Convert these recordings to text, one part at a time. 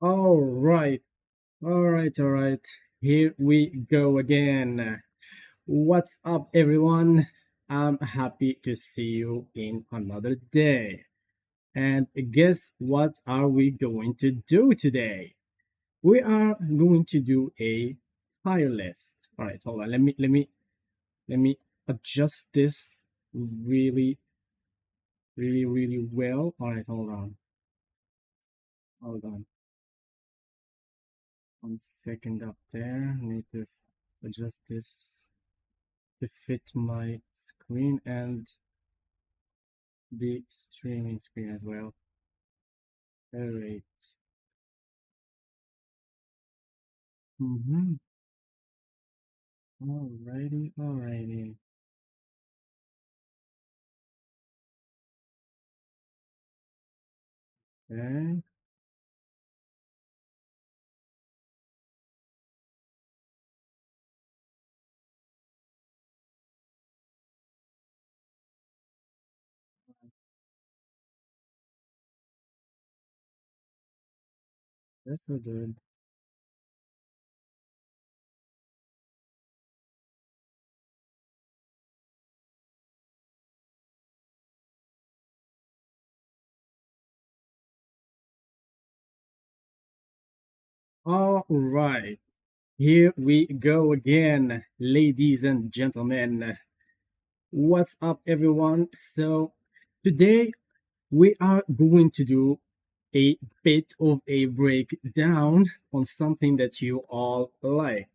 All right, all right. Here we go again. What's up, everyone? I'm happy to see you in another day. And guess what are we going to do today? We are going to do a tire list. All right, hold on. Let me adjust this really well. All right, hold on. 1 second up there. Need to adjust this to fit my screen and the streaming screen as well. Alright. Mm-hmm. Alrighty. Okay. That's so good. Alright. Here we go again, ladies and gentlemen. What's up, everyone? So, today we are going to do a bit of a breakdown on something that you all like.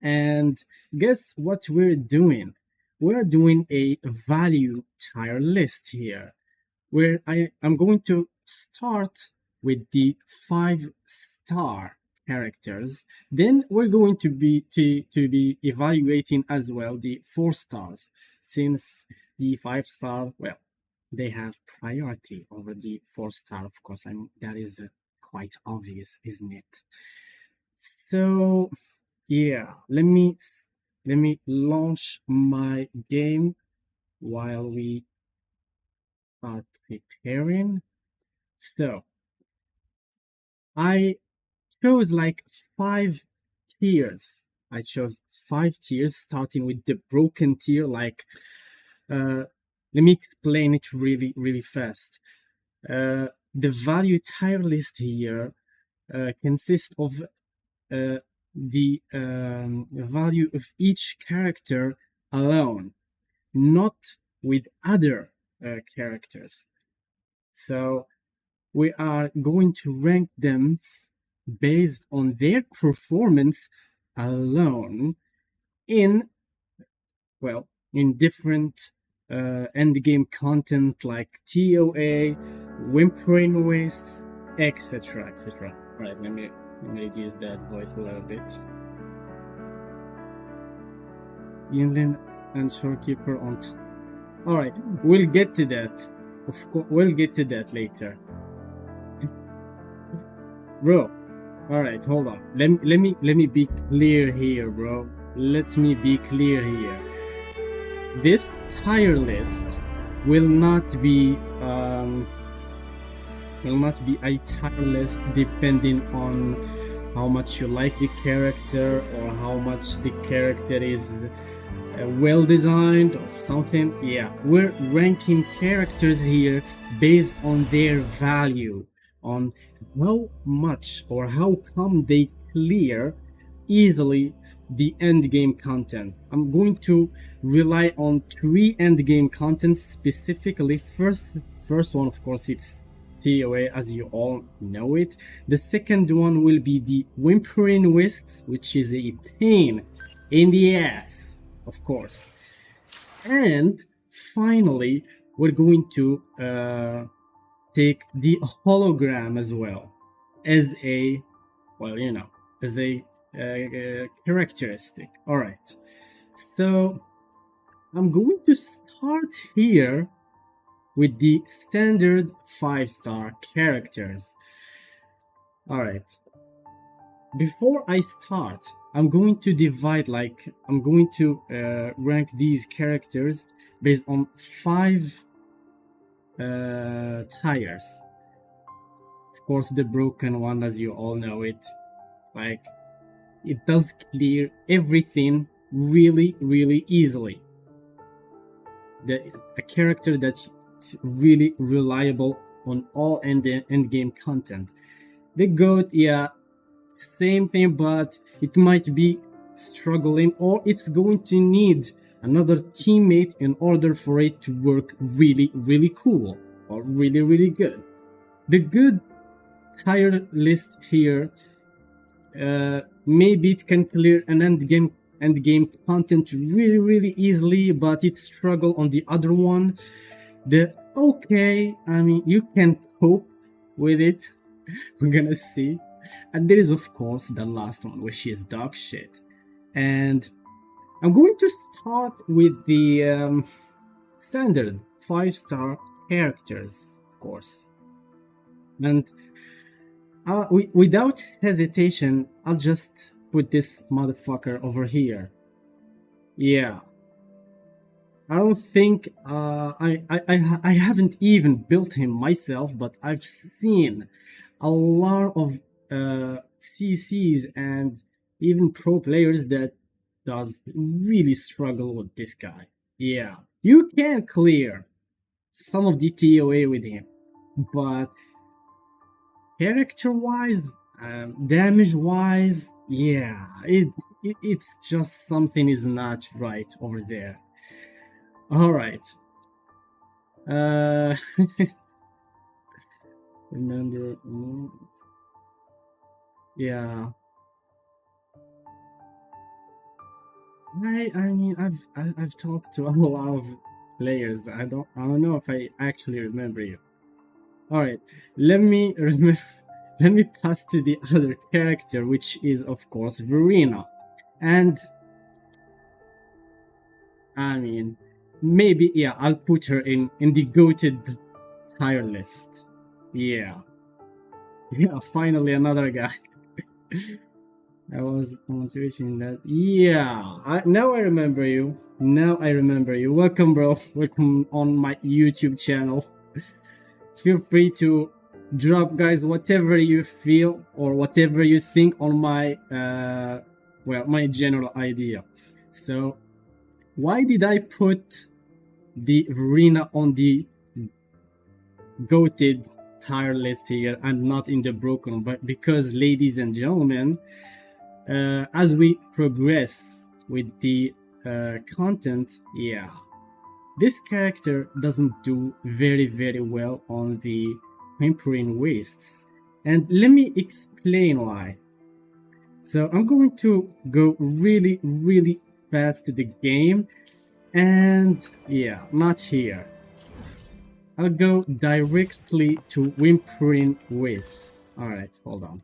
And guess what we're doing? We're doing a value tier list here, where I'm going to start with the 5-star characters. Then we're going to be evaluating as well the 4 stars, since the 5 star, well, they have priority over the 4 star, of course. That is quite obvious, isn't it? So yeah, let me launch my game while we are preparing. So I chose like 5 tiers. I chose 5 tiers, starting with the broken tier. Like, uh, let me explain it really fast. The value tier list here consists of the value of each character alone, not with other characters. So we are going to rank them based on their performance alone in, well, in different end game content like TOA, Whimpering Wastes, etc. Right, let me reduce that voice a little bit. Yinlin and Shorekeeper on. All right, we'll get to that. Of course, we'll get to that later, bro. All right, hold on. Let me be clear here, bro. Let me be clear here. This tier list will not be a tier list depending on how much you like the character or how much the character is well designed or something. Yeah, we're ranking characters here based on their value, on how much or how come they clear easily the end game content. I'm going to rely on 3 end game contents specifically. First one, of course, it's TOA, as you all know it. The second one will be the Whimpering Wisps, which is a pain in the ass, of course. And finally, we're going to take the hologram as well as a, well, as a characteristic. All right. So I'm going to start here with the standard 5-star characters. All right. Before I start, I'm going to rank these characters based on 5 tiers. Of course, the broken one, as you all know it. Like, it does clear everything really, really easily. A character that's really reliable on all end game content. The goat, yeah, same thing, but it might be struggling, or it's going to need another teammate in order for it to work really, really cool or really, really good. The good tier list here, maybe it can clear an end game content really, really easily, but it struggle on the other one. The okay, I mean, you can cope with it. We're gonna see. And there is, of course, the last one, which is dog shit. And I'm going to start with the standard 5-star characters, of course. And without hesitation, I'll just put this motherfucker over here. Yeah. I don't think I haven't even built him myself, but I've seen a lot of CCs and even pro players that does really struggle with this guy. Yeah, you can clear some of the TOA with him, but character-wise, damage-wise, yeah, it's just something is not right over there. All right. Remember, yeah. I mean, I've talked to a lot of players. I don't know if I actually remember you. All right, let me let me pass to the other character, which is of course Verena, and I mean, maybe yeah, I'll put her in the goated tier list. Yeah, yeah, finally another guy. I was switching that. Yeah, now I remember you. Now I remember you. Welcome, bro. Welcome on my YouTube channel. Feel free to drop, guys, whatever you feel or whatever you think on my well, my general idea. So, why did I put the Verena on the goated tier list here and not in the broken? But because, ladies and gentlemen, as we progress with the content, yeah, this character doesn't do very, very well on the Whimpering Wastes. And let me explain why. So I'm going to go really, really fast to the game. And yeah, not here. I'll go directly to Whimpering Wastes. Alright, hold on.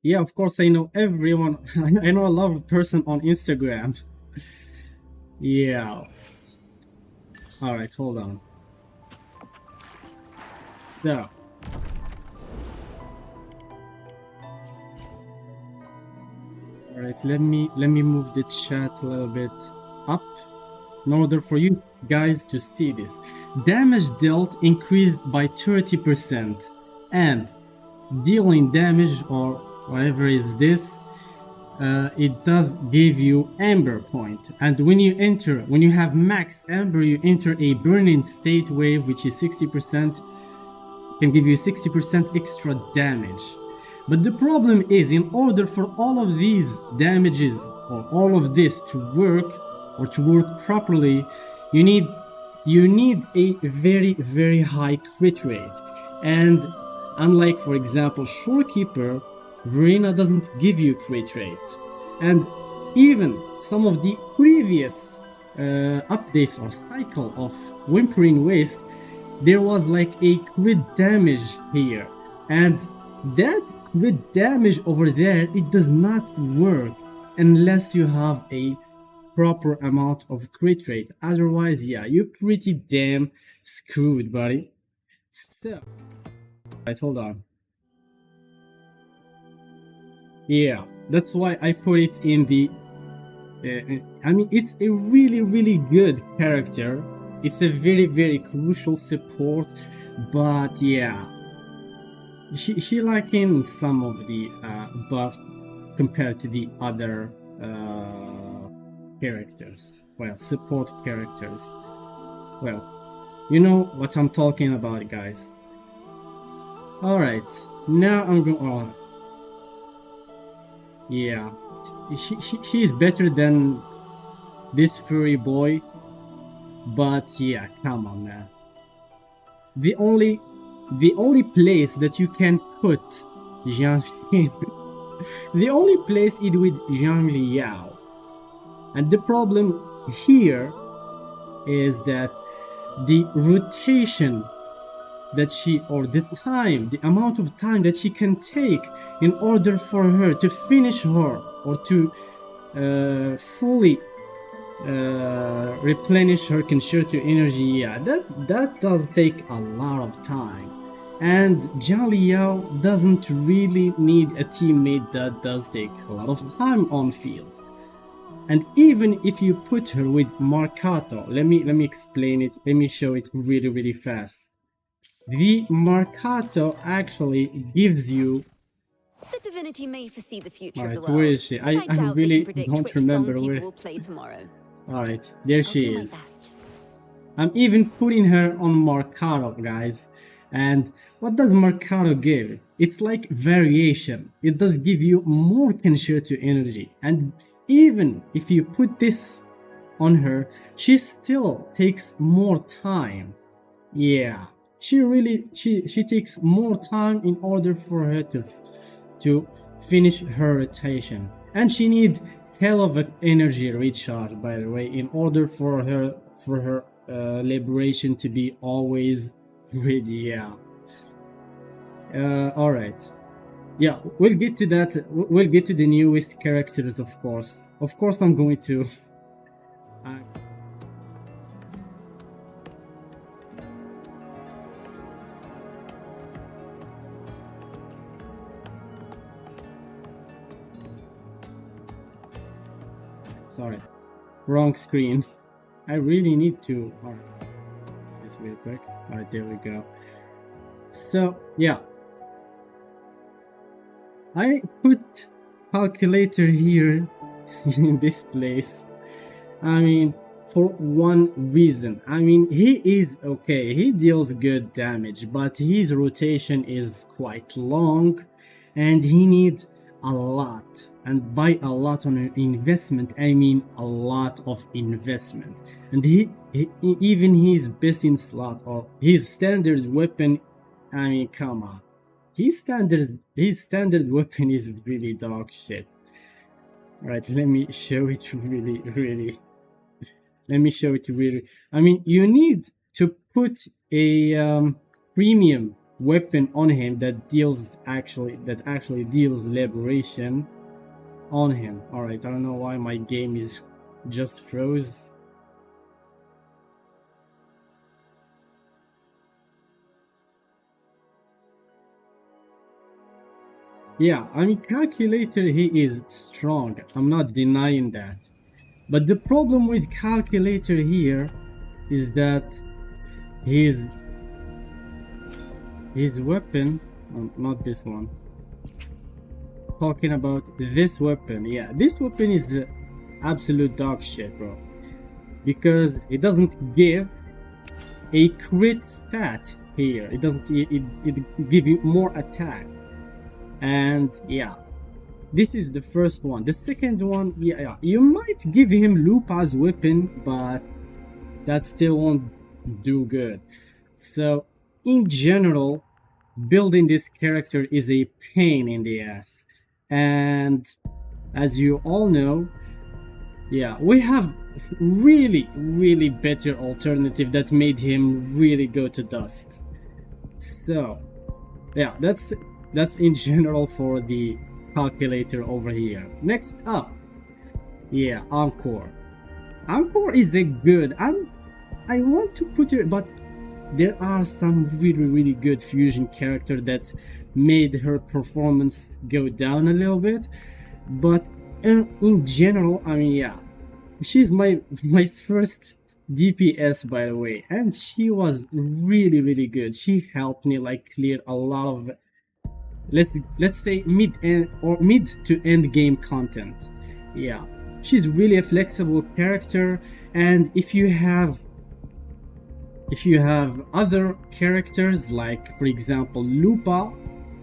Yeah, of course, I know everyone. I know a lot of person on Instagram. Yeah. Alright, hold on. So. Alright, let me move the chat a little bit up in order for you guys to see this. Damage dealt increased by 30%, and dealing damage or whatever is this, it does give you Amber point. And when you have max Amber, you enter a burning state wave, which is 60%, can give you 60% extra damage. But the problem is, in order for all of these damages or all of this to work or to work properly, you need a very, very high crit rate. And unlike, for example, Shorekeeper, Verena doesn't give you crit rate. And even some of the previous updates or cycle of Whimpering Waste, there was like a crit damage here. And that crit damage over there, it does not work unless you have a proper amount of crit rate. Otherwise, yeah, you're pretty damn screwed, buddy. So, right, hold on. Yeah, that's why I put it in the I mean, it's a really good character. It's a very crucial support, but yeah, she lacking some of the buff compared to the other characters. Well, support characters. Well, you know what I'm talking about, guys. All right, now I'm going. Oh, yeah, she is better than this furry boy, but yeah, come on, man. The only place that you can put Jiang the only place is with Zhang Liao, and the problem here is that the rotation that she, or the time, the amount of time that she can take in order for her to finish her or to fully replenish her concerto energy, yeah, that does take a lot of time. And Zhang Liao doesn't really need a teammate that does take a lot of time on field. And even if you put her with Marcato, let me explain it, let me show it really fast. The Marcato actually gives you... The divinity may foresee the future Alright, of the world. where is she? I really don't remember where. Will play tomorrow. Alright, there she I'll do my is. best. I'm even putting her on Marcato, guys. And what does Marcato give? It's like variation. It does give you more concerto energy. And even if you put this on her, she still takes more time. Yeah, she takes more time in order for her to finish her rotation. And she needs hell of an energy recharge, by the way, in order for her liberation to be always ready. Yeah. All right. Yeah, we'll get to that. We'll get to the newest characters, of course. Of course, I'm going to. Sorry, wrong screen. I really need to. All right, just real quick. All right, there we go. So yeah, I put calculator here in this place. I mean, for one reason. I mean, he is okay. He deals good damage, but his rotation is quite long, and he needs a lot. And by a lot on investment, I mean a lot of investment. And he even his best in slot or his standard weapon, I mean, come on, his standard weapon is really dog shit. All right, let me show it really. Let me show it really. I mean, you need to put a premium weapon on him that actually deals liberation on him. All right, I don't know why my game is just froze. Yeah, I mean, calculator, he is strong. I'm not denying that. But the problem with calculator here is that his weapon, not this one, talking about this weapon. Yeah, this weapon is absolute dog shit, bro, because it doesn't give a crit stat here. It doesn't, it give you more attack. And yeah, this is the first one. The second one, yeah, you might give him Lupa's weapon, but that still won't do good. So in general, building this character is a pain in the ass. And as you all know, yeah, we have really better alternative that made him really go to dust. So yeah, that's in general for the calculator over here. Next up, yeah, Encore. Encore is a good, I want to put it, but there are some really good fusion character that made her performance go down a little bit. But in general, I mean, yeah, she's my first DPS, by the way, and she was really good. She helped me like clear a lot of, let's say, mid to end game content. Yeah, she's really a flexible character, and if you have other characters like, for example, Lupa,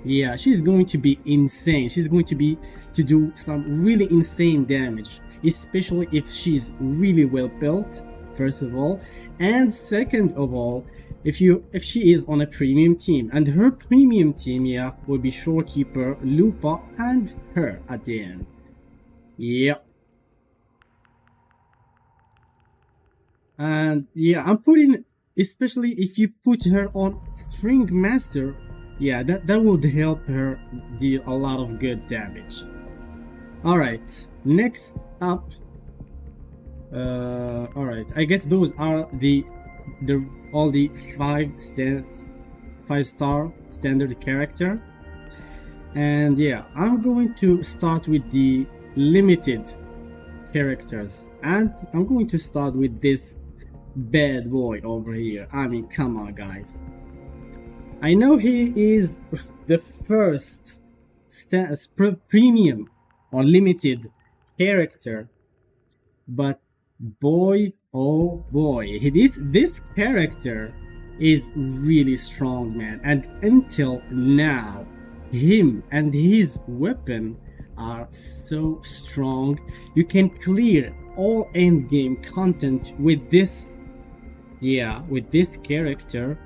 yeah, she's going to be insane. She's going to do some really insane damage, especially if she's really well built, first of all, and second of all, if she is on a premium team, and her premium team, yeah, will be Shorekeeper, Lupa, and her at the end. Yep. And yeah, I'm putting, especially if you put her on String Master, yeah, that would help her deal a lot of good damage. Alright, next up, alright, I guess those are all the 5-star standard character. And yeah, I'm going to start with the limited characters, and I'm going to start with this bad boy over here. I mean, come on guys, I know he is the first premium or limited character, but boy, oh boy, this character is really strong, man. And until now, him and his weapon are so strong. You can clear all end game content with this, yeah, with this character,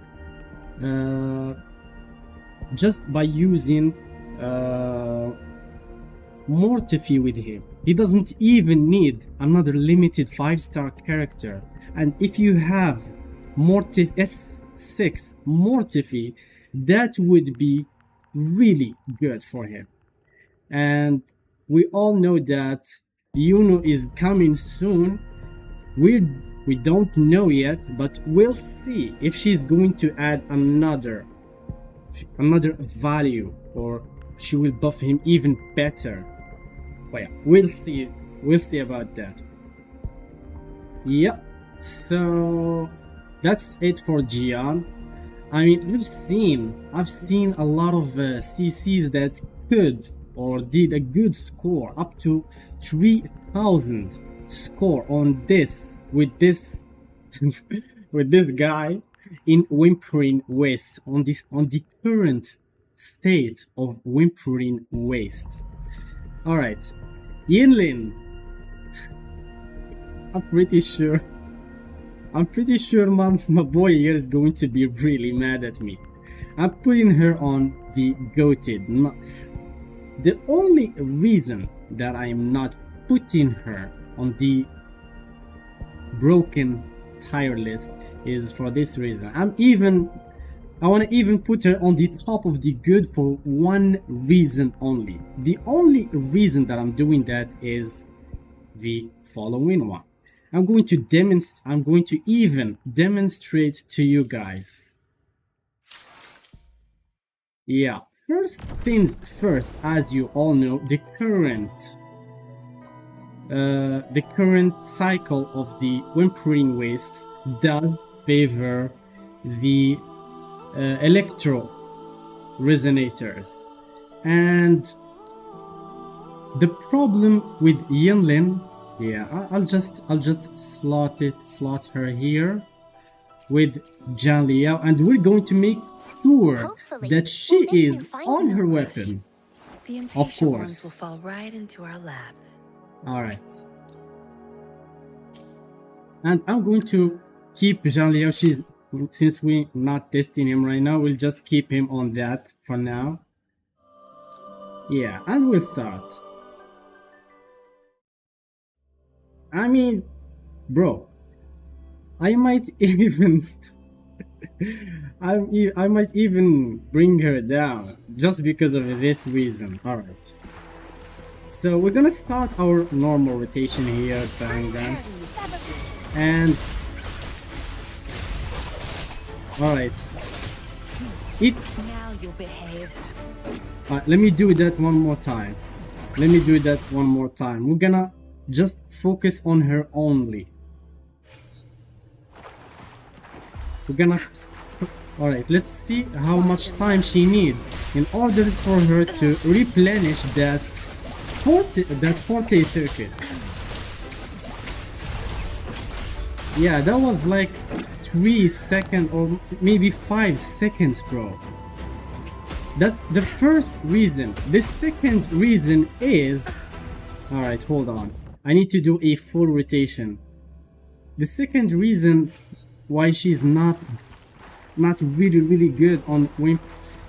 just by using Mortifi with him. He doesn't even need another limited 5-star character. And if you have S6 Mortifi, that would be really good for him. And we all know that Yuno is coming soon. We don't know yet, but we'll see if she's going to add another value, or she will buff him even better. But yeah, we'll see about that. Yep, so that's it for Gian. I mean, I've seen a lot of CCs that could or did a good score, up to 3000 score on this, with this with this guy in Whimpering Waste, on the current state of Whimpering Waste. Alright, Yinlin. I'm pretty sure my boy here is going to be really mad at me. I'm putting her on the goated. The only reason that I'm not putting her on the broken tire list is for this reason. I want to even put her on the top of the good for one reason only. The only reason that I'm doing that is the following one. I'm going to even demonstrate to you guys. Yeah, first things first, as you all know, the current cycle of the Whimpering Wastes does favor the electro resonators, and the problem with Yinlin, yeah, I'll just slot her here with Zhang Liao, and we're going to make sure Hopefully, that she we'll make is you find on the her bush. weapon. The Of impatient ones course. will fall right into our lap. All right, and I'm going to keep Zhang Liao. Since we're not testing him right now, we'll just keep him on that for now. Yeah, and we'll start. I mean, bro, I might even I might even bring her down just because of this reason. All right, so we're gonna start our normal rotation here, bang bang, and all right, Now you'll behave. let me do that one more time. We're gonna Just focus on her only. We're gonna... Alright, let's see how much time she needs in order for her to replenish that forte circuit. Yeah, that was like 3 seconds or maybe 5 seconds, bro. That's the first reason. The second reason is... Alright, hold on. I need to do a full rotation. The second reason why she's not really good on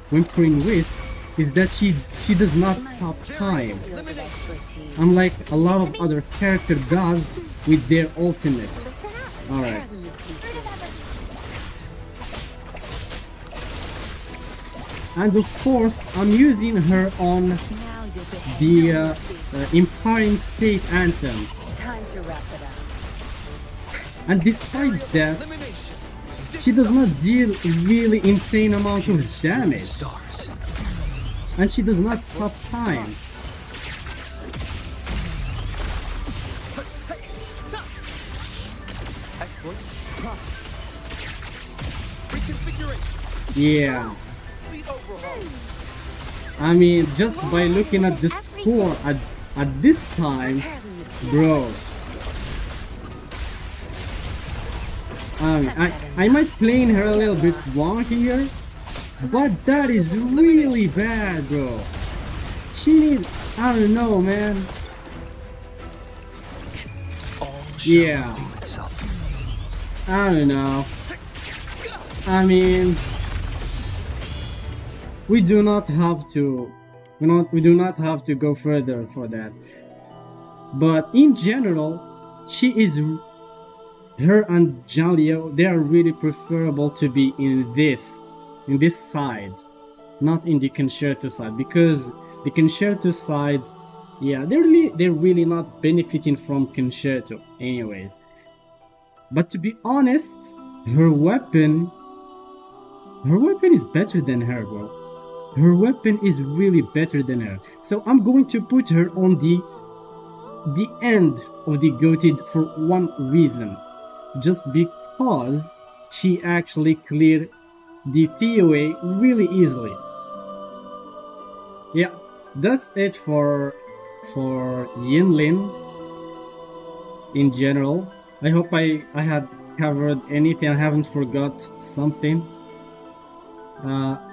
whimpering wrist is that she does not stop time, unlike a lot of other characters does with their ultimate. Alright. And of course, I'm using her on the Empowering State Anthem. Time to wrap it up. And despite that, she does not deal really insane amount of damage. And she does not stop time. Yeah. I mean, just by looking at the score at this time, bro. I might playing her a little bit wrong here, but that is really bad, bro. She needs, I don't know, man. Yeah. I don't know. I mean, we do not have to, we do not have to go further for that. But in general, she is, her and Jalio, they are really preferable to be in this side, not in the concerto side, because the concerto side, yeah, they're really not benefiting from concerto anyways. But to be honest, her weapon is better than her, bro. Her weapon is really better than her. So I'm going to put her on the end of the goated for one reason. Just because she actually cleared the TOA really easily. Yeah, that's it for Yinlin in general. I hope I had covered anything. I haven't forgot something.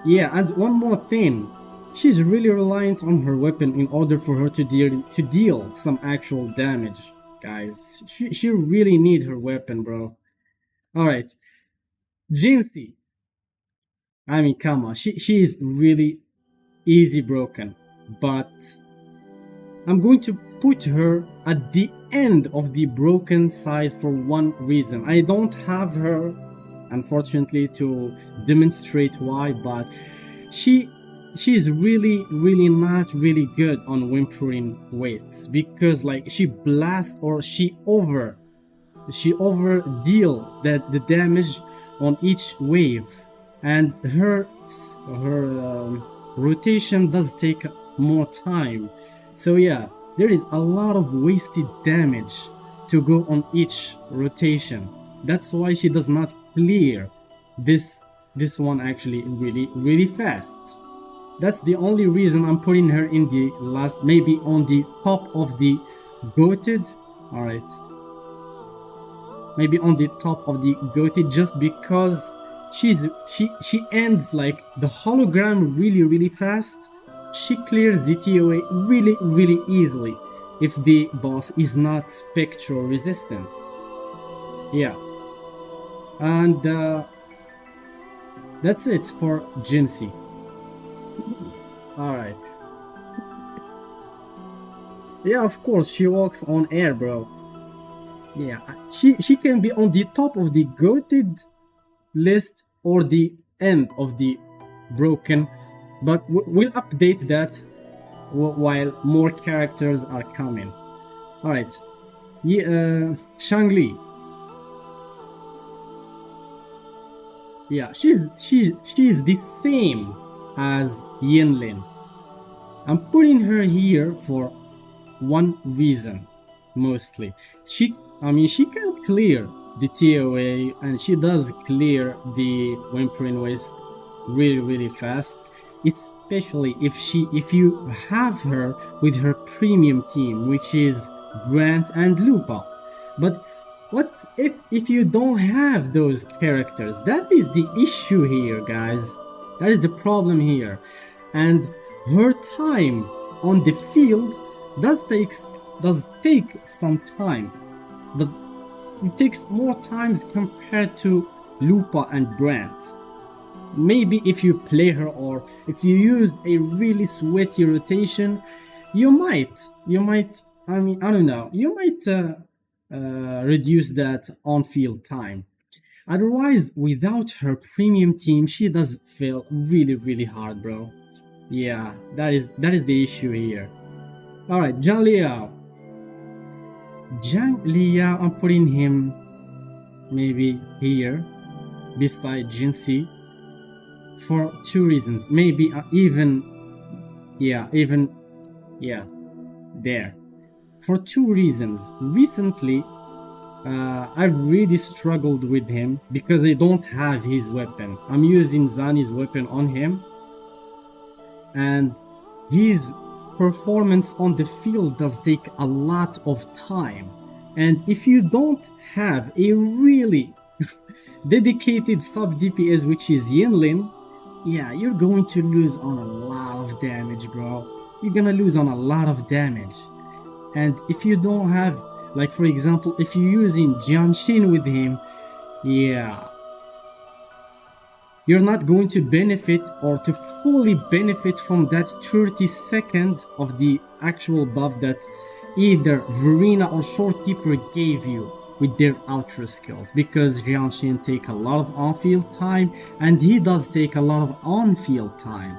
Yeah, and one more thing. She's really reliant on her weapon in order for her to deal some actual damage, guys. She really needs her weapon, bro. Alright. Jinxie. I mean, come on. She is really easy broken. But I'm going to put her at the end of the broken side for one reason. I don't have her, unfortunately, to demonstrate why, but she's really not really good on whimpering weights, because like she blasts or she over deal the damage on each wave, and her rotation does take more time. So yeah, there is a lot of wasted damage to go on each rotation. That's why she does not clear this one actually really fast. That's the only reason I'm putting her in the last, maybe on the top of the goated. Alright, maybe on the top of the goated, just because she ends like the hologram really fast. She clears the TOA really easily if the boss is not spectral resistant. Yeah, and that's it for Jinxie. Alright. Yeah, of course, she walks on air, bro. Yeah, she can be on the top of the goated list or the end of the broken, but we'll update that while more characters are coming. Alright. Yeah, Shangli. Yeah, she is the same as Yinlin. I'm putting her here for one reason. mostly. She can clear the TOA, and she does clear the Whimpering West really fast, especially if you have her with her premium team, which is Grant and Lupa. But what if you don't have those characters? That is the issue here, guys. That is the problem here. And her time on the field does take some time, but it takes more times compared to Lupa and Brant. Maybe if you play her, or if you use a really sweaty rotation, you might I mean, I don't know, you might reduce that on-field time. Otherwise, without her premium team, she does feel really hard, bro. Yeah, that is the issue here. All right, Zhang Liao. Zhang Liao, I'm putting him maybe here beside Jinxi for two reasons. Maybe even there. For two reasons. Recently, I've really struggled with him because I don't have his weapon. I'm using Zani's weapon on him, and his performance on the field does take a lot of time. And if you don't have a really dedicated sub DPS, which is Yinlin, yeah, you're going to lose on a lot of damage, bro. You're gonna lose on a lot of damage. And if you don't have, like, for example, if you're using Jianshin with him, yeah, you're not going to benefit or to fully benefit from that 30 seconds of the actual buff that either Verena or Shorekeeper gave you with their outro skills, because Jianshin take a lot of on-field time, and he does take a lot of on-field time.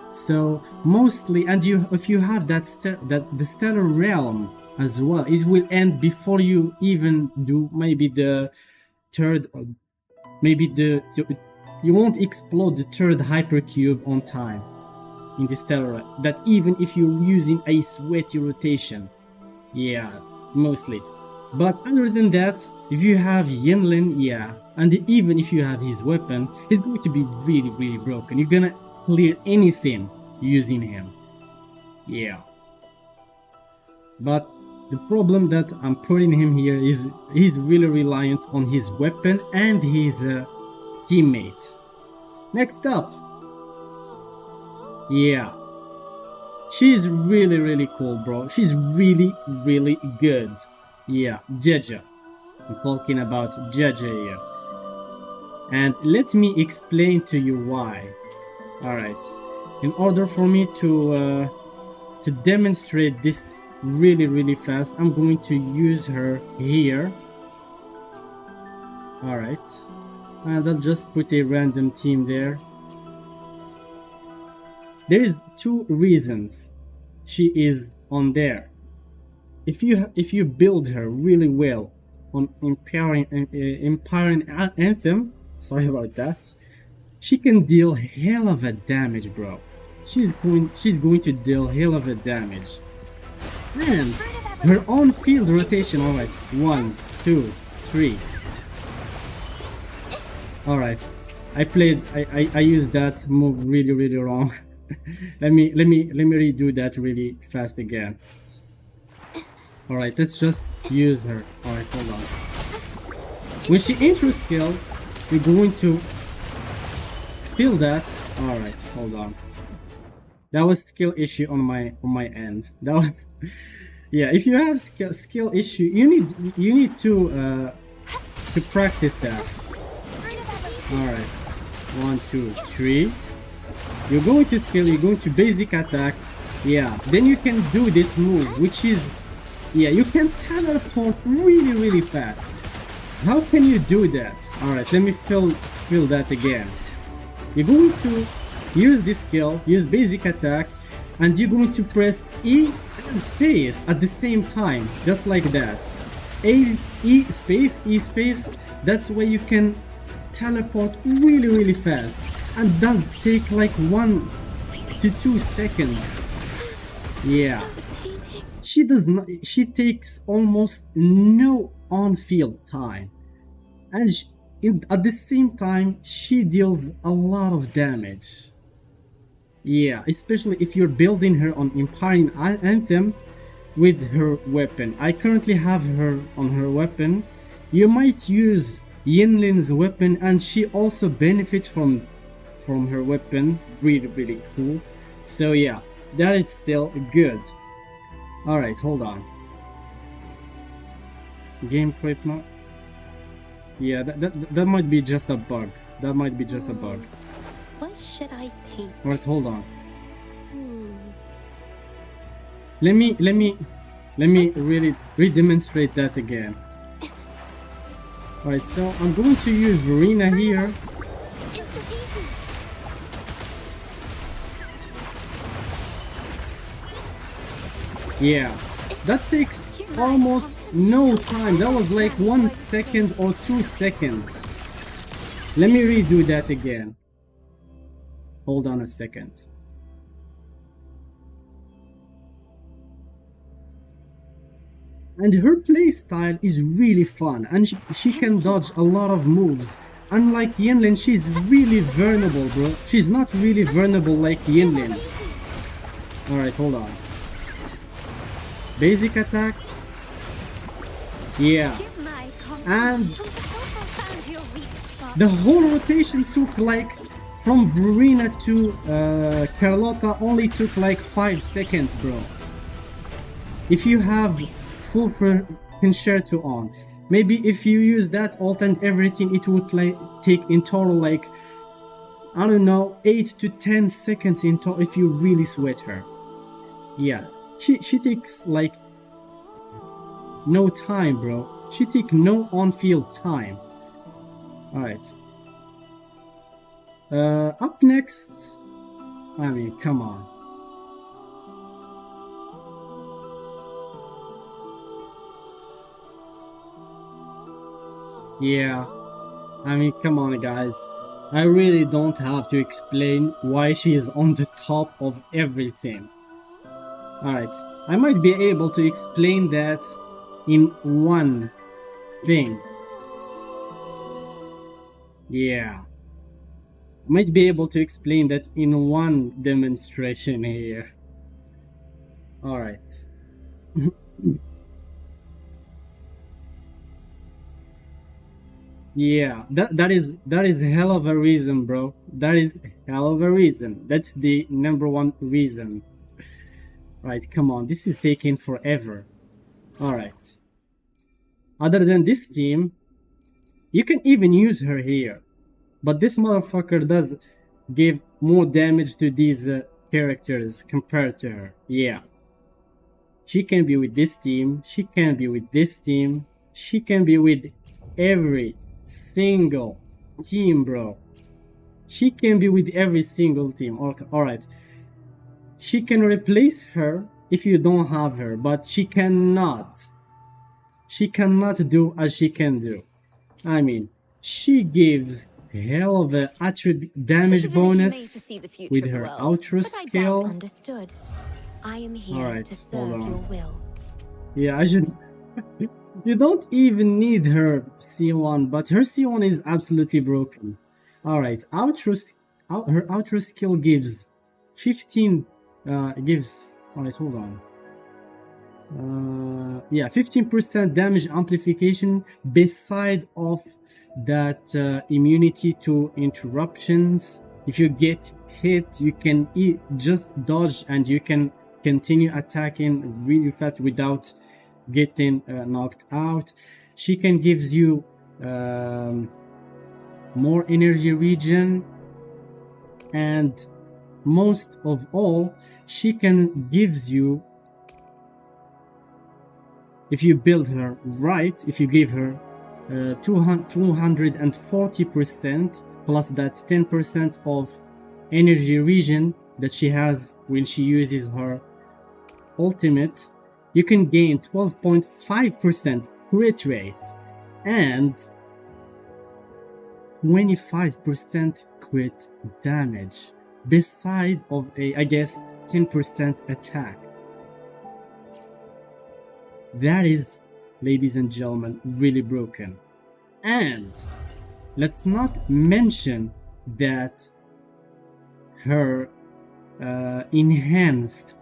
So mostly, and if you have the Stellar Realm as well, it will end before you even do maybe the third, maybe you won't explode the third hypercube on time in the Stellar. That even if you're using a sweaty rotation, yeah, mostly. But other than that, if you have Yinlin, yeah, and even if you have his weapon, it's going to be really broken. You're gonna clear anything using him, yeah. But the problem that I'm putting him here is he's really reliant on his weapon and his teammate. Next up, yeah, she's really cool, bro. She's really good. Yeah, Jeja. I'm talking about Jeja here. And let me explain to you why. Alright. In order for me to demonstrate this really fast, I'm going to use her here. Alright. And I'll just put a random team there. There is two reasons she is on there. If you build her really well on Empowering Anthem, sorry about that, she can deal hell of a damage, bro. She's going to deal hell of a damage. And her on-field rotation, alright, 1, 2, 3. Alright, I used that move really wrong. let me redo that really fast again. Alright, let's just use her. Alright, hold on. When she enters skill, we're going to feel that. Alright, hold on. That was skill issue on my end. That was yeah, if you have skill issue, you need to practice that. Alright. 1, 2, 3. You're going to skill, you're going to basic attack. Yeah, then you can do this move, which is, yeah, you can teleport really fast. How can you do that? Alright, let me feel that again. You're going to use this skill, use basic attack, and you're going to press E and space at the same time, just like that. E space, that's where you can teleport really fast, and does take like 1 to 2 seconds. Yeah, she takes almost no on-field time, and at the same time she deals a lot of damage. Yeah, especially if you're building her on Empyrean Anthem with her weapon. I currently have her on her weapon. You might use Yinlin's weapon, and she also benefits from her weapon. Really cool. So yeah, that is still good. Alright, hold on. Gameplay plan. Yeah, that might be just a bug. That might be just a bug. What should I paint? Alright, hold on. Let me really redemonstrate that again. Alright, so I'm going to use Verena here. Yeah, that takes almost no time. That was like 1 second or 2 seconds. Let me redo that again. Hold on a second. And her playstyle is really fun, and she can dodge a lot of moves. Unlike Yinlin, she's really vulnerable, bro. She's not really vulnerable like Yinlin. Alright, hold on. Basic attack. Yeah. And the whole rotation took like, from Verena to Carlotta, only took like 5 seconds, bro. If you have full concerto on, maybe if you use that ult and everything, it would like take in total like, I don't know, 8 to 10 seconds in total if you really sweat her. Yeah, she takes like no time, bro. She take no on-field time. Alright. Up next, I mean, come on. Yeah, I mean, come on guys. I really don't have to explain why she is on the top of everything. Alright, I might be able to explain that in one thing. Yeah, I might be able to explain that in one demonstration here. Alright. Yeah, that is a hell of a reason, bro. That is a hell of a reason. That's the #1 reason. Right, come on, this is taking forever. Alright. Other than this team, you can even use her here. But this motherfucker does give more damage to these characters compared to her. Yeah. She can be with this team. She can be with this team. She can be with every single team, bro. She can be with every single team. Alright. She can replace her if you don't have her, but she cannot. She cannot do as she can do. I mean, she gives hell of a attribute damage bonus with her outro skill. Understood. I am here to serve your will. Yeah, I should. You don't even need her C1, but her C1 is absolutely broken. Alright, her outro skill gives 15. Alright, hold on. Yeah, 15% damage amplification beside of that immunity to interruptions. If you get hit, you can just dodge and you can continue attacking really fast without getting knocked out. She can gives you more energy regen, and most of all, she can gives you, if you build her right, if you give her 240% plus that 10% of energy regen that she has when she uses her ultimate, you can gain 12.5% crit rate and 25% crit damage beside of a, I guess, 10% attack. That is, ladies and gentlemen, really broken. And let's not mention that her enhanced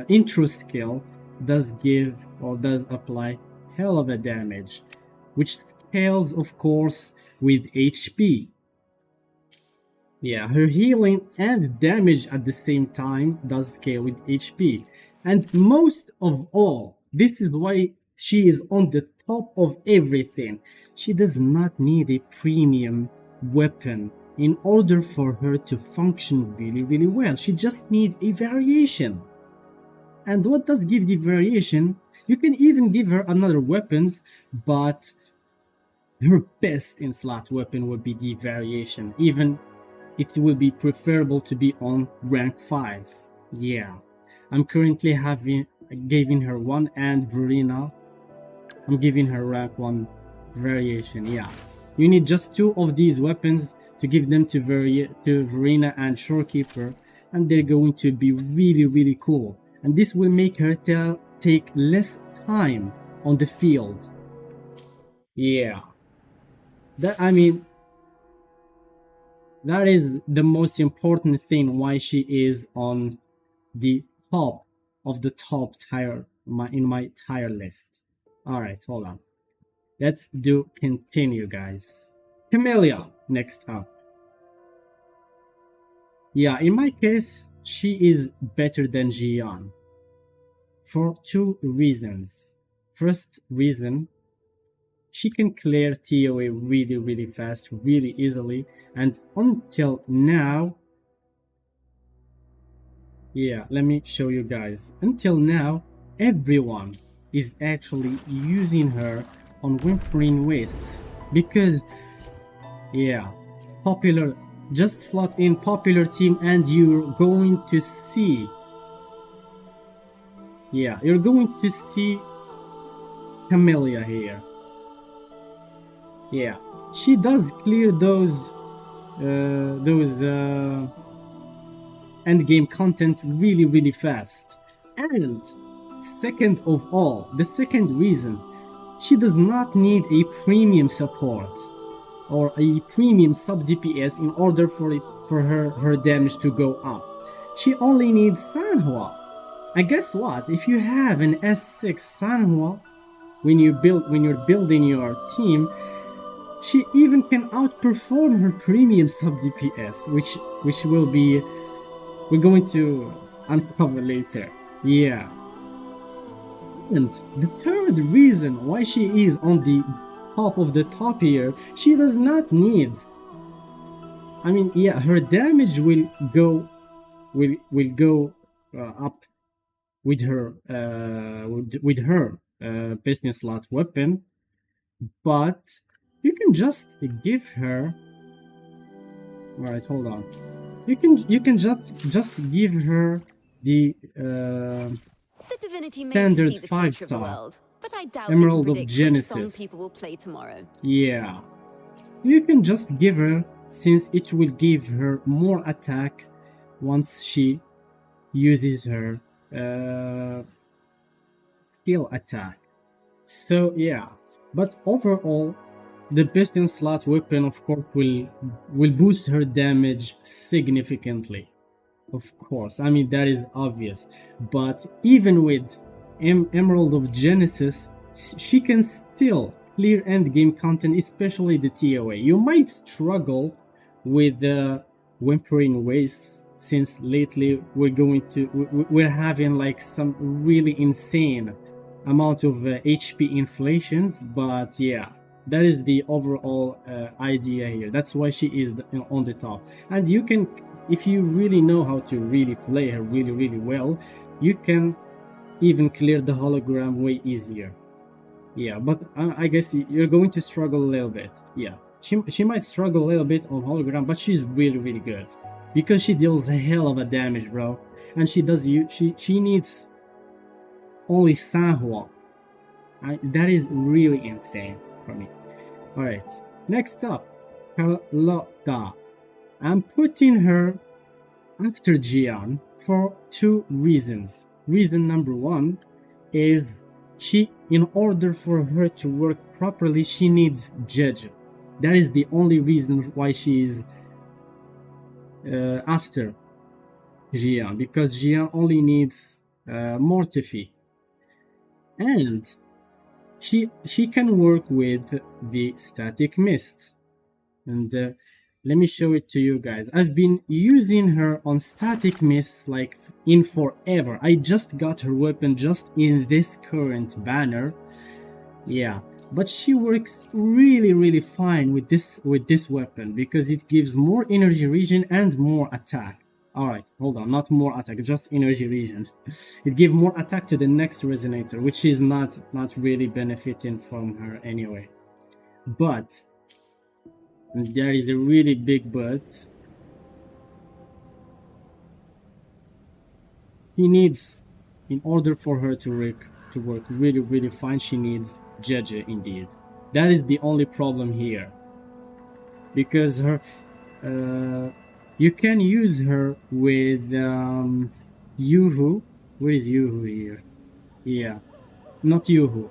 intro skill does give or does apply hell of a damage, which scales of course with HP. Yeah, her healing and damage at the same time does scale with HP. And most of all, this is why she is on the top of everything. She does not need a premium weapon in order for her to function really well. She just needs a variation. And what does give the variation? You can even give her another weapons, but her best in slot weapon would be the variation. Even it will be preferable to be on rank 5. Yeah, I'm currently giving her one, and Verena, I'm giving her rank 1 variation. Yeah, you need just 2 of these weapons to give them to Verena and Shorekeeper, and they're going to be really cool. And this will make her take less time on the field. Yeah, that is the most important thing why she is on the top of the top tier in my tier list. Alright, hold on. Let's do continue, guys. Camellia next up. Yeah, in my case, she is better than Jian for 2 reasons. First reason, she can clear TOA really fast, really easily, and until now, yeah, let me show you guys. Until now, everyone is actually using her on Whimpering Wastes because, yeah, popular, just slot in popular team and you're going to see, yeah, you're going to see Camellia here. Yeah, she does clear those end game content really fast. And second of all, the second reason, she does not need a premium support or a premium sub DPS in order for her damage to go up. She only needs Sanhua. And guess what? If you have an S6 Sanhua when you're building your team, she even can outperform her premium sub DPS, which will be, we're going to uncover later. Yeah. And the third reason why she is on the top of the top here, she does not need, yeah, her damage will go up with her business slot weapon, but you can just give her, all right, hold on, you can just give her the divinity may standard see the 5-star world, but I doubt Emerald they of can predict Genesis. which song people will play tomorrow. Yeah, you can just give her, since it will give her more attack once she uses her skill attack. So yeah, but overall, the business slot weapon of course will boost her damage significantly. Of course, that is obvious. But even with Emerald of Genesis, she can still clear endgame content, especially the TOA. You might struggle with the Whimpering Wastes, since lately we're having like some really insane amount of HP inflations, but yeah, that is the overall idea here. That's why she is on the top. And you can, if you really know how to really play her really well, you can even clear the hologram way easier. Yeah, but I guess you're going to struggle a little bit. Yeah, she might struggle a little bit on hologram, but she's really good because she deals a hell of a damage, bro. And she needs only Sanhua. That is really insane for me. Alright, next up, Carlotta. I'm putting her after Jian for 2 reasons. Reason number 1 is in order for her to work properly, she needs Jeju. That is the only reason why she is after Jian, because Jian only needs Mortifi, and she can work with the static mist. And let me show it to you guys. I've been using her on static mists like in forever. I just got her weapon just in this current banner. Yeah, but she works really fine with this weapon because it gives more energy regen and more attack. Alright, hold on, not more attack, just energy regen. It gives more attack to the next resonator, which is not really benefiting from her anyway. But there is a really big but. She needs, in order for her to work really fine, she needs Jeje indeed. That is the only problem here. Because her you can use her with Yuhu. Where is Yuhu here? Yeah, not Yuhu.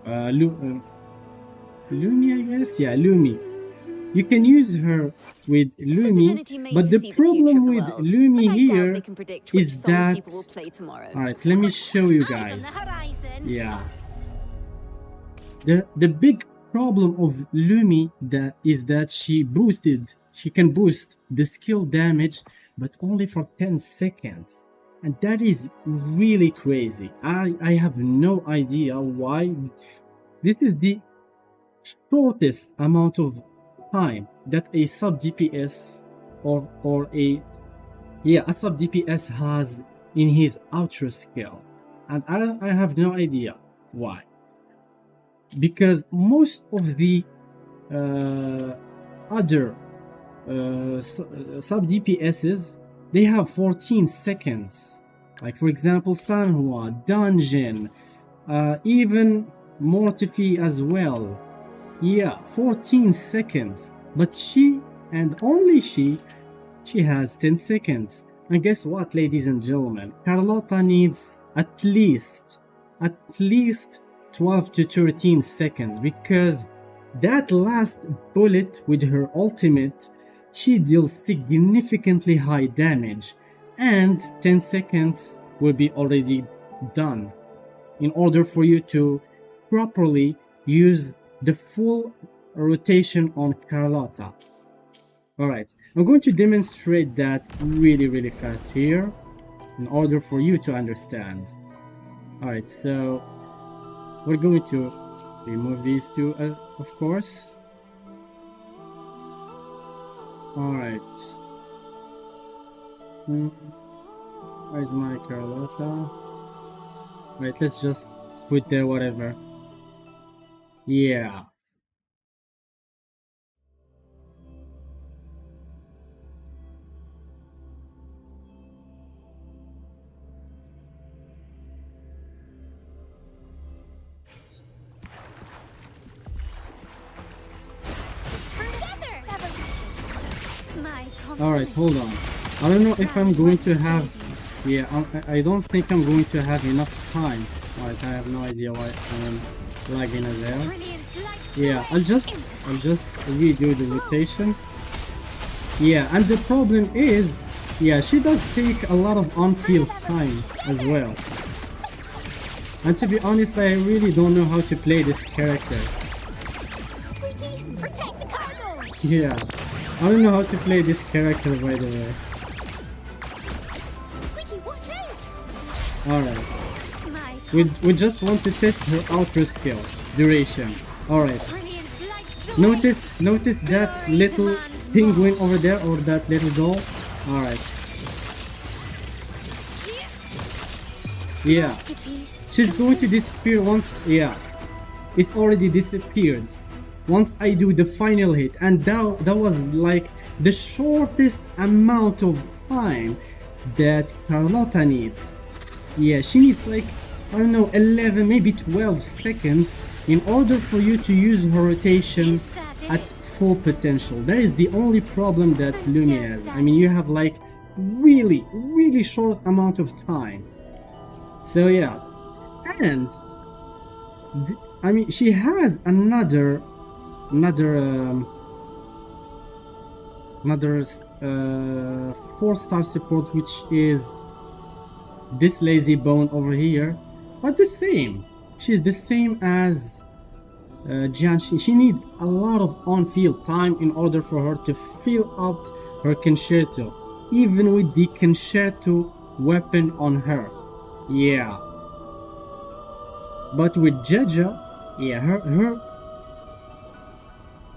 Lumi, I guess. Yeah, Lumi. You can use her with Lumi, but the problem with Lumi here is that... Alright, let me show you guys. Yeah. The big problem of Lumi is that she can boost the skill damage, but only for 10 seconds. And that is really crazy. I have no idea why. This is the shortest amount of time that a sub DPS or a sub DPS has in his ultra skill, and I have no idea why. Because most of the other sub DPSs, they have 14 seconds. Like for example, Sanhua, Dungeon, even Mortifi as well. Yeah, 14 seconds. But she, and only she has 10 seconds. And guess what, ladies and gentlemen? Carlotta needs at least 12 to 13 seconds, because that last bullet with her ultimate, she deals significantly high damage, and 10 seconds will be already done in order for you to properly use the full rotation on Carlotta. Alright, I'm going to demonstrate that really fast here in order for you to understand. Alright, so we're going to remove these two, of course. Alright. Where's my Carlotta? Alright, let's just put there whatever. Yeah. Alright, hold on. I don't know if I'm going to have... Yeah, I don't think I'm going to have enough time. Alright, I have no idea why I'm lagging as there. Yeah, I'll just redo the rotation. Yeah, and the problem is, yeah, she does take a lot of on-field time as well. And to be honest, I really don't know how to play this character. Yeah, I don't know how to play this character, by the way. Alright. We just want to test her ultra skill duration. Alright. Notice that little penguin over there, or that little doll. Alright. Yeah. She's going to disappear once. Yeah. It's already disappeared once I do the final hit, and that was like the shortest amount of time that Carlotta needs. Yeah, she needs like, I don't know, 11, maybe 12 seconds in order for you to use her rotation at full potential. That is the only problem that Lumi has. I mean, you have like really short amount of time. So yeah, and I mean, she has another 4-star support, which is this lazy bone over here, but the same. She's the same as Jian. She needs a lot of on-field time in order for her to fill out her concerto, even with the concerto weapon on her. Yeah. But with Jeja, yeah, her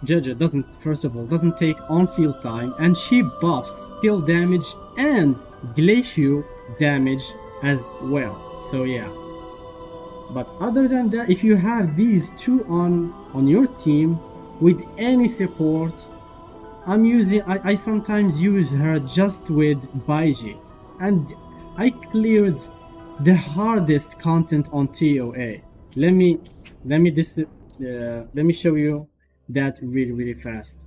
Jeja doesn't, first of all, doesn't take on-field time, and she buffs skill damage and glacial damage as well. So yeah. But other than that, if you have these two on your team with any support, I sometimes use her just with Baiji, and I cleared the hardest content on TOA. Let me show you that really fast.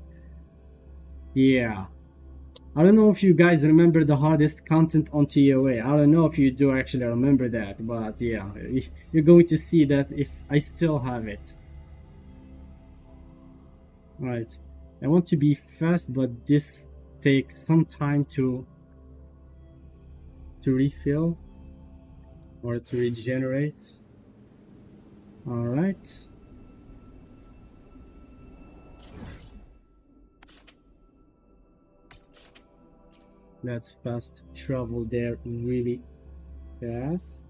Yeah, I don't know if you guys remember the hardest content on TOA. I don't know if you do actually remember that, but yeah, you're going to see that if I still have it. Right, I want to be fast, but this takes some time to refill or to regenerate. All right. Let's fast travel there really fast.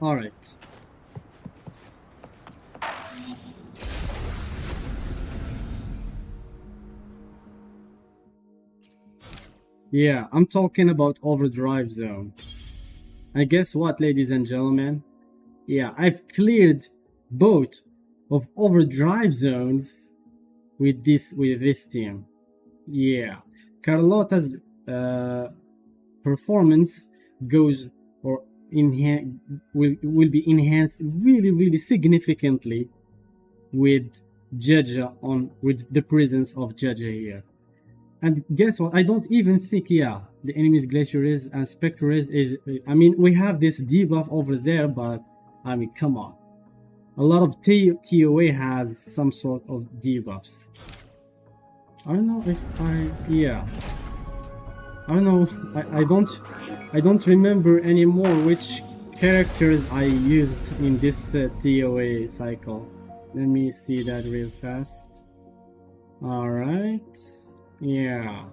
All right. Yeah, I'm talking about overdrive zone. And guess what, ladies and gentlemen? Yeah, I've cleared both of overdrive zones with this team. Yeah, Carlotta's performance goes or will be enhanced really significantly with Jeja with the presence of Jeja here. And guess what? I don't even think, yeah, the enemy's Glacier is and Spectre is. I mean, we have this debuff over there, but I mean, come on. A lot of TOA has some sort of debuffs. I don't know if yeah. I don't know. I don't remember anymore which characters I used in this TOA cycle. Let me see that real fast. All right. Yeah,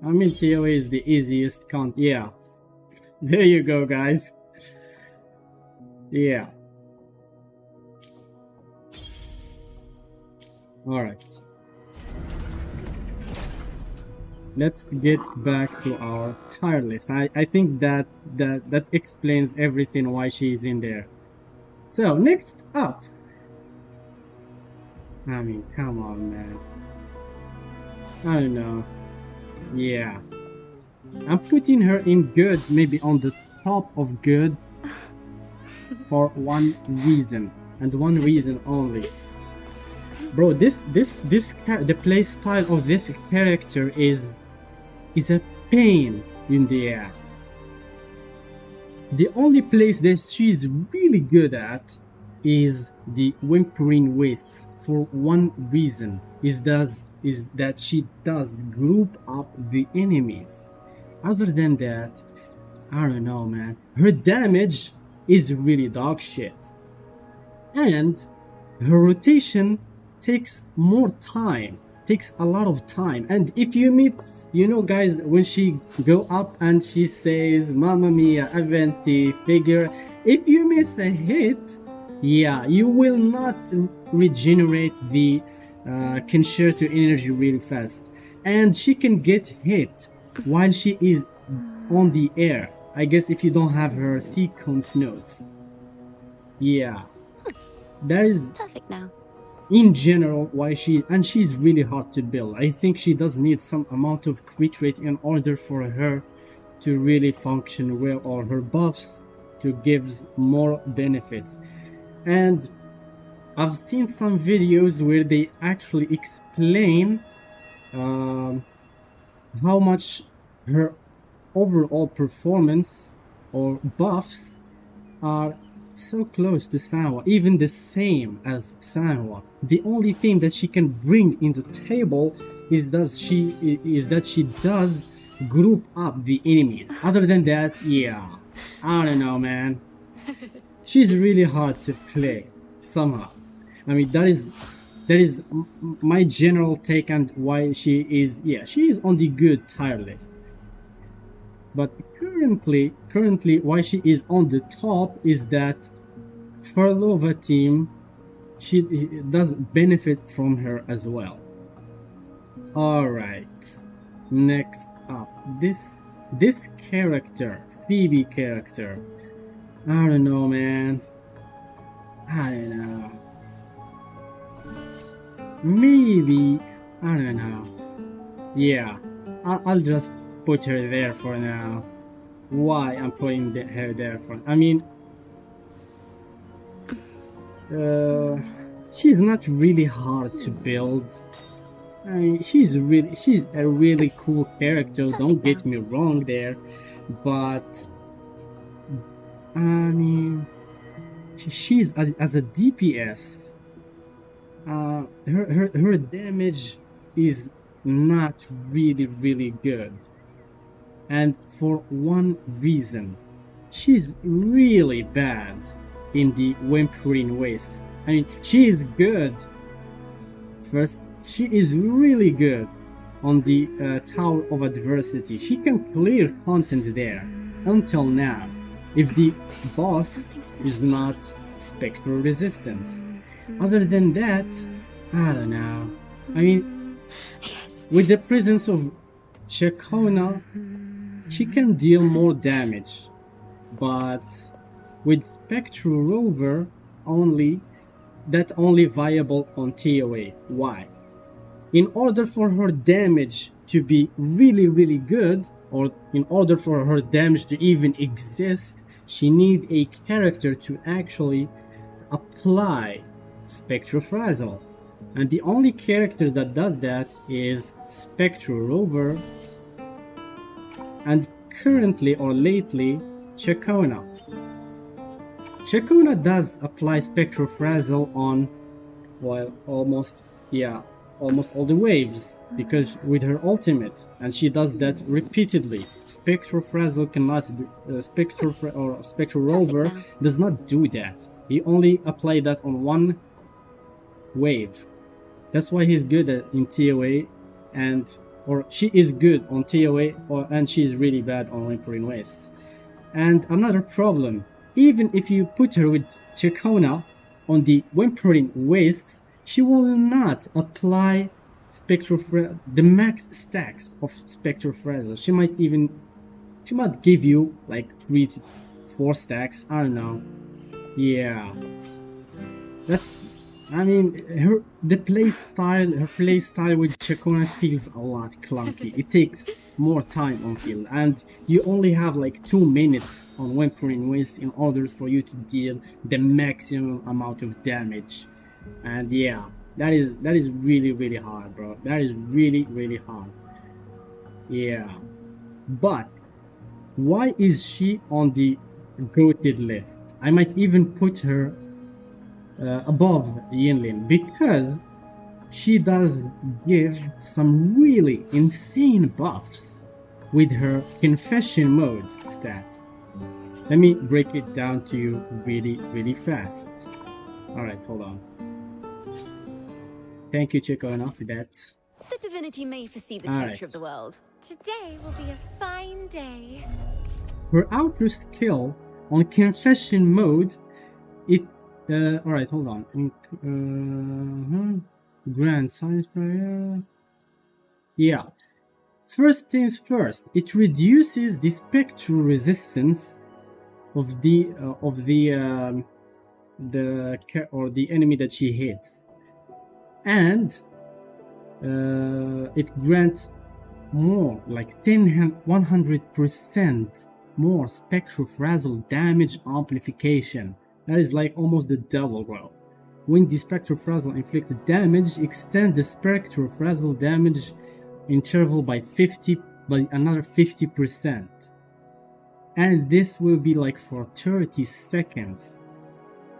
I mean, TOA is the easiest count. Yeah, there you go, guys. Yeah. All right. Let's get back to our tier list. I think that explains everything why she's in there. So next up, I mean, come on, man. I don't know. Yeah, I'm putting her in good, maybe on the top of good, for one reason and one reason only. Bro, the play style of this character is a pain in the ass. The only place that she's really good at is the Whimpering Wastes, for one reason, is that she does group up the enemies. Other than that, I don't know, man. Her damage is really dog shit. And her rotation takes more time, takes a lot of time. And if you meet, you know, guys, when she go up and she says, Mamma Mia, Aventi, figure, if you miss a hit, yeah, you will not regenerate the concerto energy really fast, and she can get hit while she is on the air, I guess, if you don't have her sequence notes. Yeah, that is perfect now. In general why she's really hard to build. I think she does need some amount of crit rate in order for her to really function well, or her buffs to give more benefits. And I've seen some videos where they actually explain how much her overall performance or buffs are so close to Sanhua, even the same as Sanhua. The only thing that she can bring in the table is that she does group up the enemies. Other than that, yeah, I don't know, man. She's really hard to play somehow. I mean, that is my general take on why she is on the good tier list. But currently why she is on the top is that Farlova team, she does benefit from her as well. Alright, next up, this character, Phoebe character, I don't know, man. I don't know. Maybe, I don't know. Yeah, I'll just put her there for now. Why I'm putting her there for? I mean, she's not really hard to build. I mean, she's a really cool character. Don't get me wrong there, but I mean, she's as a DPS. Her damage is not really good, and for one reason, she's really bad in the Whimpering Waste. I mean, she is good. First, she is really good on the Tower of Adversity. She can clear content there until now, if the boss is not Spectral Resistance. Other than that, I don't know. I mean, with the presence of Chakona, she can deal more damage, but with Spectral Rover only viable on TOA. Why? In order for her damage to be really good, or in order for her damage to even exist, she needs a character to actually apply Spectrofrazzle. And the only character that does that is Spectral Rover, and currently or lately, Chakona. Chakona does apply Spectrofrazzle on, well, almost all the waves, because with her ultimate, and she does that repeatedly. Spectrofrazzle cannot do, Spectral Rover does not do that. He only applied that on one wave. That's why he's good in TOA, or she is good on TOA, and she is really bad on Whimpering Wastes. And another problem, even if you put her with Chakona on the Whimpering Wastes, she will not apply the max stacks of Spectrofrazzle. She might give you like 3 to 4 stacks. I don't know. Yeah, I mean, her play style with Chakona feels a lot clunky. It takes more time on field, and you only have like 2 minutes on Whimpering Waste in order for you to deal the maximum amount of damage. And yeah, that is really hard, bro. That is really hard. Yeah, but why is she on the goated list? I might even put her above Yinlin, because she does give some really insane buffs with her Confession mode stats. Let me break it down to you really fast. Alright, hold on. Thank you, Chakona, for that. The divinity may foresee the future of the world. Today will be a fine day. Her outer skill on Confession mode, alright, hold on. Grand Science Prayer. Yeah. First things first, it reduces the spectral resistance of the enemy that she hits, and it grants more, like 100% more Spectrofrazzle damage amplification. That is like almost the double, bro. When the Spectrofrazzle inflicted damage, extend the Spectrofrazzle damage interval by another 50%. And this will be like for 30 seconds.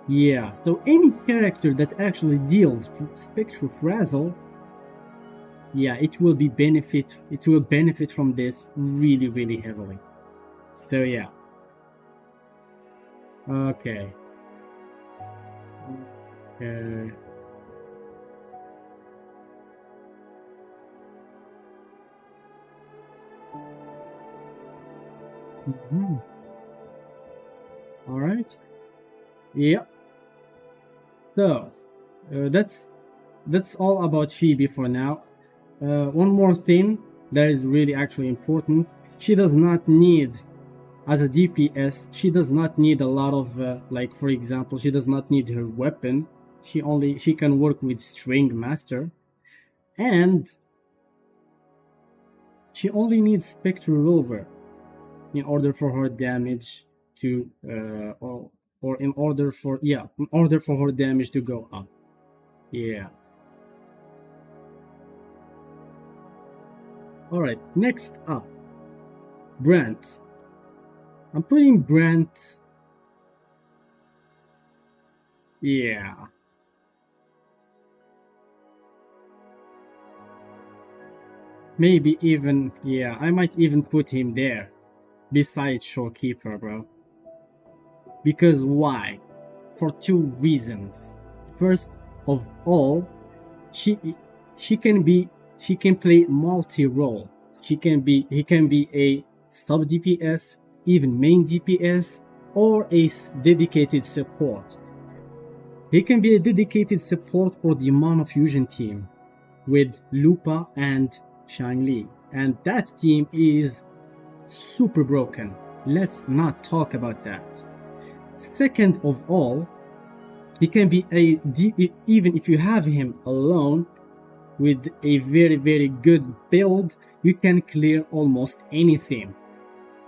Yeah, so any character that actually deals Spectral Frazzle, yeah, it will benefit from this really, really heavily. So yeah. Okay. All right. Yeah. So that's all about Phoebe for now. One more thing that is really actually important: she does not need, as a DPS, she does not need a lot of like, for example, she does not need her weapon. She can work with String Master, and she only needs Spectral Rover in order for her damage to or in order for her damage to go up. Yeah. Alright, next up, Brent. I'm putting Brent. Yeah. Maybe even, yeah, I might even put him there besides Shorekeeper, bro. Because why? For two reasons. First of all, she can play multi-role. He can be a sub DPS, even main DPS, or a dedicated support. He can be a dedicated support for the Monofusion team with Lupa and Shangli, and that team is super broken. Let's not talk about that. Second of all, he can be even if you have him alone with a very, very good build, you can clear almost anything.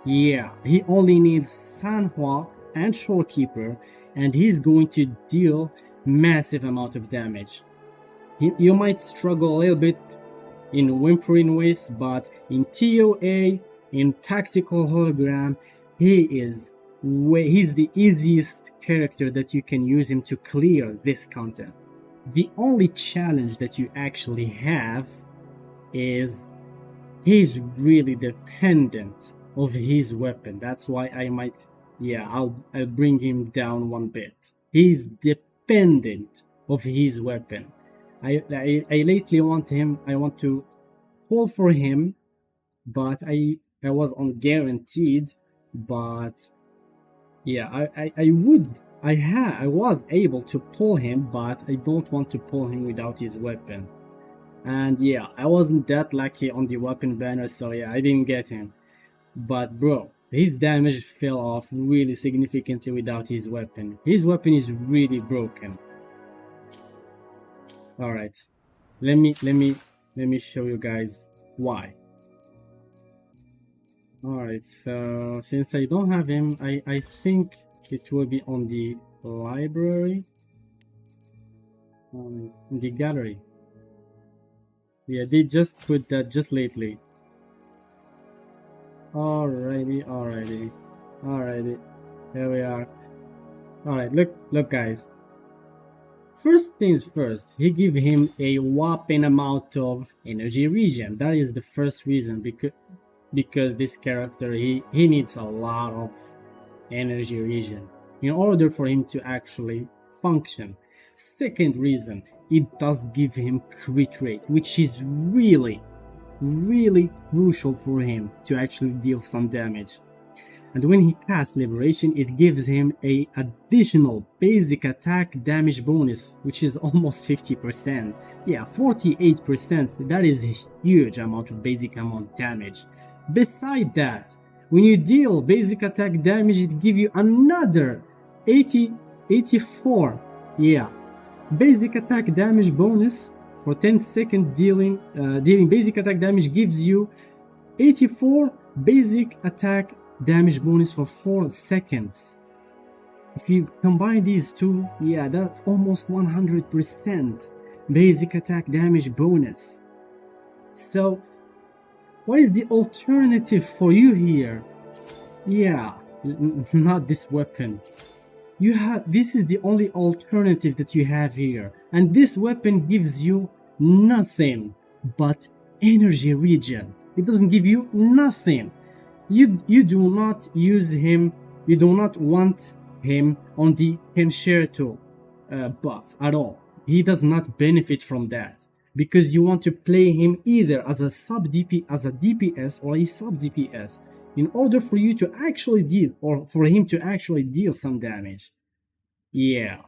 Yeah, he only needs Sanhua and Shorekeeper, and he's going to deal massive amount of damage. You might struggle a little bit in Whimpering Waste, but in TOA, in Tactical Hologram, he's the easiest character that you can use him to clear this content. The only challenge that you actually have is he's really dependent of his weapon. That's why I'll bring him down one bit. He's dependent of his weapon. I lately want to pull for him, but I was unguaranteed. But yeah, I was able to pull him, but I don't want to pull him without his weapon. And yeah, I wasn't that lucky on the weapon banner, so yeah, I didn't get him. But bro, his damage fell off really significantly without his weapon. His weapon is really broken. Alright, let me show you guys why. Alright, so since I don't have him, I think it will be on the library, in the gallery. Yeah, they just put that just lately. Alrighty. Here we are. Alright, look guys. First things first, he give him a whopping amount of energy regen. That is the first reason, because this character, he needs a lot of energy regen in order for him to actually function. Second reason, it does give him crit rate, which is really, really crucial for him to actually deal some damage. And when he casts Liberation, it gives him a additional basic attack damage bonus, which is almost 50%. Yeah, 48%. That is a huge amount of basic amount damage. Beside that, when you deal basic attack damage, it gives you another 84. Yeah, basic attack damage bonus for 10 seconds dealing basic attack damage gives you 84 basic attack damage bonus for 4 seconds. If you combine these two, yeah, that's almost 100% basic attack damage bonus. So What is the alternative for you here? Yeah, not this weapon. This is the only alternative that you have here, and this weapon gives you nothing but energy regen. It doesn't give you nothing. You do not use him. You do not want him on the concerto buff at all. He does not benefit from that because you want to play him either as a DPS or a sub DPS in order for you to actually deal, or for him to actually deal some damage. Yeah.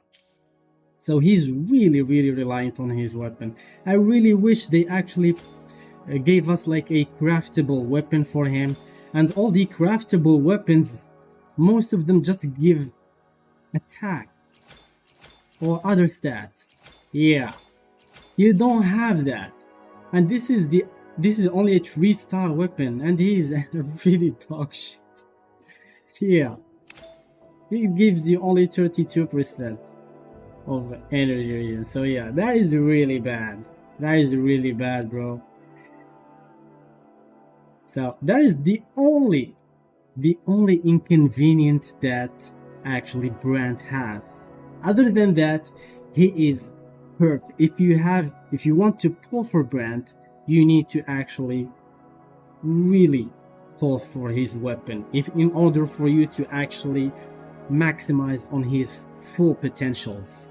So he's really reliant on his weapon. I really wish they actually gave us like a craftable weapon for him, and all the craftable weapons, most of them just give attack or other stats. Yeah, you don't have that, and this is only a 3-star weapon, and he's really dog shit. Yeah, it gives you only 32% of energy regen. So yeah, that is really bad. That is really bad, bro. So that is the only inconvenience that actually Brand has. Other than that, he is perfect. If you want to pull for Brand, you need to actually really pull for his weapon in order for you to actually maximize on his full potentials.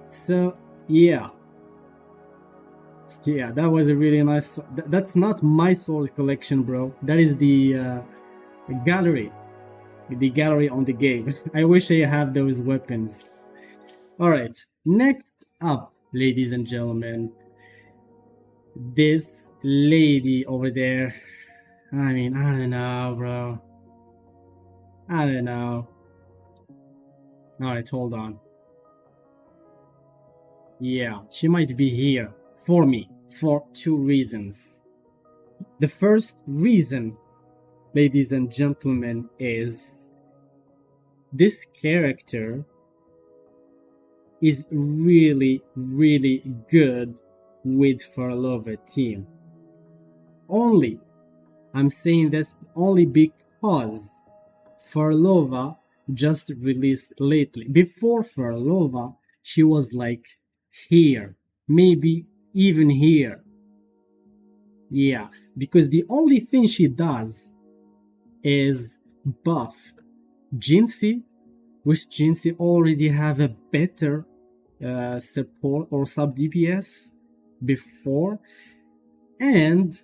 So yeah, that was a really nice. That's not my sword collection, bro. That is the gallery on the game. I wish I have those weapons. All right, next up, ladies and gentlemen, this lady over there. I mean, I don't know, bro. I don't know. All right, hold on. Yeah, she might be here for me for 2 reasons. The first reason, ladies and gentlemen, is this character is really good with Farlova team. I'm saying this only because Farlova just released lately. Before Farlova, she was like here, maybe even here. Yeah, because the only thing she does is buff Jinxie, which Jinxie already have a better support or sub DPS before, and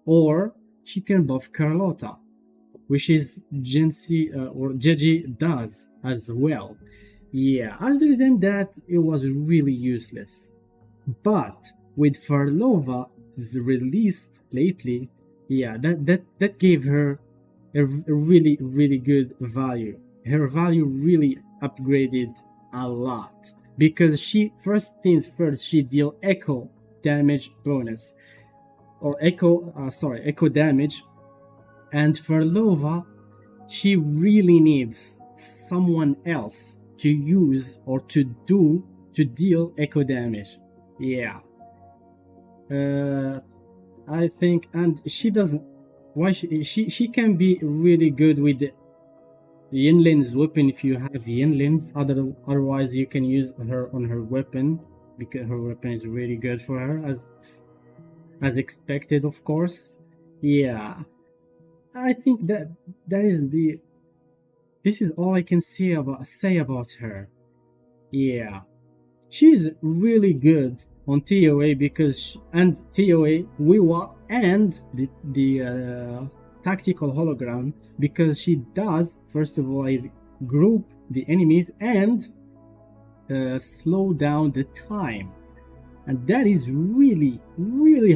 or she can buff Carlotta, which is Jinxie or Gigi does as well. Yeah, other than that, it was really useless. But with Farlova released lately, yeah, that gave her a really good value. Her value really upgraded a lot because she first deal echo damage bonus or echo damage, and Farlova, she really needs someone else to use or to deal echo damage. Yeah, I think, and she doesn't. Why she can be really good with Yinlin's weapon if you have Yinlin's. Otherwise, you can use her on her weapon because her weapon is really good for her, as expected, of course. Yeah, I think this is all I can say about her. Yeah, she's really good on TOA TOA, Wuwa, and the tactical hologram, because she does, first of all, group the enemies and slow down the time, and that is really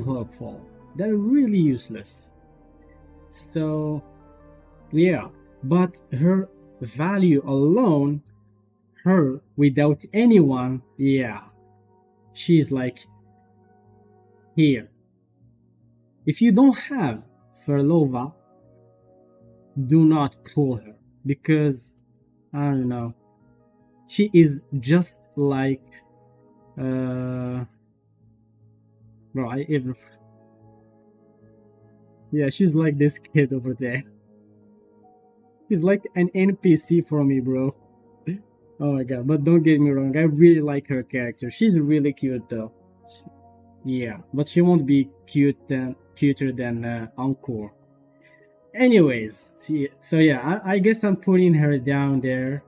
helpful. They're really useless. So yeah, but her value alone, her without anyone, yeah, she's like here. If you don't have Farlova, do not pull her, because I don't know, she is just like bro, Yeah, she's like this kid over there. She's like an NPC for me, bro. Oh my god, but don't get me wrong, I really like her character. She's really cute though. Yeah, but she won't be cuter than Encore. Anyways, see, so yeah, I guess I'm putting her down there.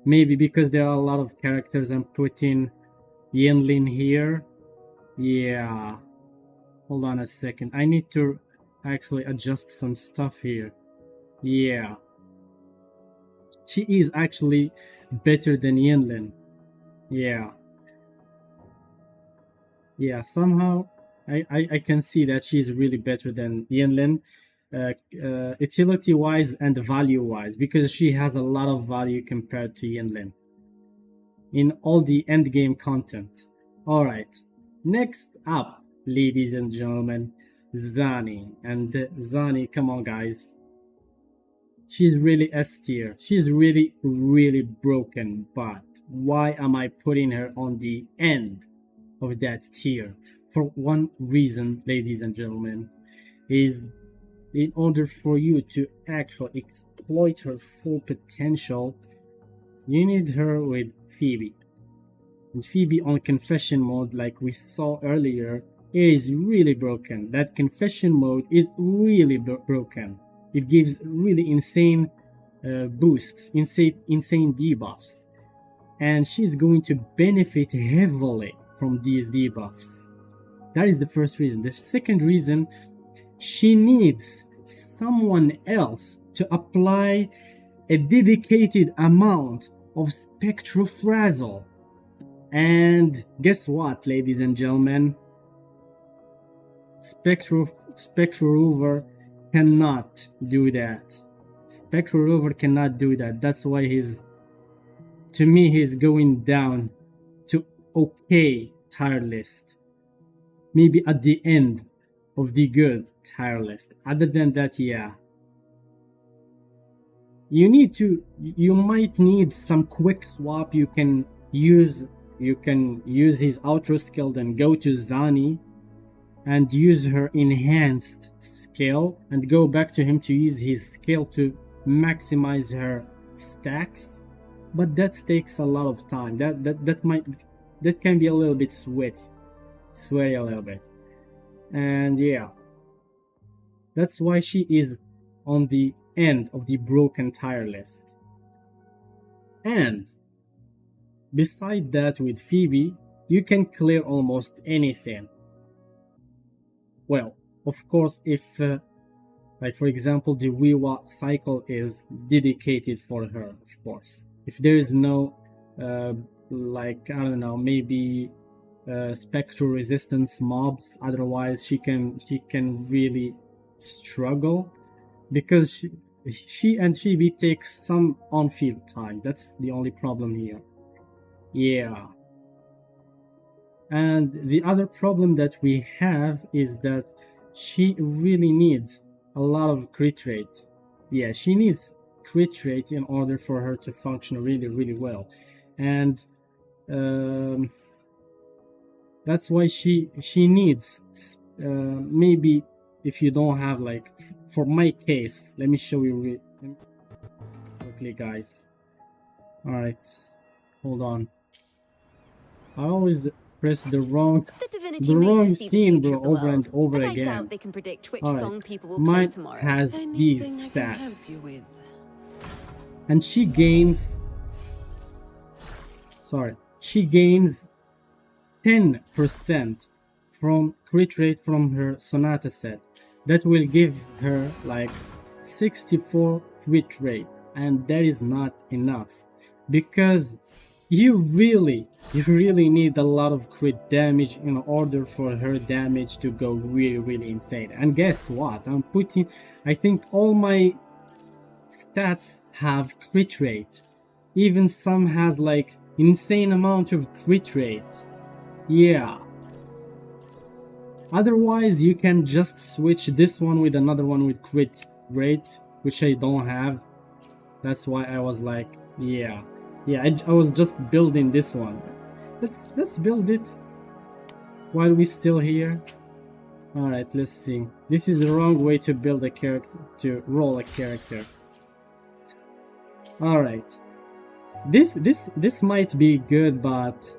Maybe because there are a lot of characters, I'm putting Yinlin here. Yeah. Hold on a second. I need to actually adjust some stuff here. Yeah. She is actually better than Yinlin. Yeah. Yeah, somehow I can see that she's really better than Yinlin. Utility wise and value wise, because she has a lot of value compared to Yinlin in all the end game content. Alright, next up, ladies and gentlemen, Zani. And Zani, come on guys, she's really S tier. She's really broken, but why am I putting her on the end of that tier? For one reason, ladies and gentlemen, is in order for you to actually exploit her full potential, you need her with Phoebe. And Phoebe on confession mode, like we saw earlier, is really broken. That confession mode is really broken. It gives really insane boosts, insane debuffs. And she's going to benefit heavily from these debuffs. That is the first reason. The second reason, she needs someone else to apply a dedicated amount of Spectrofrazzle. And guess what, ladies and gentlemen? Spectro cannot do that. Spectro cannot do that. That's why to me, he's going down to okay tier list. Maybe at the end of the good tier list. Other than that, yeah. You might need some quick swap. You can use his outro skill, then go to Zani and use her enhanced skill and go back to him to use his skill to maximize her stacks. But that takes a lot of time. That can be a little bit sweaty a little bit. And yeah, that's why she is on the end of the broken tier list. And beside that, with Phoebe, you can clear almost anything. Well, of course, if like for example the Wuwa cycle is dedicated for her, of course. If there is no like, I don't know, maybe spectral resistance mobs, otherwise she can really struggle, because she and Phoebe take some on-field time. That's the only problem here. Yeah. And the other problem that we have is that she really needs a lot of crit rate. Yeah, she needs crit rate in order for her to function really well. And that's why she needs maybe, if you don't have, like, for my case, let me show you quickly, guys. All right, hold on. I always press the wrong scene, bro, over and over again. I doubt they can predict which song people will play tomorrow. Has these stats, and she gains. She gains 10% from crit rate from her Sonata set. That will give her like 64 crit rate, and that is not enough, because you really need a lot of crit damage in order for her damage to go really insane. And guess what? I think all my stats have crit rate. Even some has like insane amount of crit rate. Yeah. Otherwise, you can just switch this one with another one with crit rate, which I don't have. That's why I was like, yeah, I was just building this one. Let's build it while we're still here. Alright, let's see. This is the wrong way to build a character, to roll a character. Alright. This might be good, but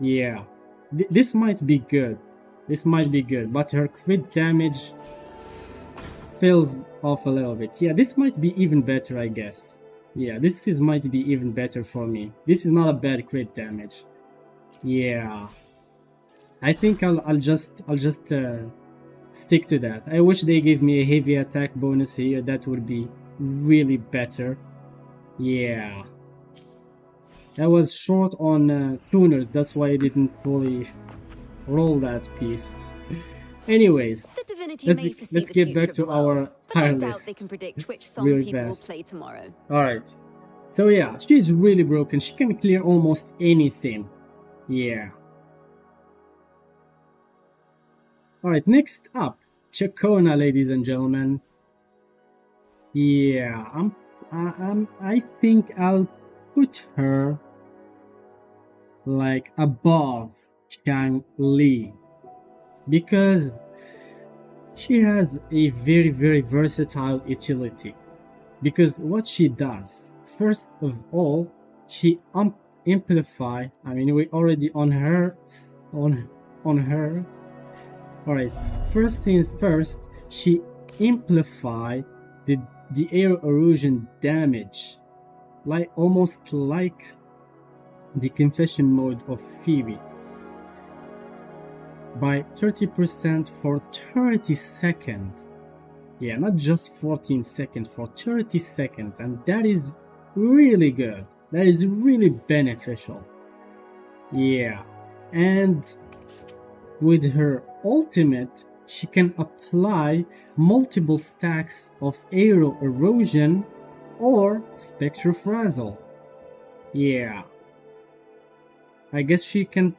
yeah. This might be good. This might be good, but her crit damage fills off a little bit. Yeah, this might be even better, I guess. Yeah, might be even better for me. This is not a bad crit damage. Yeah. I think I'll just stick to that. I wish they gave me a heavy attack bonus here. That would be really better. Yeah. I was short on tuners, that's why I didn't fully roll that piece. Anyways, let's get back to our tier list. They can predict which song Really people fast. will play tomorrow. Alright. So yeah, she's really broken. She can clear almost anything. Yeah. Alright, next up, Chacona, ladies and gentlemen. Yeah, I think I'll put her like above Chang-Li because she has a very, very versatile utility. Because what she does, first of all, she amplify. I mean, we already on her. Alright, first things first, she amplify the air erosion damage, like almost like the confession mode of Phoebe, by 30% for 30 seconds. Yeah, not just 14 seconds, for 30 seconds, and that is really good. That is really beneficial. Yeah, and with her ultimate, she can apply multiple stacks of aero erosion or spectrophrasal. Yeah, I guess she can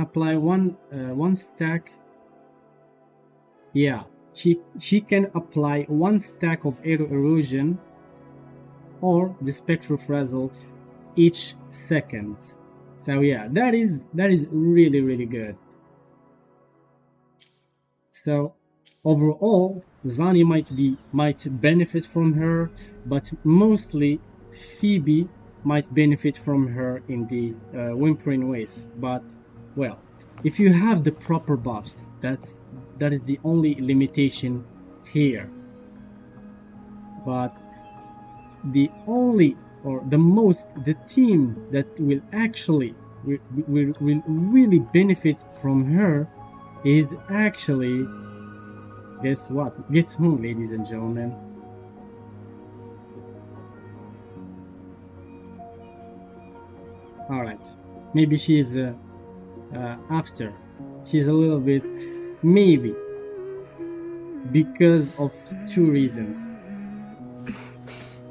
apply one stack. Yeah, she can apply one stack of aero erosion or the spectrophrasal each second. So yeah, that is really, really good. So overall, Zani might benefit from her, but mostly Phoebe might benefit from her in the whimpering ways. But well, if you have the proper buffs, that is the only limitation here. But the only or the most the team that will actually will really benefit from her is actually, guess what? Guess who, ladies and gentlemen? Alright, maybe she's after. She's a little bit, maybe, because of two reasons.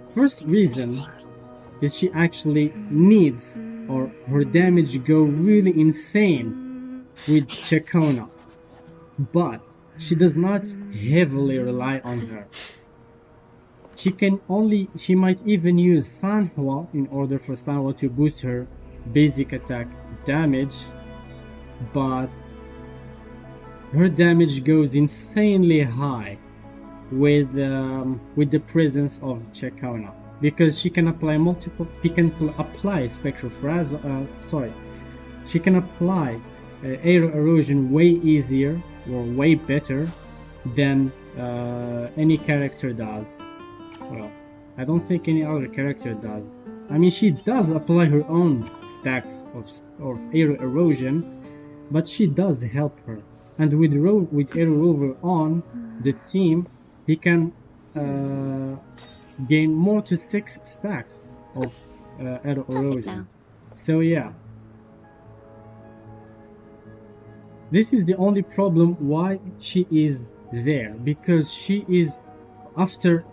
First reason is she actually needs, or her damage go really insane with Chacona, but she does not heavily rely on her. She might even use Sanhua in order for Sanhua to boost her basic attack damage, but her damage goes insanely high with the presence of Chacona, because she can apply apply spectrophrasal. She can apply aero erosion way easier or way better than any character does. Well, I don't think any other character does. I mean, she does apply her own stacks of aero erosion, but she does help her. And with Aero Rover on the team, he can gain more to 6 stacks of aero erosion. So yeah, this is the only problem why she is there, because she is after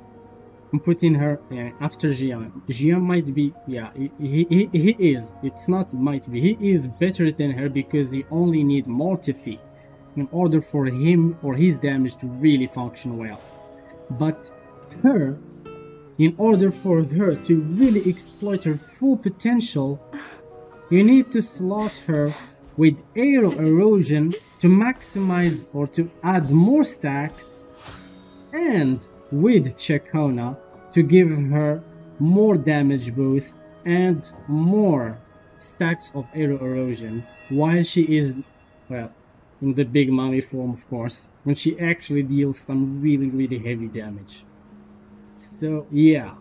putting her after Jian. Jian might be, yeah, he is, it's not might be, he is better than her because he only need Mortifi in order for him or his damage to really function well. But her, in order for her to really exploit her full potential, you need to slot her with aero erosion to maximize or to add more stacks, and with Chakona to give her more damage boost and more stacks of arrow erosion while she is, well, in the big mommy form, of course, when she actually deals some really heavy damage. So yeah,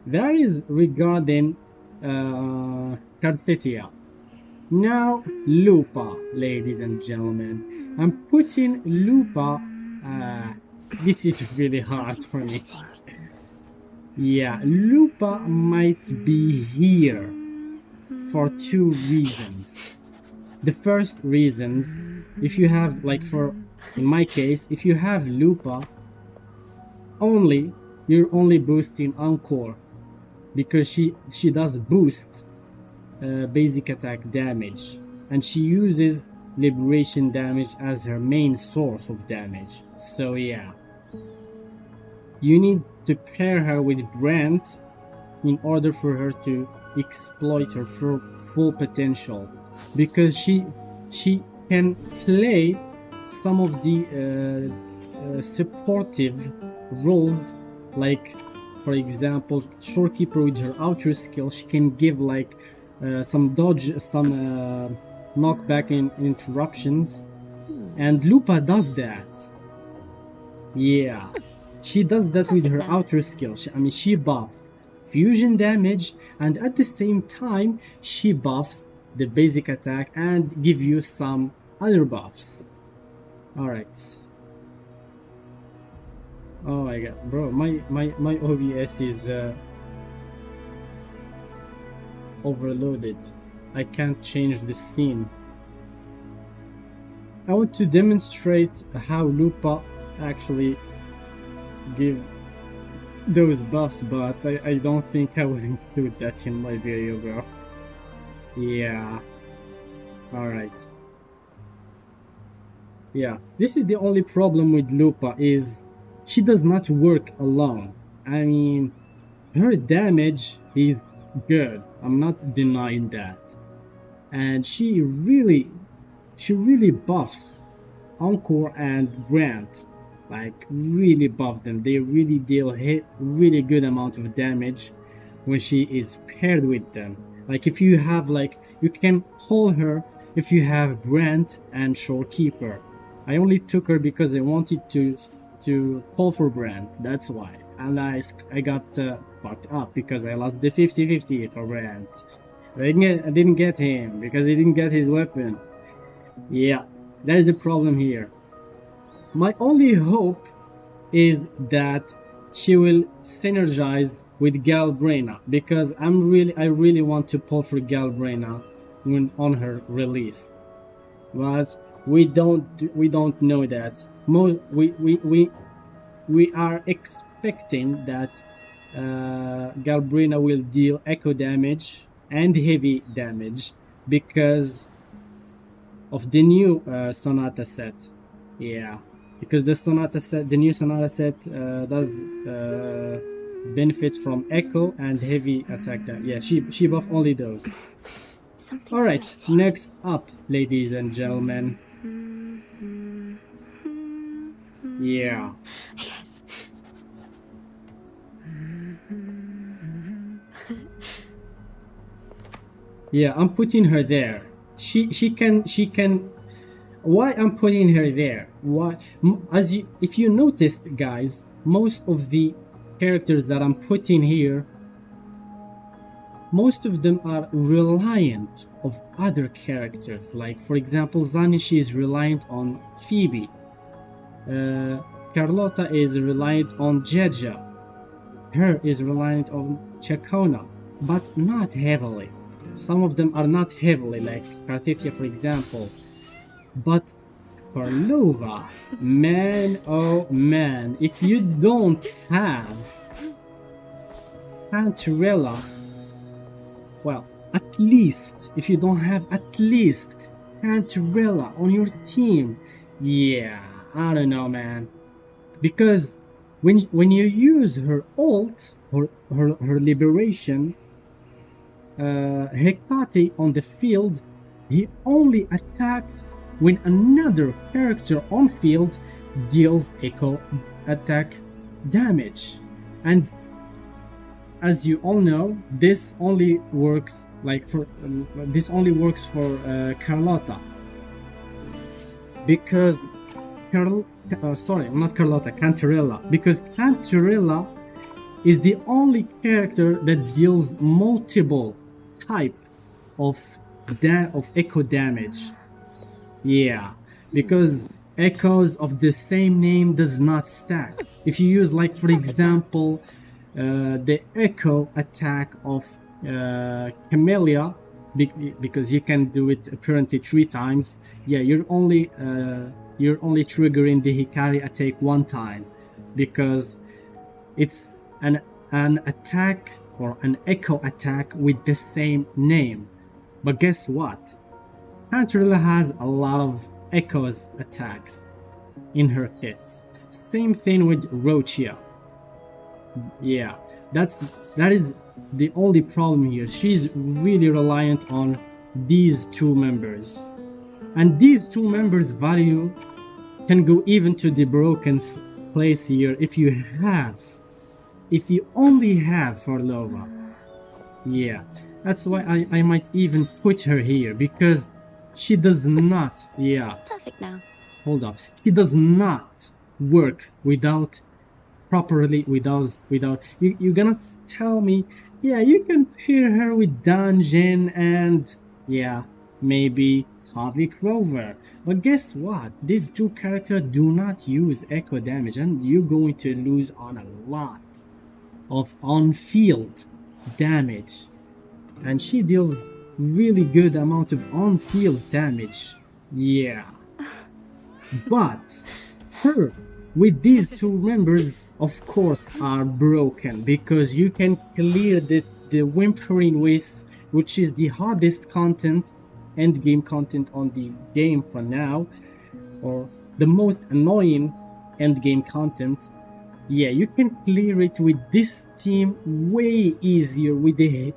that is regarding Carthethia. Now Lupa, ladies and gentlemen, I'm putting Lupa. This is really hard for me. Yeah, Lupa might be here for two reasons. The first reasons, if you have, like, in my case, if you have Lupa, you're only boosting Encore, because she does boost basic attack damage, and she uses liberation damage as her main source of damage. So yeah, you need to pair her with Brent in order for her to exploit her full potential, because she can play some of the supportive roles, like for example Shorekeeper with her outer skill. She can give like some dodge, some knockback in interruptions, and Lupa does that. Yeah, she does that with her outer skill. She buffs fusion damage, and at the same time she buffs the basic attack and give you some other buffs. All right. Oh my god, bro, my OBS is overloaded. I can't change the scene. I want to demonstrate how Lupa actually give those buffs, but I don't think I would include that in my video, bro. Yeah. Alright. Yeah, this is the only problem with Lupa, is she does not work alone. I mean, her damage is good, I'm not denying that, and she really buffs Encore and Grant, like really buff them. They really deal really good amount of damage when she is paired with them. Like if you have, like, you can pull her if you have Brent and Shorekeeper. I only took her because I wanted to pull for Brent, that's why. And I got fucked up because I lost the 50-50 for Brent. I didn't get him because he didn't get his weapon. Yeah, there is a problem here. My only hope is that she will synergize with Galbraina, because I really want to pull for Galbraina when on her release. But we don't know that. We are expecting that Galbraina will deal echo damage and heavy damage because of the new Sonata set. Yeah, because the new Sonata set does benefit from echo and heavy attack damage. Yeah, she buff only those. All right, next up, ladies and gentlemen. Yeah. Yes. Yeah, I'm putting her there. She can. Why I'm putting her there? Why? If you noticed, guys, most of the characters that I'm putting here, most of them are reliant of other characters. Like for example, Zanishi is reliant on Phoebe. Carlotta is reliant on Jeja. Her is reliant on Chakona, but not heavily. Some of them are not heavily, like Carthethia, for example. But Karlova, man, oh man, if you don't have Pantarella, well, at least, if you don't have at least Pantarella on your team, yeah, I don't know, man. Because when you use her ult, or her liberation, Hecate on the field, he only attacks when another character on field deals echo attack damage. And as you all know, this only works for Carlotta, because Cantarella, because Cantarella is the only character that deals multiple type of echo damage. Yeah, because echoes of the same name does not stack. If you use, like, for example, the echo attack of Camellia, because you can do it apparently 3 times. Yeah, you're only triggering the Hikari attack 1 time, because it's an attack or an echo attack with the same name. But guess what? Cantarella has a lot of echoes attacks in her kits. Same thing with Rochia. Yeah, that is the only problem here. She's really reliant on these 2 members, and these 2 members' value can go even to the broken place here if you only have Farlova. Yeah, that's why I might even put her here, because she does not, yeah, Perfect now. hold on, she does not work without you're gonna tell me, yeah, you can pair her with Dungeon and, yeah, maybe Havik Rover. But guess what? These 2 characters do not use echo damage, and you're going to lose on a lot of on-field damage. And she deals really good amount of on-field damage. Yeah. But her with these 2 members, of course, are broken, because you can clear the Whimpering Waste, which is the hardest content, end game content on the game for now, or the most annoying end game content. Yeah, you can clear it with this team way easier with a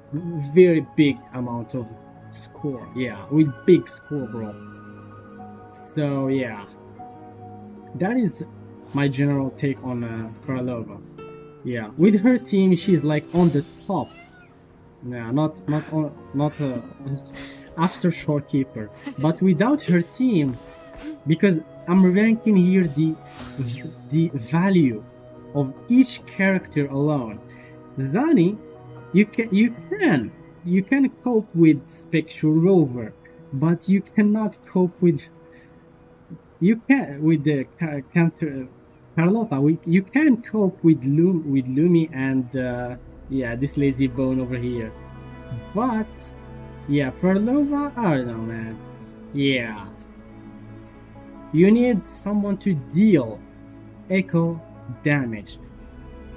very big amount of score. Yeah, with big score, bro. So yeah, that is my general take on Farlova. Yeah, with her team, she's like on the top. Yeah, not after Shorekeeper, but without her team, because I'm ranking here the value of each character alone. Zani, you can cope with Spectral Rover, but you cannot cope with the Carlotta. You can cope with Lumi and yeah, this lazy bone over here. But yeah, Farlova, I don't know, man. Yeah, you need someone to deal echo damage.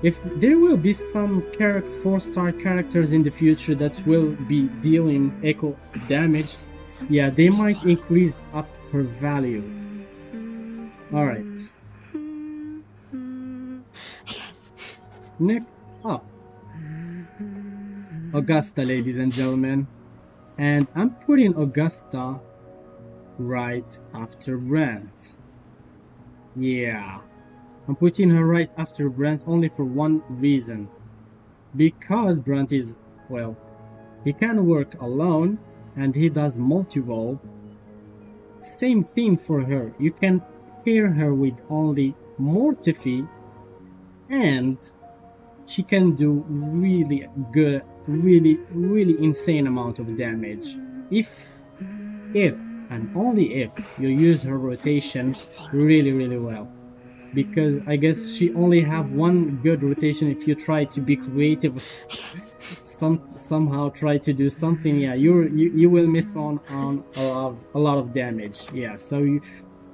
If there will be some 4-star characters in the future that will be dealing echo damage, yeah, they might increase up her value. Alright. Yes. Next up, Augusta, ladies and gentlemen. And I'm putting Augusta right after Brent. Yeah, I'm putting her right after Brent only for one reason. Because Brent is, well, he can work alone and he does multi-role. Same theme for her. You can pair her with only Mortifi and she can do really good, really insane amount of damage. If and only if you use her rotation really well. Because I guess she only have one good rotation. If you try to be creative, somehow try to do something, yeah, you will miss on a lot of damage. Yeah, so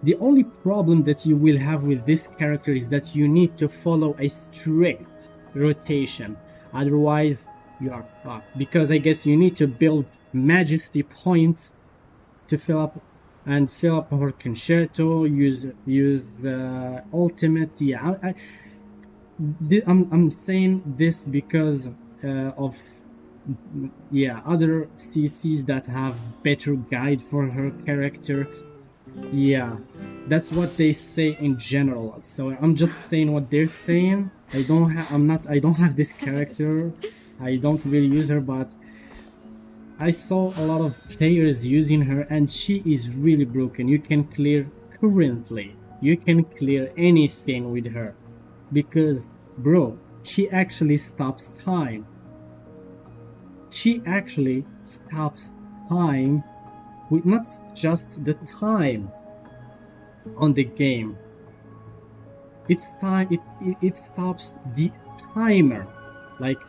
the only problem that you will have with this character is that you need to follow a strict rotation, otherwise you are fucked. Because I guess you need to build Majesty point to fill up her concerto, use ultimate. Yeah, I'm saying this because of, yeah, other CCs that have better guide for her character. Yeah, that's what they say in general. So I'm just saying what they're saying. I don't have this character. I don't really use her, but I saw a lot of players using her and she is really broken. You can clear anything with her because, bro, she actually stops time. She actually stops time with not just the time on the game. It stops the timer. Like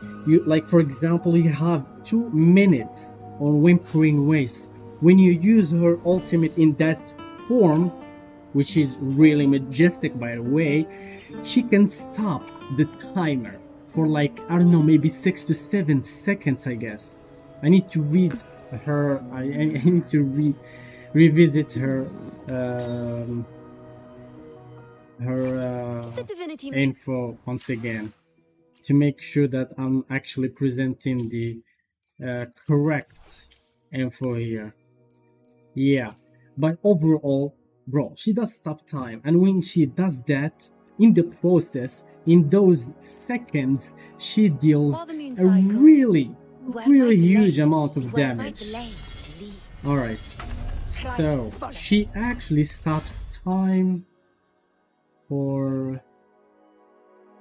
for example, you have 2 minutes on Whimpering Waste. When you use her ultimate in that form, which is really majestic by the way, she can stop the timer for like, I don't know, maybe 6 to 7 seconds, I guess. I need to read her, I need to revisit her info once again to make sure that I'm actually presenting the correct info here. Yeah, but overall, bro, she does stop time, and when she does that, in the process, in those seconds, she deals a really huge amount of damage. Alright, so she actually stops time for,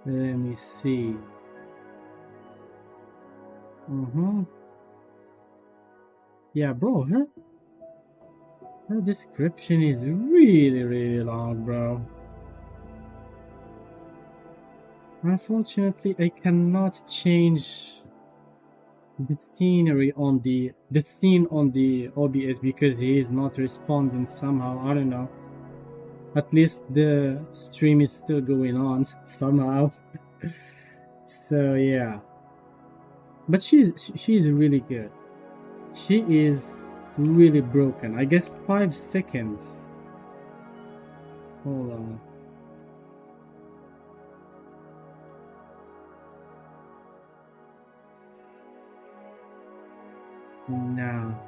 let me see. Yeah, bro, her description is really long, bro. Unfortunately, I cannot change the scenery on the scene on the OBS because he is not responding somehow. I don't know. At least the stream is still going on somehow. So yeah, but she's really good. She is really broken. I guess 5 seconds. Hold on. Now.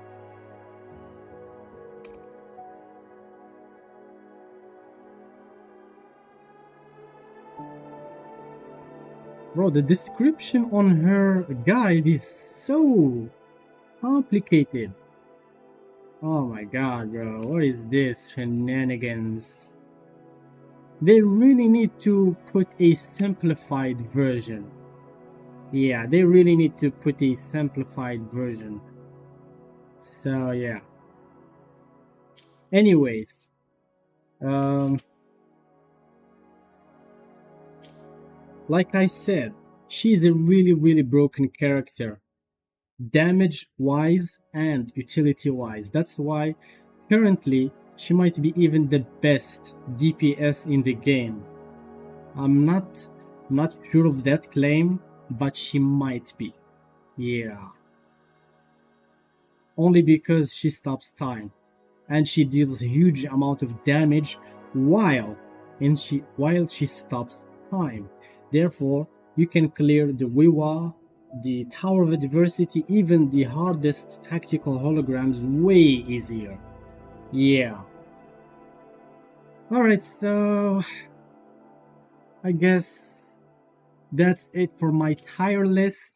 Bro, the description on her guide is so complicated. Oh my god, bro, what is this shenanigans? They really need to put a simplified version. Yeah, they really need to put a simplified version. So yeah. Anyways, like I said, she's a really broken character, damage wise and utility wise. That's why currently she might be even the best DPS in the game. I'm not sure of that claim, but she might be. Yeah, only because she stops time and she deals a huge amount of damage while she stops time. Therefore, you can clear the Wuwa, the Tower of Adversity, even the hardest tactical holograms way easier. Yeah. Alright, so I guess that's it for my tier list.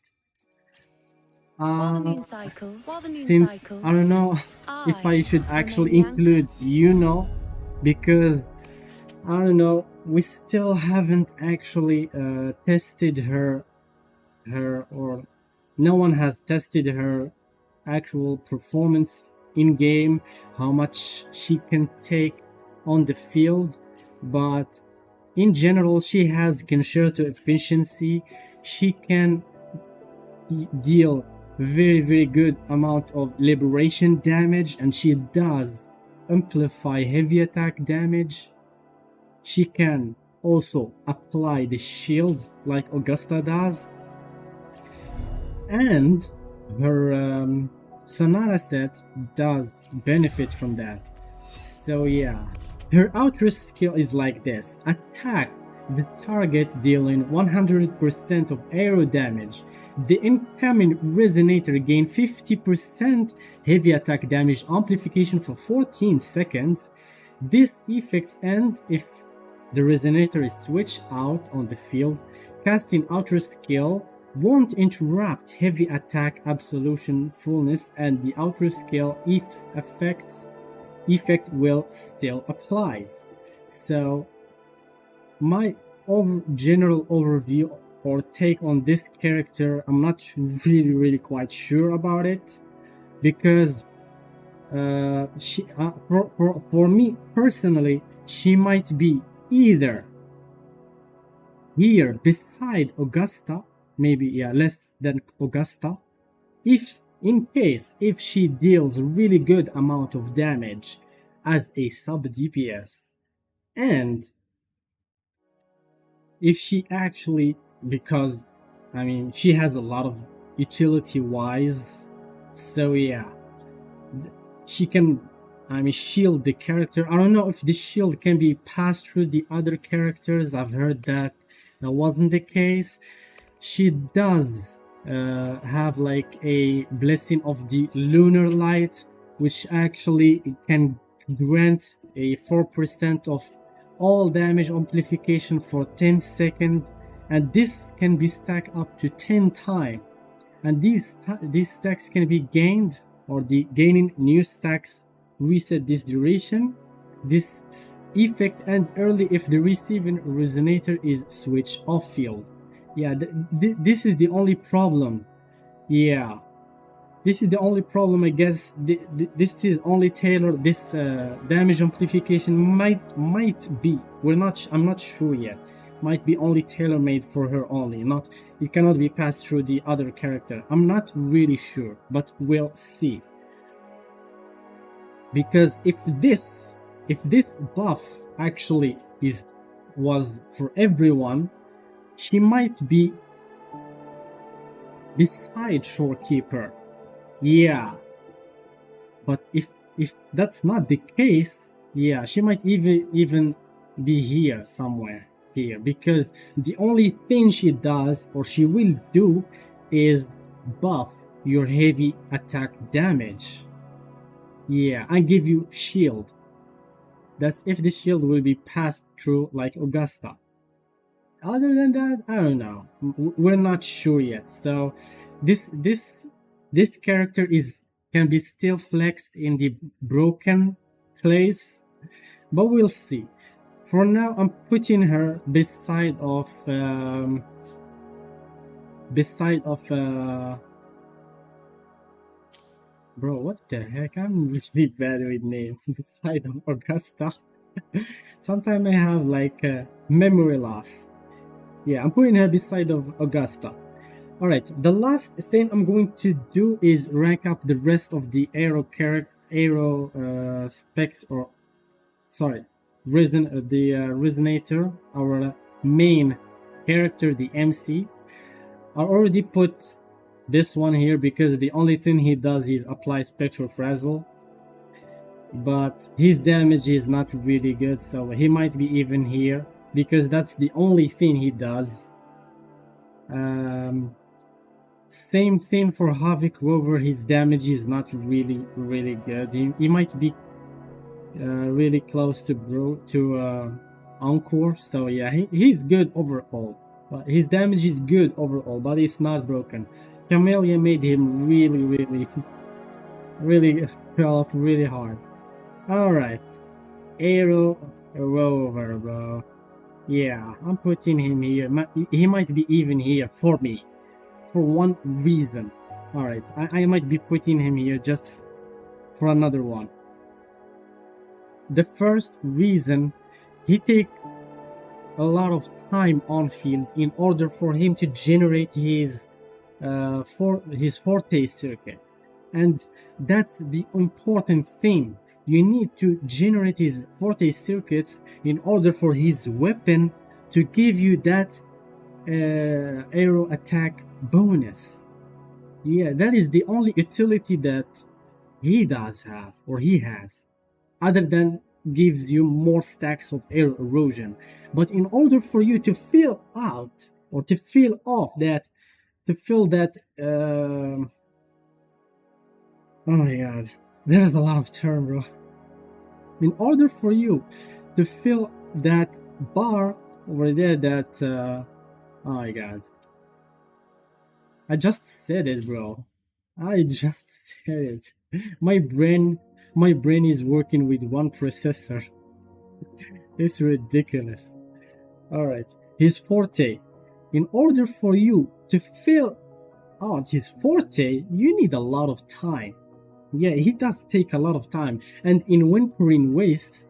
Since I don't know if I should actually include because I don't know, we still haven't actually tested her or no one has tested her actual performance in game, how much she can take on the field, but in general she has concerto efficiency. She can deal very good amount of liberation damage, and she does amplify heavy attack damage. She can also apply the shield like Augusta does, and her Sonata set does benefit from that. So yeah, her outrust skill is like this: attack the target dealing 100% of arrow damage. The incoming resonator gain 50% heavy attack damage amplification for 14 seconds. This effects end if the resonator is switched out on the field. Casting outer skill won't interrupt heavy attack absolution fullness, and the outer skill if effect will still applies. So my general overview or take on this character, I'm not really quite sure about it, because she for me personally, she might be either here beside Augusta, maybe less than Augusta, if in case if she deals really good amount of damage as a sub DPS, and if she actually, because I mean she has a lot of utility wise, so yeah, she can, I mean, shield the character. I don't know if the shield can be passed through the other characters. I've heard that wasn't the case. She does have like a blessing of the lunar light, which actually can grant a 4% of all damage amplification for 10 seconds, and this can be stacked up to 10 times, and these stacks can be gained, or the gaining new stacks reset this duration. This effect ends early if the receiving resonator is switched off field. Yeah, this is the only problem. Yeah, this is the only problem, I guess. This is only tailored. This damage amplification might be, I'm not sure yet, might be only tailor-made for her only, not, it cannot be passed through the other character. I'm not really sure, but we'll see. Because if this buff actually was for everyone, she might be beside Shorekeeper. Yeah, but if that's not the case, yeah, she might even be here somewhere here, because the only thing she does, or she will do, is buff your heavy attack damage. Yeah, and give you shield. That's if the shield will be passed through like Augusta. Other than that, I don't know. We're not sure yet. So this character can be still flexed in the broken place, but we'll see. For now, I'm putting her beside of bro, what the heck? I'm really bad with names. Beside of Augusta. Sometimes I have like memory loss. Yeah, I'm putting her beside of Augusta. Alright, the last thing I'm going to do is rank up the rest of the Resonator, our main character, the MC. I already put this one here because the only thing he does is apply Spectral Frazzle, but his damage is not really good, so he might be even here because that's the only thing he does. Same thing for Havoc Rover, his damage is not really good. He might be really close to Encore, so yeah, he's good overall. But his damage is good overall, but it's not broken. Camellia made him really fell off really hard. Alright, Arrow Rover, bro. Yeah, I'm putting him here. He might be even here for me, for one reason. Alright, I might be putting him here just for another one. The first reason, he takes a lot of time on field in order for him to generate his forte circuit, and that's the important thing. You need to generate his forte circuits in order for his weapon to give you that arrow attack bonus. Yeah, that is the only utility that he does have, or he has, other than gives you more stacks of arrow erosion. But in order for you to fill out, or to fill off that, to fill that oh my god, there's a lot of term, bro. In order for you to fill that bar over there, that oh my god, I just said it, bro. I just said it. My brain is working with one processor. It's ridiculous. All right, his forte. In order for you to fill out his forte, you need a lot of time. Yeah, he does take a lot of time. And in Whimpering Waste,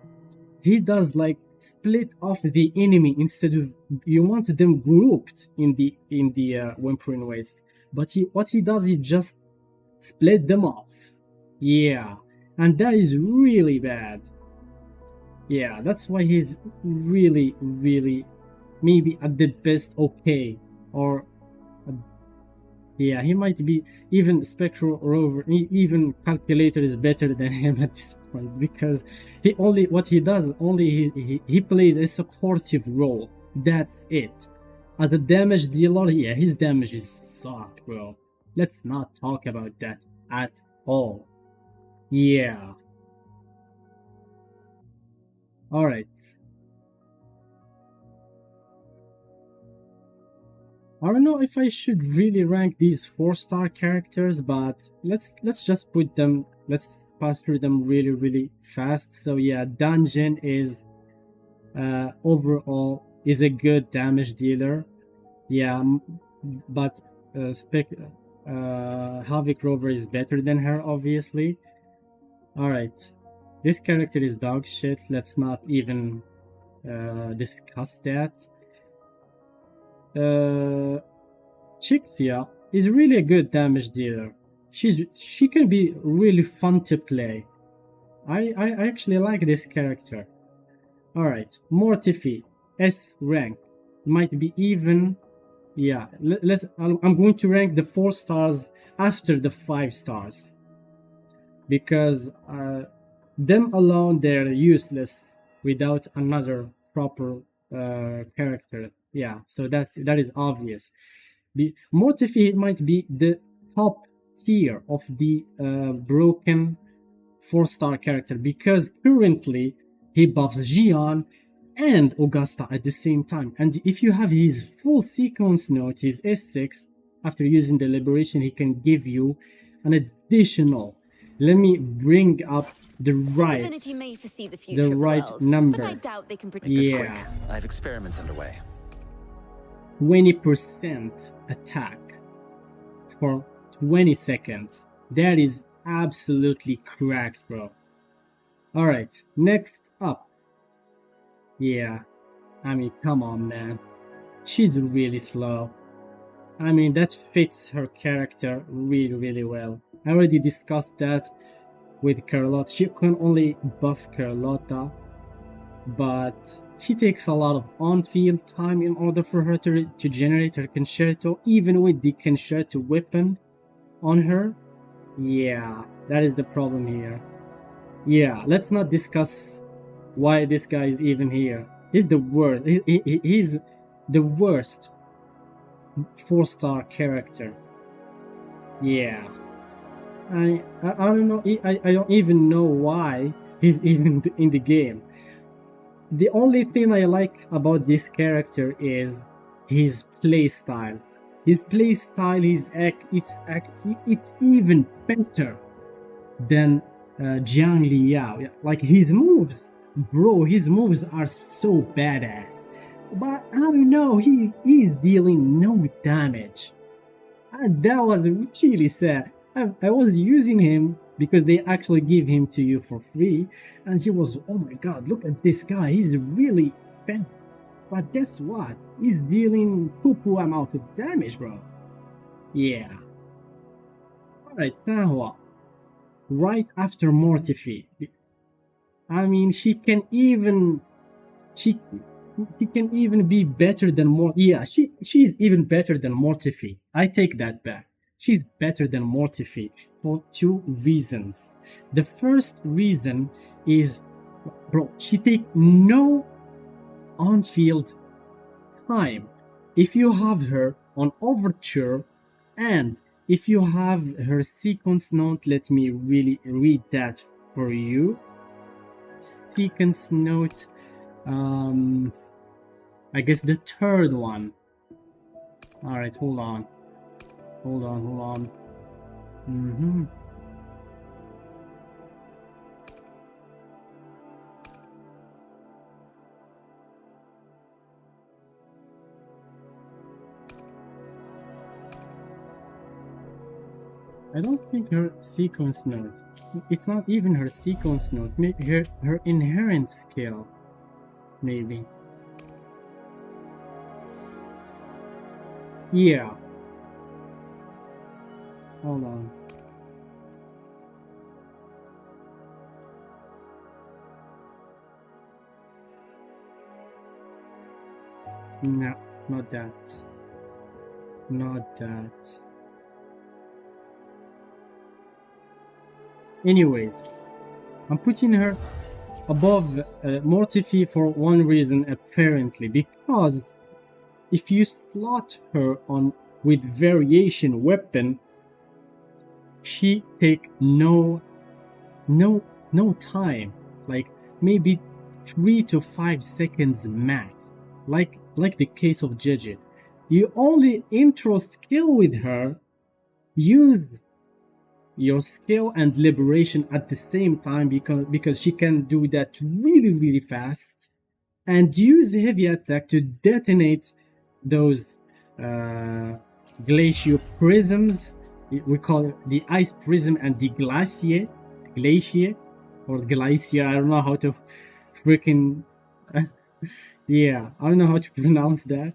he does like split off the enemy instead of, you want them grouped in the Whimpering Waste. But what he does, he just split them off. Yeah, and that is really bad. Yeah, that's why he's really, really maybe at the best okay, or yeah, he might be even Spectral Rover, even Calculator is better than him at this point, because he only, what he does, only he plays a supportive role. That's it. As a damage dealer, yeah, his damage is suck, bro. Let's not talk about that at all. Yeah. Alright. I don't know if I should really rank these 4-star characters, but let's just put them, let's pass through them really, really fast. So yeah, Dungeon is overall is a good damage dealer. Yeah, but Havoc Rover is better than her, obviously. Alright, this character is dog shit. Let's not even discuss that. Chixia is really a good damage dealer. She can be really fun to play. I actually like this character. Alright, Mortifi, S rank. Might be even, yeah, I'm going to rank the 4 stars after the 5 stars. Because them alone, they're useless without another proper character. Yeah, so that is obvious. The Mortifi might be the top tier of the broken 4-star character, because currently he buffs Xion and Augusta at the same time. And if you have his full sequence note, his S6, after using the liberation, he can give you an additional, let me bring up the right number. But I doubt they can predict this quick. I have experiments underway. 20% attack for 20 seconds. That is absolutely cracked, bro. Alright, next up. Yeah, I mean, come on, man. She's really slow. I mean, that fits her character really, really well. I already discussed that with Carlotta. She can only buff Carlotta, but she takes a lot of on-field time in order for her to generate her concerto, even with the concerto weapon on her. Yeah, that is the problem here. Yeah, let's not discuss why this guy is even here. He's the worst. He's the worst 4-star character. Yeah. I don't know. I don't even know why he's even in the game. The only thing I like about this character is his playstyle. His playstyle, it's even better than Jiang Liao. Like his moves, bro. His moves are so badass. But I don't know. He is dealing no damage. And that was really sad. I was using him because they actually give him to you for free, and he was, oh my god, look at this guy, he's really bad. But guess what? He's dealing poo-poo amount of damage, bro. Yeah. Alright, Sanhua. Right after Mortifi. I mean, she can even be better than yeah, she is even better than Mortifi. I take that back. She's better than Mortifi for 2 reasons. The first reason is, bro, she take no on-field time. If you have her on Overture, and if you have her sequence note, let me really read that for you. sequence note. I guess the third one. All right, hold on. I don't think her sequence note. It's not even her sequence note. Maybe her inherent skill. Maybe. Yeah. Hold on. No, not that. Not that. Anyways, I'm putting her above Mortifi for one reason apparently, because if you slot her on with variation weapon, she take no time, like maybe 3 to 5 seconds max, like the case of Gigi. You only intro skill with her, use your skill and liberation at the same time, because she can do that really fast, and use heavy attack to detonate those glacier prisms. We call it the ice prism and the glacier or glacier. I don't know how to freaking yeah, I don't know how to pronounce that,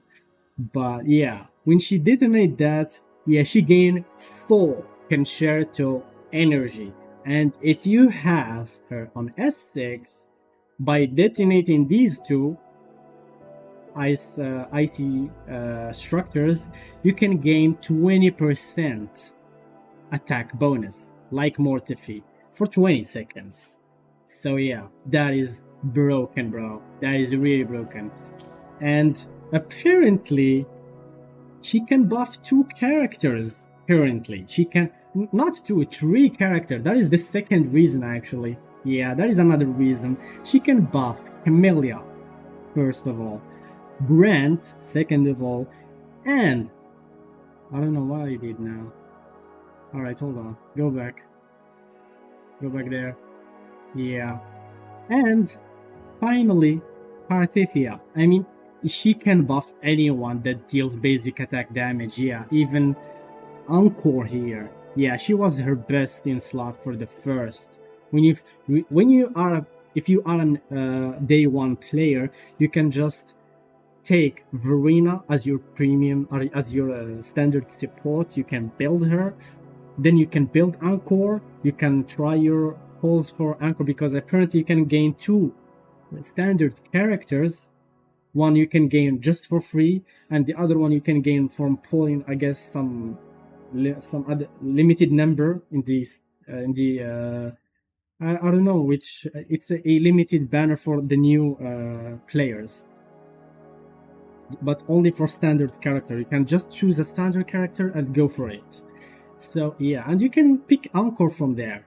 but yeah, when she detonate that, yeah, she gain full concerto energy. And if you have her on S6, by detonating these two icy structures, you can gain 20% attack bonus, like Mortifi, for 20 seconds. So yeah, that is broken, bro. That is really broken. And apparently, she can buff 2 characters currently. She can, not 2, 3 characters. That is the second reason, actually. Yeah, that is another reason. She can buff Camellia, first of all, Brent, second of all, and I don't know what I did now. Alright, hold on. Go back there. Yeah. And finally, Parthithia. I mean, she can buff anyone that deals basic attack damage. Yeah, even Encore here. Yeah, she was her best in slot for the first. If you are a day 1 player, you can just take Verena as your premium, or as your standard support. You can build her, then you can build Encore. You can try your pulls for Encore, because apparently you can gain 2 standard characters. One you can gain just for free, and the other one you can gain from pulling, I guess, some other limited number in these I don't know which. It's a limited banner for the new players, but only for standard character. You can just choose a standard character and go for it. So yeah, and you can pick Encore from there.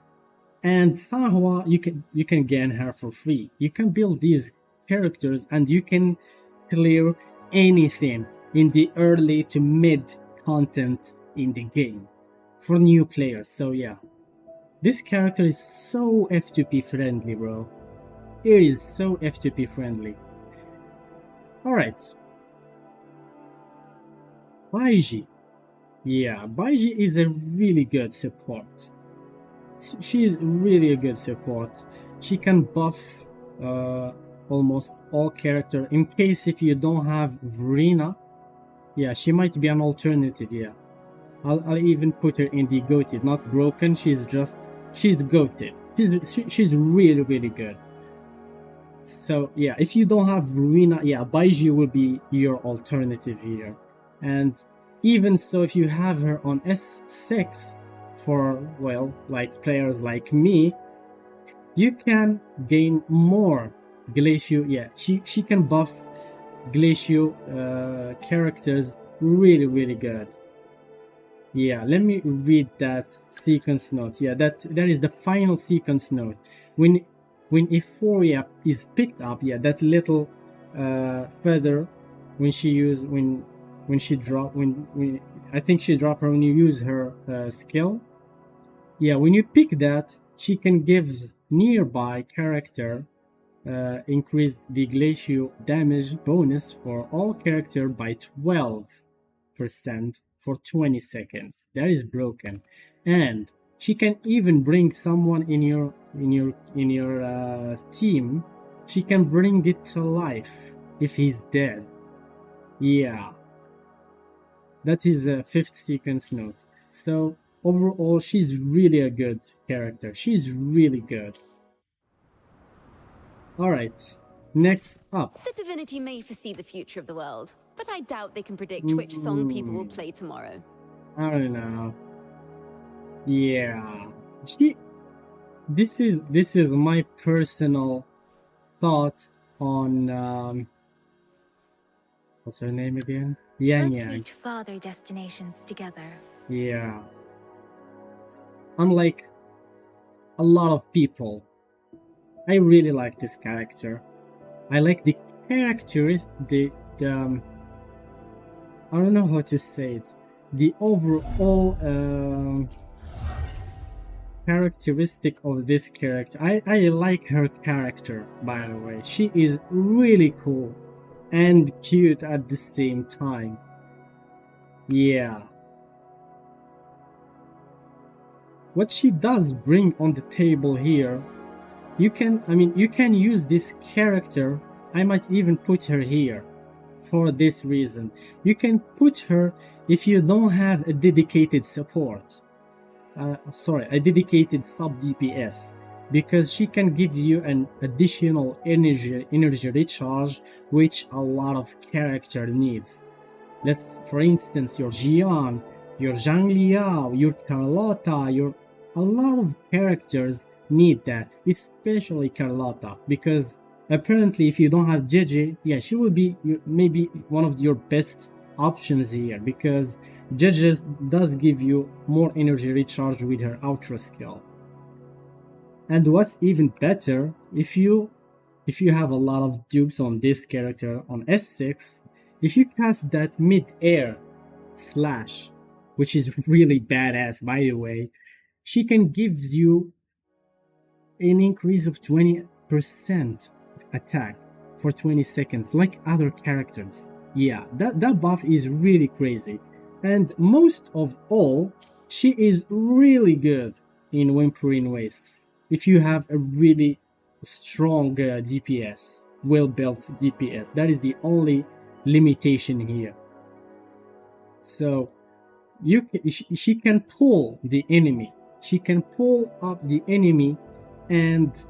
And Sanhua, you can gain her for free. You can build these characters and you can clear anything in the early to mid content in the game for new players. So yeah, this character is so F2P friendly, bro. It is so F2P friendly. Alright. Baiji. Yeah, Baiji is a really good support. She is really a good support. She can buff almost all character. In case if you don't have Verena, yeah, she might be an alternative. Yeah, I'll even put her in the goated, not broken. She's goated. She's really good. So yeah, if you don't have Verena, yeah, Baiji will be your alternative here. And even so, if you have her on S6 for, well, like players like me, you can gain more Glacial. Yeah, she can buff Glacial characters really good. Yeah, let me read that sequence note. Yeah, that is the final sequence note. When when Euphoria is picked up, yeah, that little feather when she drop when I think she drop her when you use her skill. Yeah, when you pick that, she can give nearby character increase the glacial damage bonus for all character by 12% for 20 seconds. That is broken. And she can even bring someone in your team. She can bring it to life if he's dead. Yeah, that is a 5th sequence note. So overall, she's really a good character. She's really good. Alright, next up. The divinity may foresee the future of the world, but I doubt they can predict which song people will play tomorrow. I don't know. Yeah. This is my personal thought on what's her name again? Yang Let's Yang. reach farther destinations together. Yeah. Unlike a lot of people, I really like this character. I like the characters, I don't know how to say it. The overall characteristic of this character. I like her character, by the way. She is really cool and cute at the same time. Yeah. What she does bring on the table here, you can use this character. I might even put her here for this reason. You can put her if you don't have a dedicated support. A dedicated sub DPS, because she can give you an additional energy recharge, which a lot of character needs. Let's, for instance, your Jian, your Zhang Liao, your Carlotta, a lot of characters need that, especially Carlotta, because apparently if you don't have JJ, yeah, she will be maybe one of your best options here, because JJ does give you more energy recharge with her Ultra skill. And what's even better, if you have a lot of dupes on this character on S6, if you cast that mid-air slash, which is really badass by the way, she can give you an increase of 20% attack for 20 seconds like other characters. Yeah, that buff is really crazy. And most of all, she is really good in Whimpering Wastes. If you have a really strong DPS, well-built DPS, that is the only limitation here. So she can pull the enemy. She can pull up the enemy and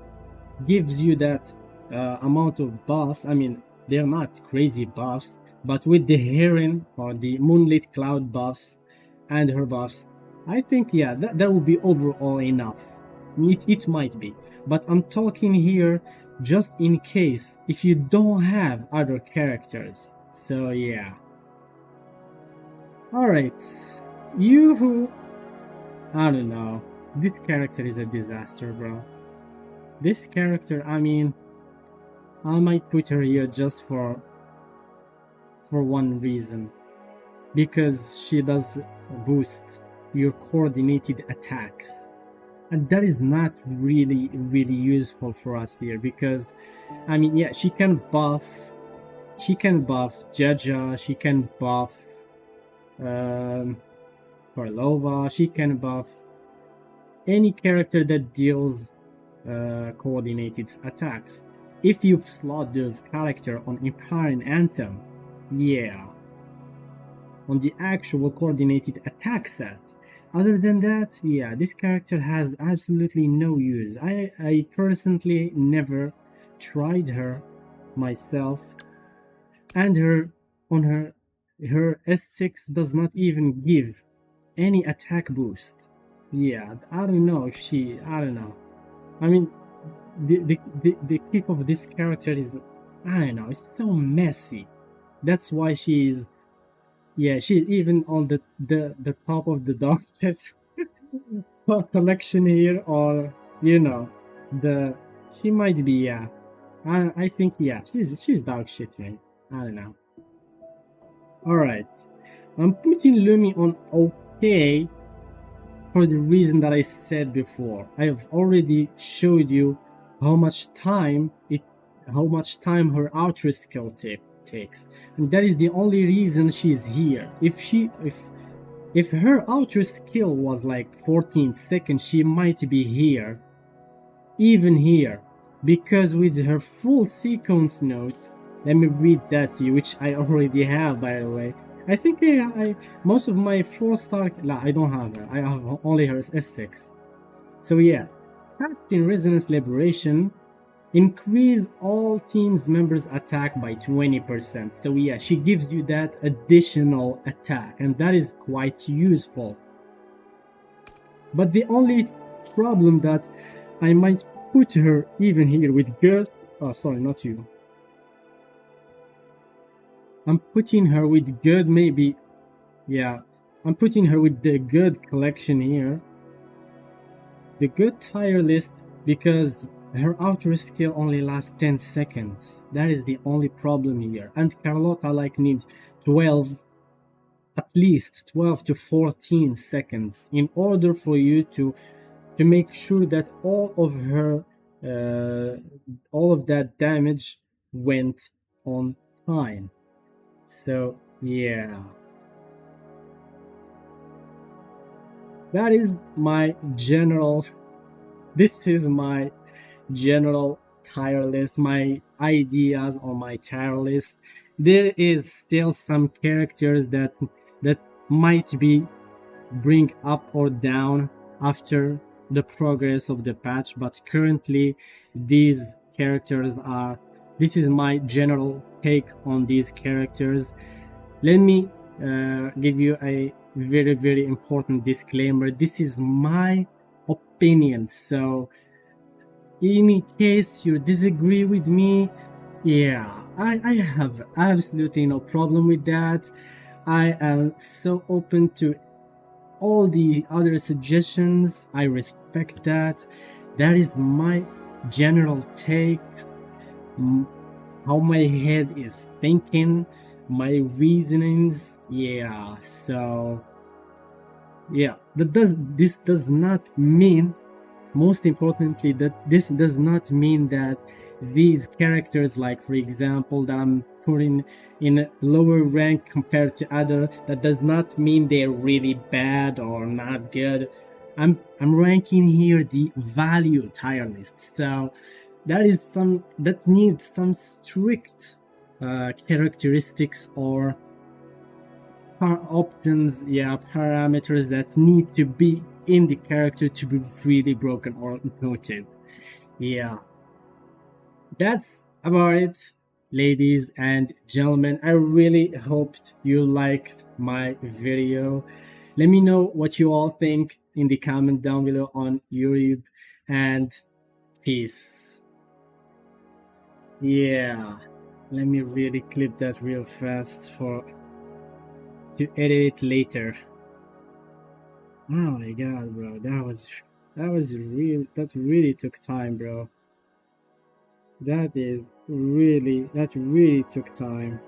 gives you that amount of buffs. I mean, they're not crazy buffs, but with the Heron or the Moonlit Cloud buffs and her buffs, I think, yeah, that would be overall enough. It might be, but I'm talking here just in case if you don't have other characters. So yeah. Alright, I don't know. This character is a disaster, bro. This character, I mean, I might put her here just for one reason, because she does boost your coordinated attacks, and that is not really useful for us here, because I mean, yeah, she can buff Jaja, she can buff Karlova, she can buff any character that deals coordinated attacks. If you slot those character on Empyrean Anthem, yeah, on the actual coordinated attack set. Other than that, yeah, this character has absolutely no use. I personally never tried her myself, and her S6 does not even give any attack boost. Yeah, I don't know if I don't know. I mean, the kit of this character is, I don't know, it's so messy. That's why she's even on the top of the darkness collection here, or you know, the She might be, yeah. I think, yeah, she's dog shit, man. I don't know. Alright. I'm putting Lumi on okay for the reason that I said before. I have already showed you how much time her outer skill takes. And that is the only reason she's here. If her outer skill was like 14 seconds, she might be here. Even here. Because with her full sequence note, let me read that to you, which I already have, by the way. I think most of my 4-star... No, I don't have her. I have only her S6. So yeah. Casting Resonance Liberation increase all team's members' attack by 20%. So yeah, she gives you that additional attack, and that is quite useful. But the only problem that I might put her even here with good... Oh, sorry, not you. I'm putting her with good, maybe... Yeah, I'm putting her with the good collection here. The good tier list, because her outer skill only lasts 10 seconds. That is the only problem here. And Carlotta like needs 12, at least 12 to 14 seconds in order for you to make sure that all of that damage went on time. So yeah, that is my general... This is my general tier list, my ideas on my tier list. There is still some characters that might be bring up or down after the progress of the patch, but currently these characters are... This is my general take on these characters. Let me give you a very, very important disclaimer. This is my opinion, so in case you disagree with me, yeah, I have absolutely no problem with that. I am so open to all the other suggestions. I respect that. That is my general take, how my head is thinking, my reasonings. Yeah, so yeah, this does not mean, most importantly, that this does not mean that these characters, like for example that I'm putting in a lower rank compared to other, that does not mean they're really bad or not good. I'm ranking here the value tier list, so that needs some strict characteristics or options, yeah, parameters that need to be in the character to be really broken or noted. Yeah, that's about it, ladies and gentlemen. I really hoped you liked my video. Let me know what you all think in the comment down below on YouTube, and peace. Yeah, let me really clip that real fast to edit it later. Oh my god, bro, that really took time, bro. That really took time.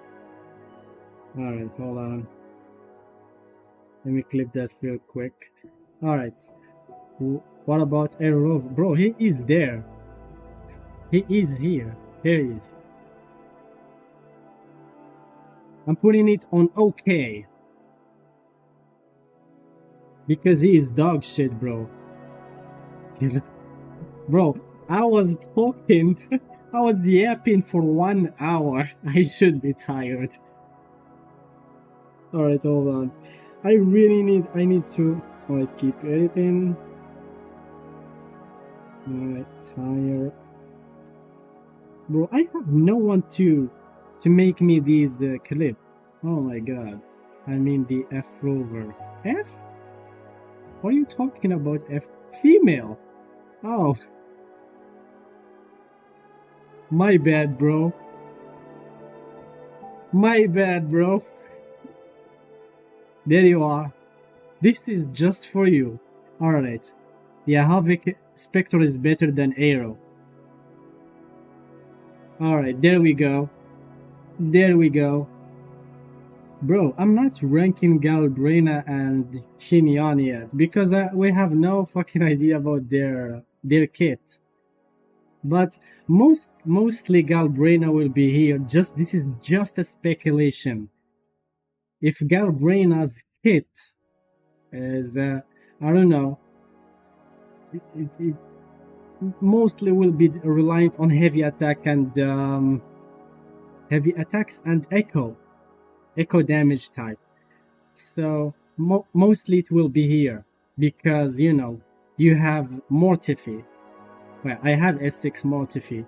Alright, hold on. Let me clip that real quick. Alright. What about Arrow? Bro, he is there. He is here. Here he is. I'm putting it on okay. Because he is dog shit, bro. Bro, I was talking, I was yapping for 1 hour. I should be tired. Alright, hold on. I need to... Alright, keep editing. Alright, tired. Bro, I have no one to make me these clips. Oh my god. I mean the F rover. F? What are you talking about? F? Female? Oh. My bad, bro. My bad, bro. There you are. This is just for you. Alright. Yeah, Havik Spectre is better than Arrow. Alright, there we go. There we go. Bro, I'm not ranking Galbrina and Shinyan yet because we have no fucking idea about their kit. But mostly Galbrina will be here. This is just a speculation. If Galbrina's kit is I don't know, it mostly will be reliant on heavy attack and heavy attacks and echo damage type. So mostly it will be here because you know you have Mortifi. Well, I have S6 Mortifi.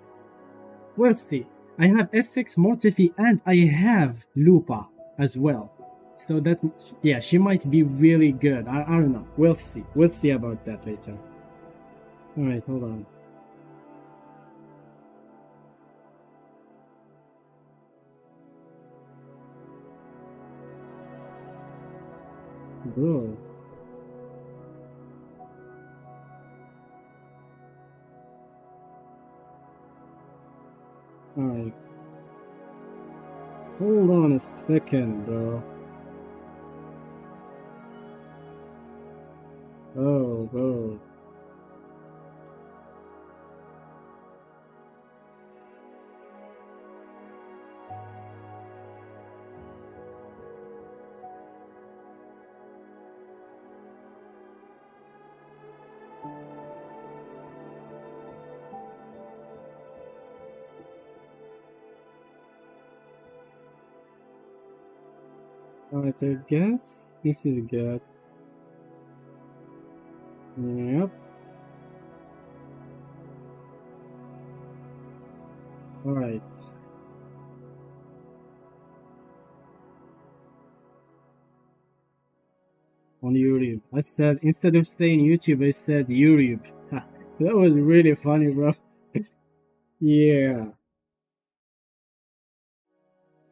We'll see. I have S6 Mortifi and I have Lupa as well. So that, yeah, she might be really good. I don't know. We'll see. We'll see about that later. Alright, hold on. Bro. Alright. Hold on a second, bro. Oh, bro. Alright, I guess this is good. Yep. Alright. On YouTube. I said, instead of saying YouTube, I said YouTube. That was really funny, bro. Yeah.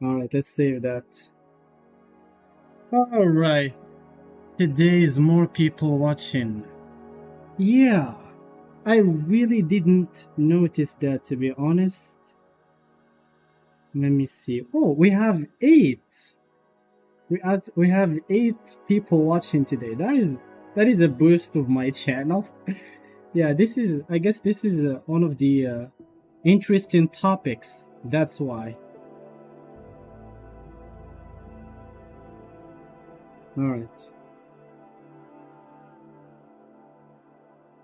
Alright, let's save that. Alright. Today is more people watching. Yeah. I really didn't notice that, to be honest. Let me see. Oh, we have 8. We have 8 people watching today. That is a boost of my channel. Yeah, I guess this is one of the interesting topics. That's why. Alright.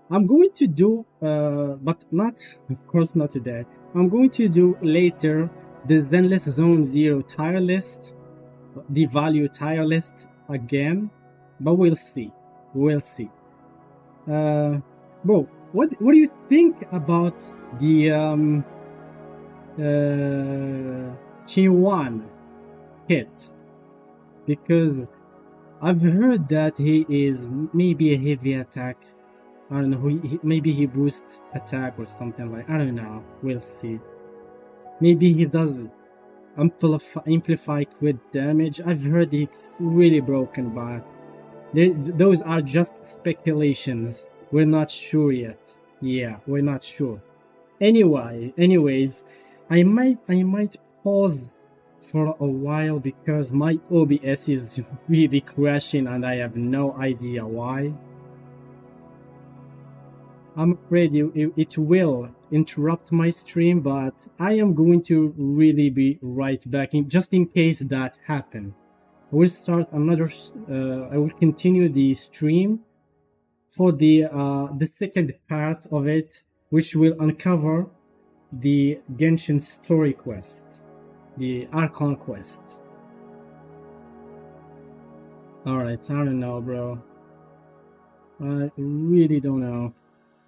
I'm going to do, but not, of course not today. I'm going to do later the Zenless Zone 0 tier list, the value tier list again, but we'll see. We'll see. Bro, what do you think about the Chi-1 hit? Because I've heard that he is maybe a heavy attack. I don't know, maybe he boosts attack or something like, I don't know, we'll see. Maybe he does amplify crit damage. I've heard it's really broken, but those are just speculations. We're not sure yet. Yeah, we're not sure. Anyways, I might pause for a while because my OBS is really crashing and I have no idea why. I'm afraid it will interrupt my stream, but I am going to really be right back just in case that happens. I will start another, I will continue the stream for the second part of it, which will uncover the Genshin story quest, the Archone quest. Alright, I don't know, bro. I really don't know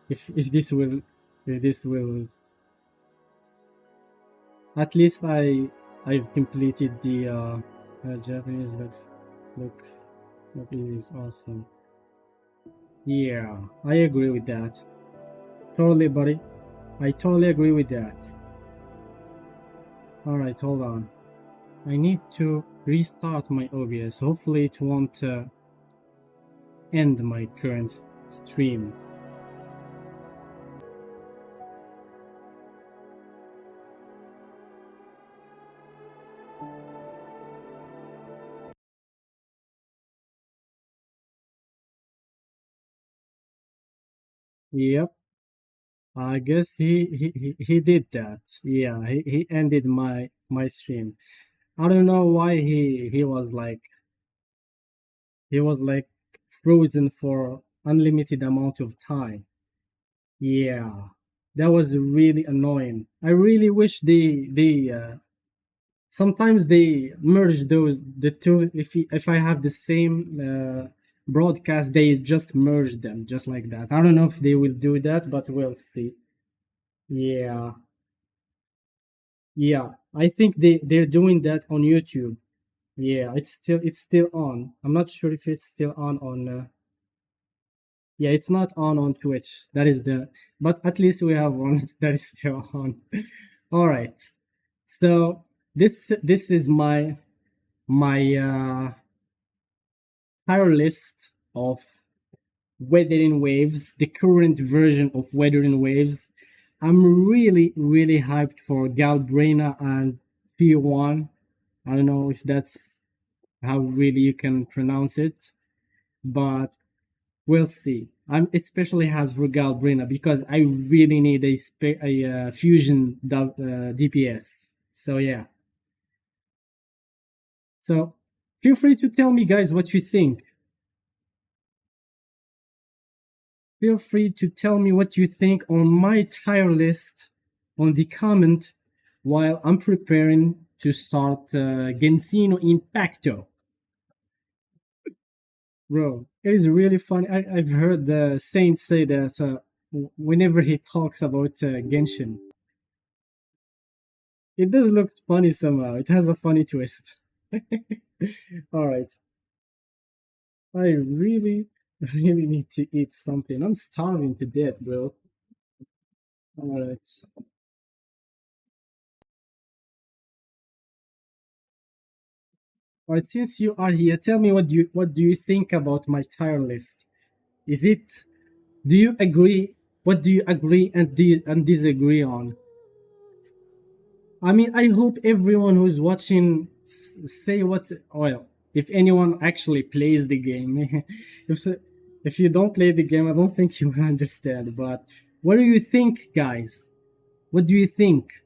if this will at least I've completed the Japanese looks is awesome. Yeah, I agree with that. Totally, buddy. I totally agree with that. Alright, hold on. I need to restart my OBS. Hopefully it won't end my current stream. Yep. I guess he did that. Yeah, he ended my stream. I don't know why he was like frozen for unlimited amount of time. Yeah. That was really annoying. I really wish they sometimes they merge the two. If I have the same broadcast, they just merge them just like that. I don't know if they will do that, but we'll see. Yeah. Yeah, I think they're doing that on YouTube. Yeah, it's still on. I'm not sure if it's still on. Yeah, it's not on Twitch. That is the. But at least we have one that is still on. All right. So this is my entire list of Weathering Waves, the current version of Weathering Waves. I'm really hyped for Galbrina and P1. I don't know if that's how really you can pronounce it, but we'll see. I'm especially hyped for Galbrina because I really need a fusion DPS. So yeah. So feel free to tell me, guys, what you think. Feel free to tell me what you think on my tier list on the comment while I'm preparing to start Gensino Impacto. Bro, it is really funny. I've heard the Saint say that whenever he talks about Genshin, it does look funny somehow. It has a funny twist. All right. I really need to eat something. I'm starving to death, bro. All right. All right, since you are here, tell me what do you think about my tier list? Is it do you agree? What do you agree and disagree on? I mean, I hope everyone who's watching say what. Well, if anyone actually plays the game, if so, if you don't play the game, I don't think you will understand. But what do you think, guys? What do you think?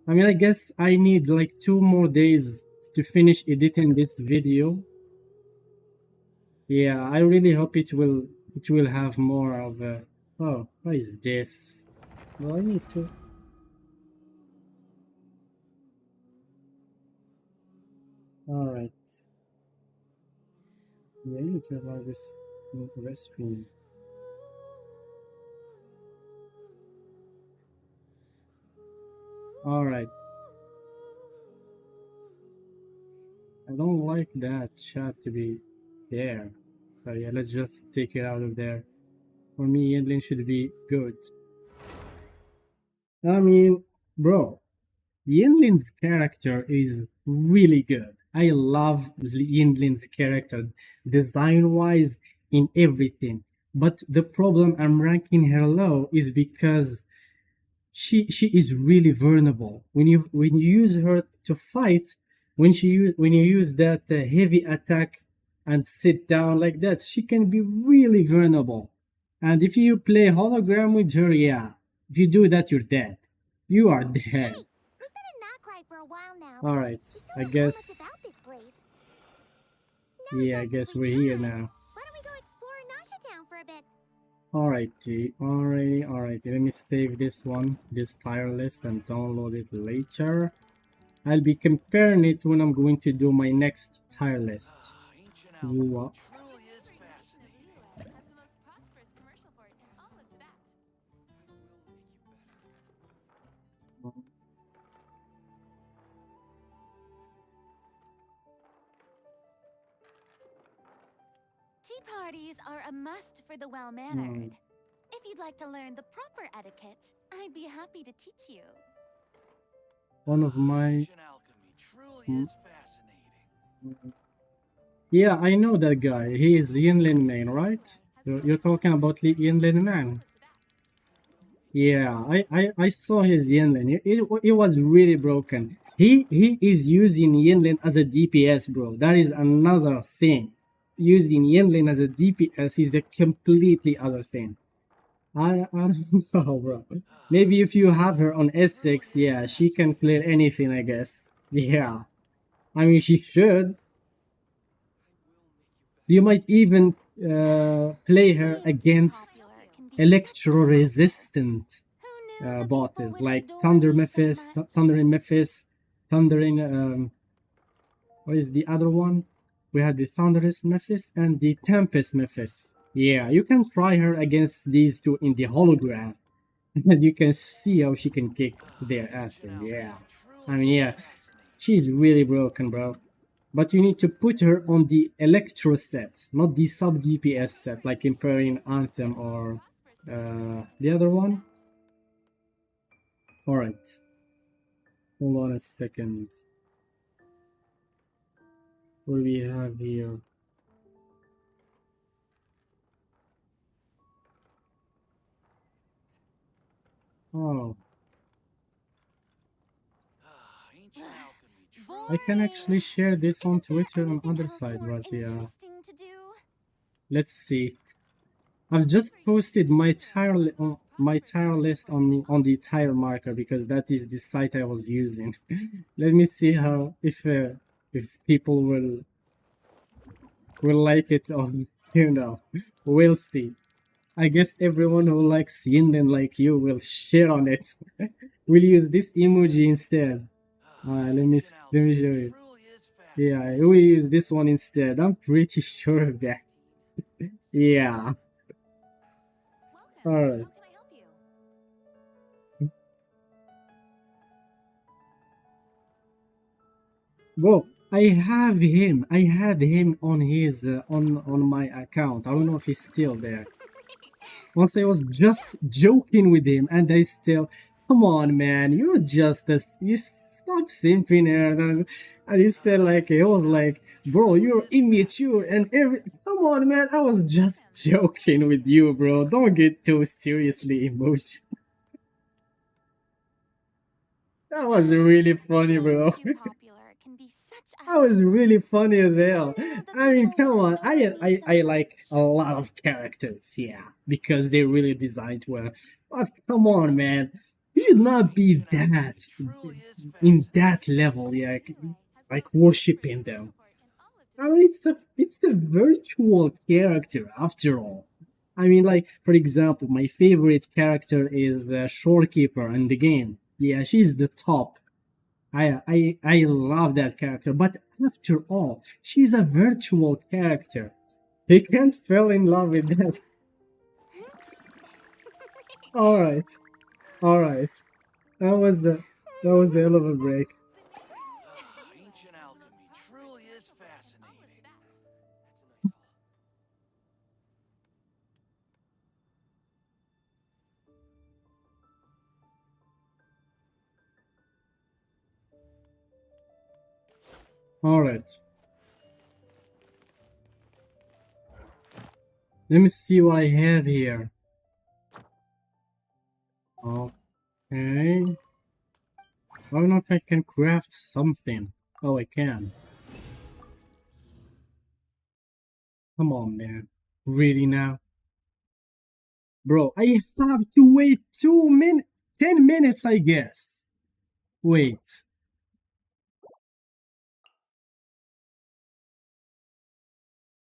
I mean, I guess I need like 2 more days to finish editing this video. Yeah, I really hope it will have more of a. Oh, what is this? Well, I need to. All right. Yeah, I need to allow this restroom. All right. I don't like that chat to be there. So yeah, let's just take it out of there. For me, Yedlin should be good. I mean, bro, Yinlin's character is really good. I love Yinlin's character, design-wise, in everything. But the problem I'm ranking her low is because she is really vulnerable. When you use her to fight, when you use that heavy attack and sit down like that, she can be really vulnerable. And if you play hologram with her, yeah, if you do that, you're dead. You are dead. Hey, we've been in Nacrai for a while now. All right, I guess. Yeah, I guess we're here now. Why don't we go explore Nasha Town for a bit? Alrighty. Let me save this tier list, and download it later. I'll be comparing it when I'm going to do my next tier list. Wuwa. Tea parties are a must for the well-mannered. If you'd like to learn the proper etiquette, I'd be happy to teach you. One of my... Yeah, I know that guy. He is the Yinlin main, right? You're talking about the Yinlin man. Yeah, I saw his Yinlin. It was really broken. He is using Yinlin as a DPS, bro. That is another thing. using Yenlin as a DPS is a completely other thing. I don't know, bro. Maybe if you have her on S6, yeah, she can clear anything, I guess. Yeah. I mean, she should. You might even play her Being too against popular can be such a electro-resistant Who knew the bosses people would like adore Thunder me so Mephis, much? Thunder in Mephis, Thunder in what is the other one? We had the Thunderous Mephis and the Tempest Mephis. Yeah, you can try her against these two in the hologram, and you can see how she can kick their asses. Yeah, I mean, yeah, she's really broken, bro. But you need to put her on the Electro set, not the sub DPS set like Imperial Anthem or the other one. Alright, hold on a second. What do we have here? Oh, I can actually Boring. share this on Isn't there Twitter on anything other else side, more but yeah. interesting to do? Let's see. I've just posted my tier list on the tire marker because that is the site I was using. Let me see how if people will like it or we'll see. I guess everyone who likes Yinden like you will share on it. We'll use this emoji instead. Let me show you. Yeah, we use this one instead. I'm pretty sure of that. Yeah. Welcome. All right. How can I help you? Well, I have him. I had him on his on my account. I don't know if he's still there. Once I was just joking with him, and I still, come on, man, you're just as you stop simping here. And he said like he was like, bro, you're immature and every. Come on, man, I was just joking with you, bro. Don't get too seriously emotional. That was really funny, bro. Being too popular can be such a That was really hassle. funny as Who hell. knew the I mean, people come would on. adore me so I like much? a lot of characters, yeah, because they really designed well. But come on, man. You should not be that in that level, yeah, like worshiping them. I mean, it's a virtual character after all. I mean, like for example, my favorite character is Shorekeeper in the game. Yeah, she's the top. I love that character, but after all, she's a virtual character. He can't fall in love with that. All right, all right. That was the that was the hell of a break. Ancient alchemy truly is fascinating. All right. Let me see what I have here. Okay. I don't know if I can craft something. Oh, I can. Come on, man. Really now? Bro, I have to wait 2 minutes, 10 minutes, I guess. Wait.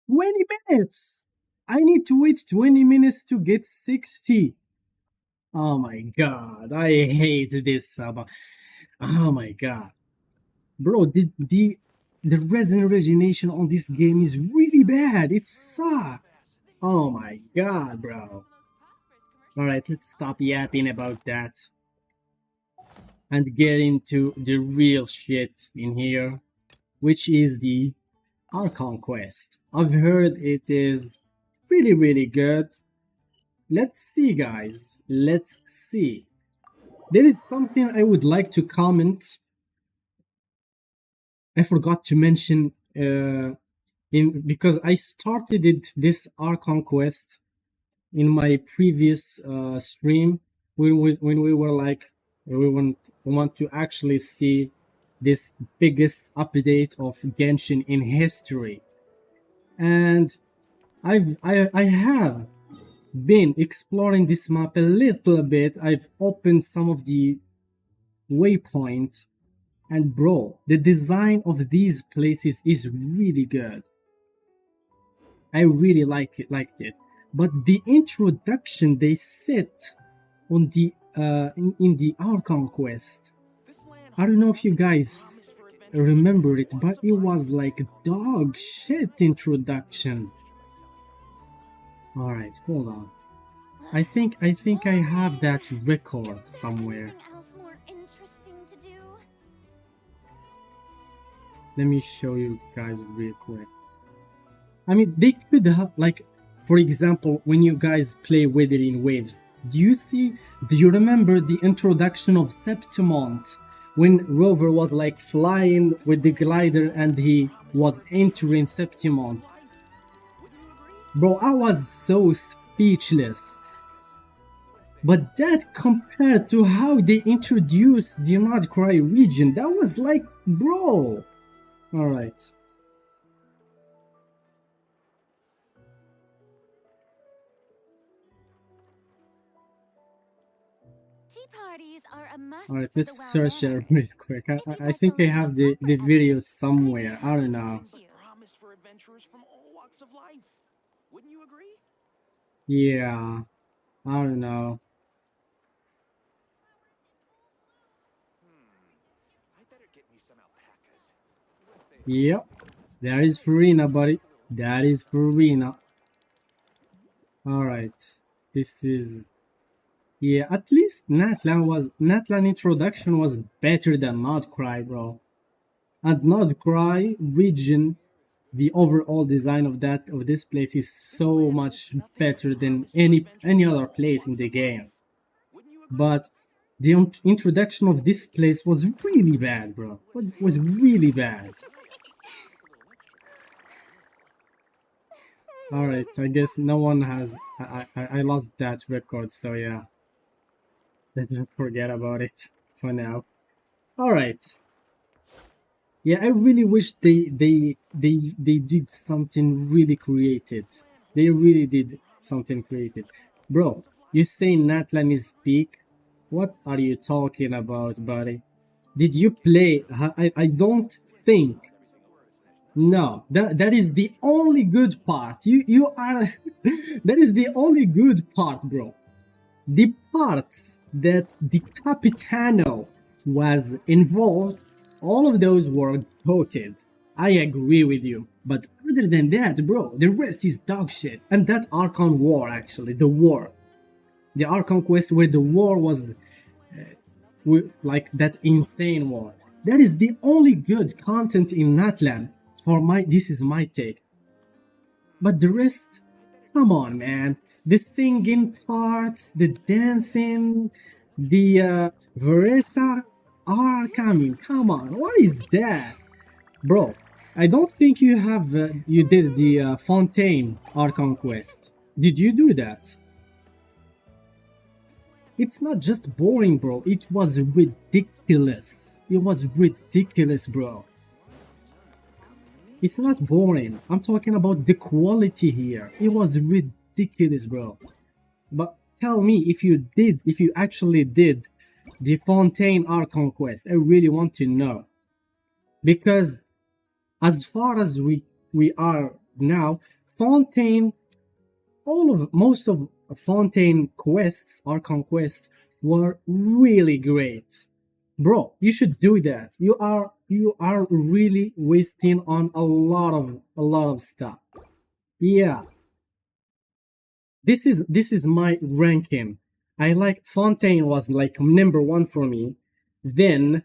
20 minutes! I need to wait 20 minutes to get 60. Oh my god, I hate this. Oh my god. Bro, the resin origination on this game is really bad. It sucks. Oh my god, bro. Alright, let's stop yapping about that and get into the real shit in here, which is the Archon quest. I've heard it is really, really good. Let's see, guys. Let's see. There is something I would like to comment. I forgot to mention in because I started this Archon quest in my previous stream when we were like we want to actually see this biggest update of Genshin in history. and I have been exploring this map a little bit. I've opened some of the waypoints, and bro, the design of these places is really good. I really liked it. But the introduction they set on the in the Archon quest, I don't know if you guys remember it, but it was like dog shit introduction. All right, hold on. I think I have that record somewhere. Anything else more interesting to do? Let me show you guys real quick. I mean, they could have, like, for example, when you guys play Wuthering Waves, do you remember the introduction of Septimont? When Rover was like flying with the glider and he was entering Septimont. Bro, I was so speechless. But that compared to how they introduced the Nordcry region, that was like, bro. Alright. Tea parties are a must. Alright, for let's the search it well-mannered. real quick. I think I have the video somewhere. I don't know. Promise for adventurers from all walks of life. Wouldn't you agree? Yeah. I don't know. I better get me some alpacas. Yep. That is Farina, buddy. That is Farina. Alright. This is... Yeah, at least Natlan introduction was better than Nordcry, bro. And Nordcry region, the overall design of this place is so much better than any other place in the game. But the introduction of this place was really bad, bro. Was really bad. Alright, I guess no one has... I lost that record, so yeah. Let's just forget about it for now. Alright. Yeah, I really wish they did something really creative. They really did something creative. Bro, you say Natlan is peak? What are you talking about, buddy? Did you play? I don't think. No, that is the only good part. You are that is the only good part, bro. The parts that the Capitano was involved, all of those were goated. I agree with you. But other than that, bro, the rest is dog shit. And that Archon war, actually, the war. The Archon quest where the war was like that insane war. That is the only good content in Natlan. This is my take. But the rest, come on, man. The singing parts, the dancing, the Veresa are coming. Come on, what is that? Bro, I don't think you have, you did the Fontaine Archon quest. Did you do that? It's not just boring, bro. It was ridiculous. It was ridiculous, bro. It's not boring. I'm talking about the quality here. It was ridiculous, bro. But tell me if you actually did the Fontaine Archon quest. I really want to know. Because as far as we are now, Fontaine, most of Fontaine quests, Archon quests, were really great. Bro, you should do that. You are really wasting on a lot of stuff. Yeah. This is my ranking. I like Fontaine was like number 1 for me. Then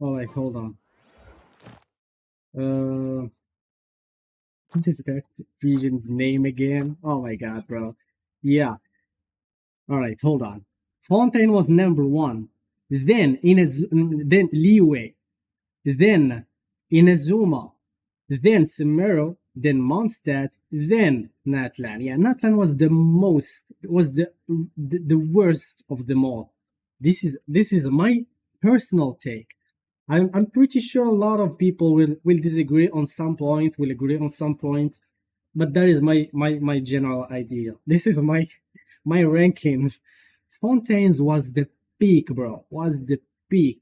alright, hold on. What is that region's name again? Oh my god, bro. Yeah. Alright, hold on. Fontaine was number 1. Then then Liyue. Then Inazuma. Then Sumeru. Then Mondstadt. Then Natlan. Yeah, Natlan was the worst of them all. This is my personal take. I'm pretty sure a lot of people will disagree on some point, will agree on some point, but that is my general idea. This is my rankings. Fontaines was the peak, bro. Was the peak.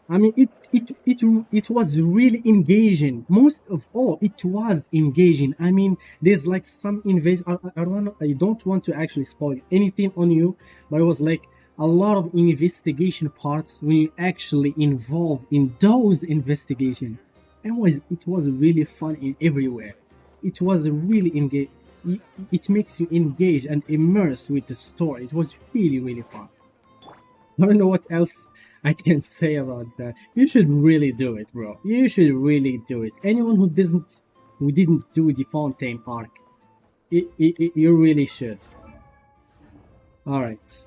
I mean, it was really engaging. Most of all, it was engaging. I mean, there's like some I don't want to actually spoil anything on you, but it was like a lot of investigation parts when you actually involved in those investigation. It was really fun in everywhere. It was really engage. It makes you engage and immerse with the story. It was really fun. I don't know what else I can say about that. You should really do it, bro. You should really do it. Anyone who didn't do the Fontaine arc, you really should. All right,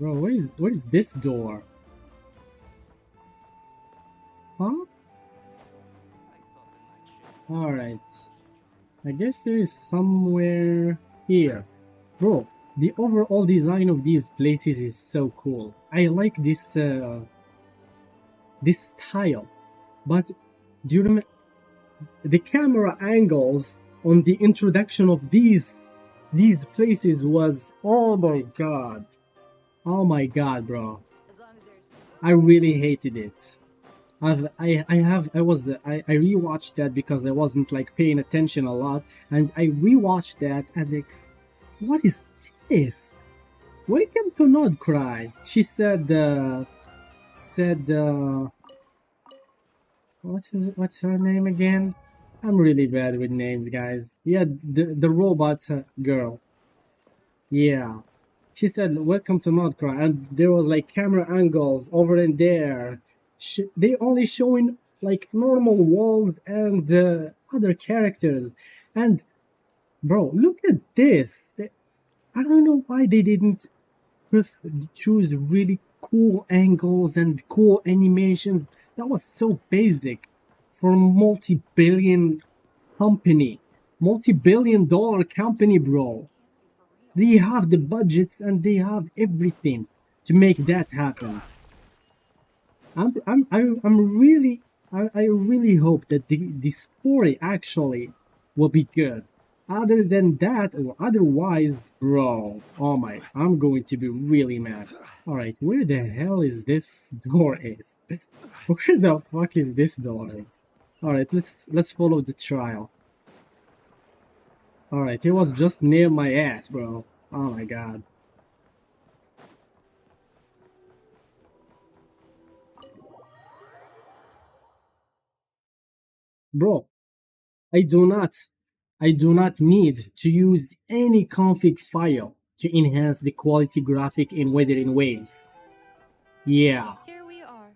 bro. What is this door? Huh? All right. I guess there is somewhere here, bro. The overall design of these places is so cool. I like this this style, but do you remember the camera angles on the introduction of these places was, oh my god, bro. I really hated it. I rewatched that because I wasn't like paying attention a lot, and I rewatched that and like, what is this? Welcome to Not Cry. She said what's her name again? I'm really bad with names, guys. Yeah, the robot girl. Yeah. She said, welcome to Mudcry, and there was like camera angles over and there. They only showing like normal walls and other characters. And bro, look at this. I don't know why they didn't choose really cool angles and cool animations. That was so basic for a multi-billion dollar company, bro. They have the budgets and they have everything to make that happen. I really hope that the story actually will be good. Other than that, or otherwise, bro, oh my, I'm going to be really mad. All right, where the hell is this door is? Where the fuck is this door is? All right, let's follow the trial. All right, it was just near my ass, bro. Oh my god. Bro, I do not need to use any config file to enhance the quality graphic in Weathering Waves. Yeah. Here we are.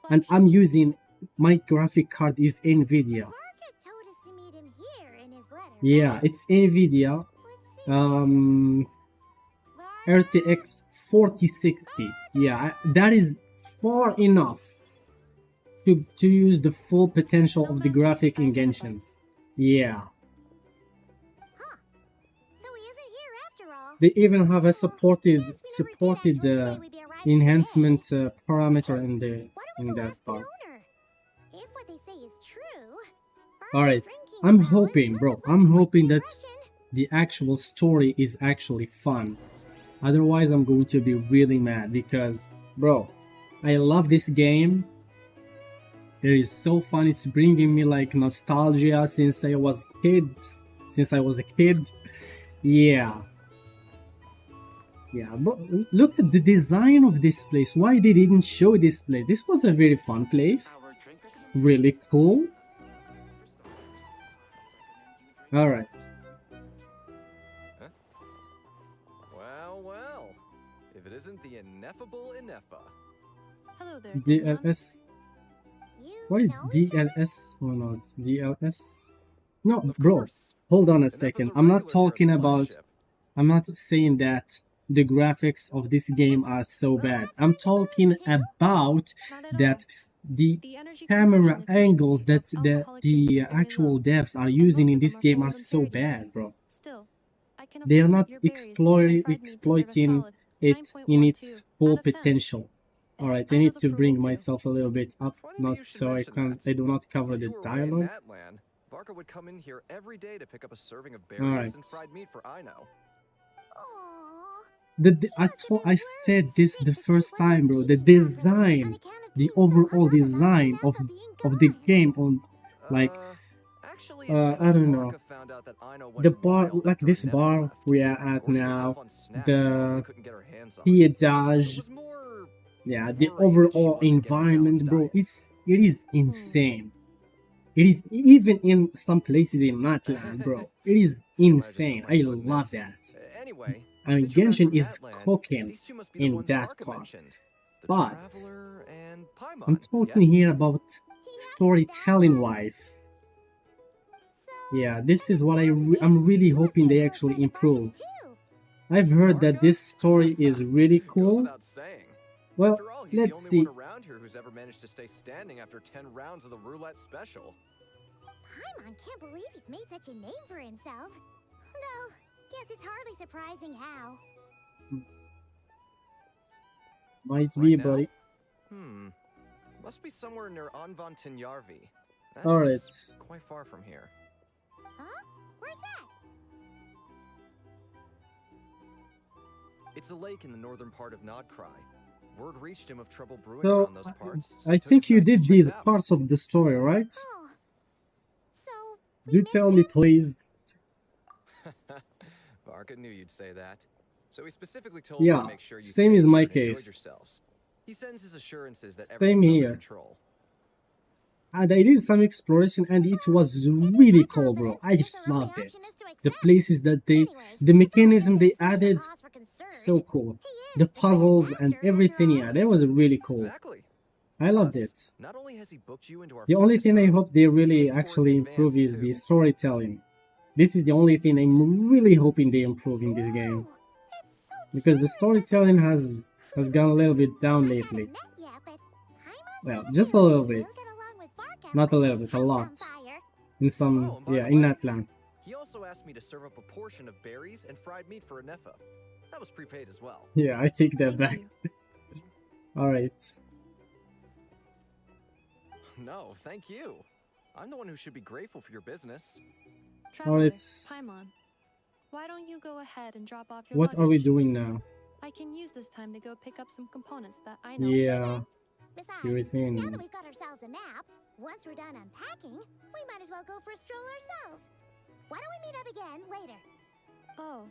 And I'm using, my graphic card is NVIDIA. Yeah, it's NVIDIA RTX 4060. Yeah, that is far enough to use the full potential of the graphic engines. Yeah. They even have a supported enhancement parameter in that part. All right, I'm hoping, bro. I'm hoping that the actual story is actually fun. Otherwise, I'm going to be really mad because, bro, I love this game. It is so fun. It's bringing me like nostalgia since I was a kid. Yeah. Yeah, but look at the design of this place. Why they didn't show this place? This was a very fun place. Really cool. All right. Huh? Well. If it isn't the ineffable Ineffa. Hello there. DLS. What is DLS or not? DLS? No, bro. Hold on a second. I'm not talking about. I'm not saying that the graphics of this game are so bad. I'm talking about that the camera angles that the actual devs are using in this game are so bad, bro. Still, they are not exploiting it in its full potential. All right, I need to bring myself a little bit up, Funny that not you should so I mention can that. I do not cover When the you were away in dialogue. Natlan, Varka would come in here every day to pick up a serving of All berries right. and fried meat for Aino. Aww. I said this the first time, bro. The design, the overall design of the game on, like, Actually, it's I 'cause don't know, Varka found out that Aino the went bar, wild like after this Nefa bar left, we are at gorging now, herself on snacks she normally the couldn't get her hands on. So pietage, it was more yeah, the worried that she overall wasn't getting a environment, balanced bro. diet. It is insane. It is even in some places in Matland, bro. It is Feel I just put insane. my I foot in love it. that. Anyway, I mean, since you're back Genshin from is Natlan, cooking these two must be the in ones that Varka part. mentioned. The But Traveler and I'm Paimon, talking yes? here about storytelling wise. Yeah, this is what I'm really hoping they actually improve. I've heard that this story is really Goes cool. without saying. Well, After all, he's let's the only see. one around here who's ever managed to stay standing after 10 rounds of the roulette special. Paimon can't believe he's made such a name for himself. Though, guess it's hardly surprising how. Might Right be, now? buddy. Must be somewhere near Anvan Tinyarvi. That's Alright. quite far from here. Huh? Where's that? It's a lake in the northern part of Nodcry. Word reached him of trouble brewing So, around those parts. So I he took think his you knights to did check these it out. parts of the story, right? Oh. So, we Do missed tell me, it? please. Varka knew you'd say that. So he specifically told me Yeah, to make sure you same stayed is here my and enjoyed case. yourselves. He sends his assurances that Same everything's under here. control. And I did some exploration and it was really cool, bro. I loved it. The places that the mechanism they added, so cool. The puzzles and everything, yeah, that was really cool. Exactly. I loved Plus, it. not only has he booked you into our The only focus thing I group, hope they he's really paid for it actually in improve advance, is the too. storytelling. This is the only thing I'm really hoping they improve in this game. Because the storytelling has gone a little bit down lately. Well, just a little bit. Not a little bit, a lot. In some, Oh, and by yeah, the in way, Natlan. He also asked me to serve up a portion of berries and fried meat for Anefa. That was prepaid as well. Yeah, I take that Thank back. you. Alright. No, thank you. I'm the one who should be grateful for your business. Traveler, it's- Paimon, why don't you go ahead and drop off your What are we luggage? doing now? I can use this time to go pick up some components that I know. Yeah, Besides, everything. now that we've got ourselves a map, once we're done unpacking, we might as well go for a stroll ourselves. Why don't we meet up again later? Oh.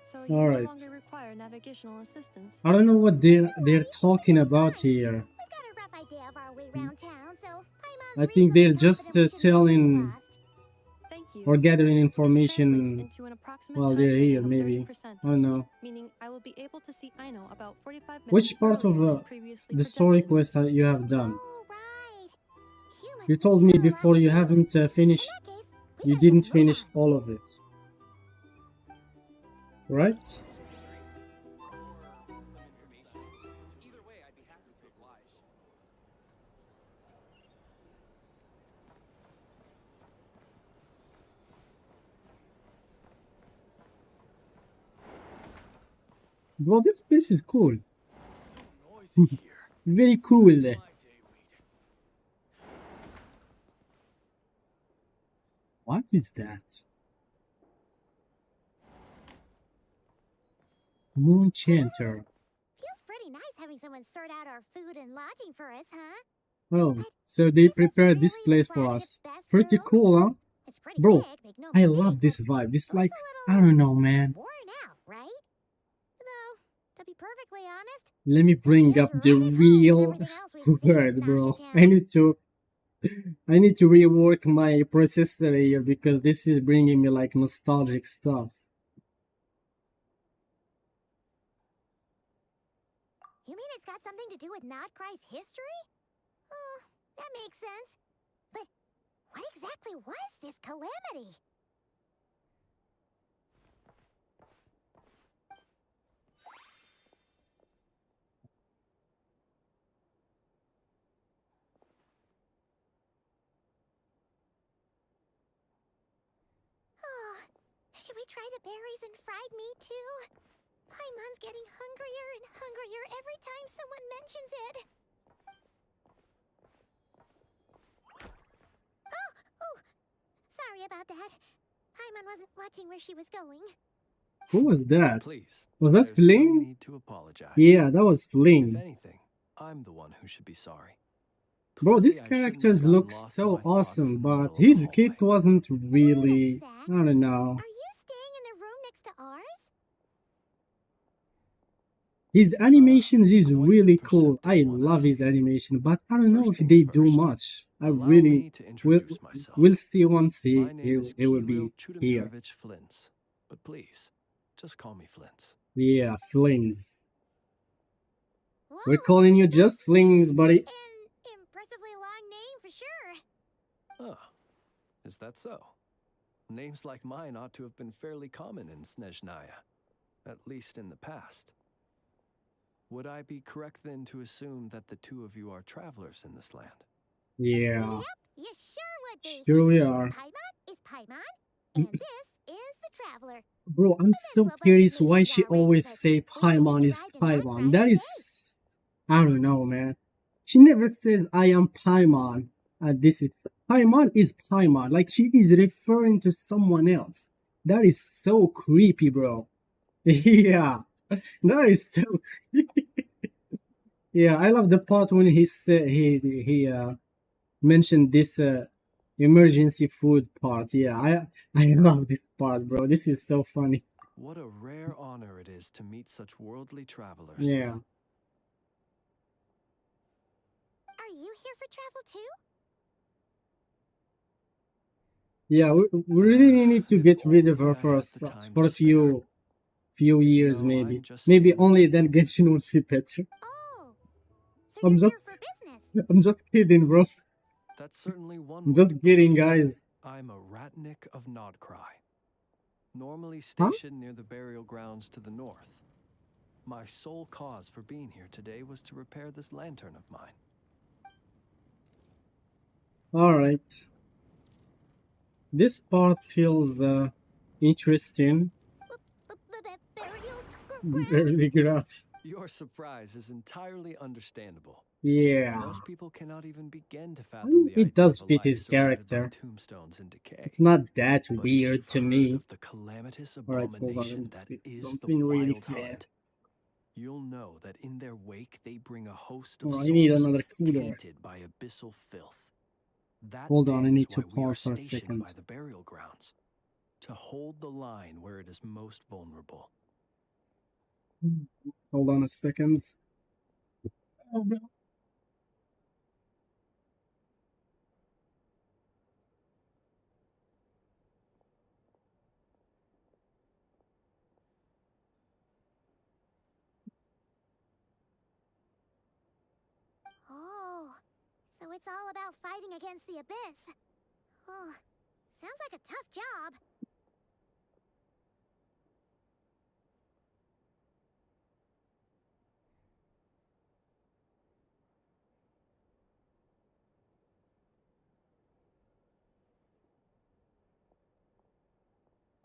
So you All no right. longer require navigational assistance. I don't know what they're talking about here. We've got a rough idea of our way around town, so Paimon's I think they're reasonably just confident we shouldn't get too telling lost. Thank you. or gathering This translates information into an approximate while time they're saving here, of maybe. 30%, I don't know. meaning I will be able to see Aino about 45 minutes Which part of earlier than previously the story projected. quest that you have done? Oh, right. Humans You told me need our before you lives, too. haven't finished, In that case, we you gotta get didn't to finish Wuwa. all of it. Right? Bro, this place is cool. Very cool. What is that? Moonchanter. Feels pretty nice having someone sort out our food and lodging for us, huh? Oh, so they prepared this place for us. Pretty cool, huh? It's pretty Bro, big, make no I mistake, love this but vibe. This looks like, a I little don't know, man. worn out, right? Though, to be perfectly honest, Let me bring up the real everything else we've seen word, in bro. Nasha I Town. need to rework my processor here because this is bringing me like nostalgic stuff. You mean it's got something to do with Nodcry's history? Oh, that makes sense. But what exactly was this calamity? Oh, Should we try the berries and fried meat too? Paimon's getting hungrier and hungrier every time someone mentions it. Oh, sorry about that. Paimon wasn't watching where she was going. Who was that? Please. Was that There's no Fling? need to apologize. Yeah, that was If Fling. anything, I'm the one who should be sorry. Bro, these Clearly, I shouldn't have characters gotten look lost in so my thoughts awesome, in the but middle of his the kit hallway. wasn't really... Wait a I don't know. Are you staying in the room next to ours? His animations is Quite really cool. perceptive I one, I love his see. animation, but I don't know First if things they do first, much. I allow really me to introduce myself. we'll see once My name is he will Kirill be here. Chudemirovich Flintz, but please, just call me Flintz. Yeah, Flings. We're Whoa, calling you just Flings, buddy. an impressively long name for sure. Oh, is that so? Names like mine ought to have been fairly common in Snezhnaya, at least in the past. Would I be correct then to assume that the two of you are travelers in this land? Yeah, Yep, you sure would be. sure we are. Paimon is Paimon, and this is the Traveler. Bro, I'm But so that's what curious why pronunciations she are, right? always Because say we just Paimon is arrived in Paimon. Nordrhein That today. is... I don't know, man. She never says I am Paimon. This is... Paimon is Paimon. Like, she is referring to someone else. That is so creepy, bro. Yeah, that is so creepy. Yeah, I love the part when he said he mentioned this emergency food part. Yeah, I love this part, bro. This is so funny. What a rare honor it is to meet such worldly travelers. Yeah. Are you here for travel too? Yeah, we really need to If get rid of only her I for a, had the time for to a few years, No, maybe. I'm just Maybe saying. only then Genshin would be better. Oh, so I'm you're here just for business. I'm just kidding, bro. That's certainly one I'm way just to put kidding, it. guys. I'm a ratnik of Nodcry, normally Huh? stationed near the burial grounds to the north. My sole cause for being here today was to repair this lantern of mine. All right. This part feels interesting. Burial grounds? Very rough. Your surprise is entirely understandable. Yeah. Most people cannot even begin to I fathom mean, the idea it does of a fit life his surrounded by character. tombstones and decay. It's not that But if weird you've to heard me. of the calamitous Alright, hold abomination on. that is the Something really Wild fair. Hunt, you'll know that in their wake they bring a host of Oh, I souls need another cooler. tainted by abyssal filth. That Hold on, I is need to why we are pause for a stationed second. by the burial grounds, to hold the line where it is most vulnerable. Hold on a second. Oh, no. Oh, so it's all about fighting against the abyss. Oh, sounds like a tough job.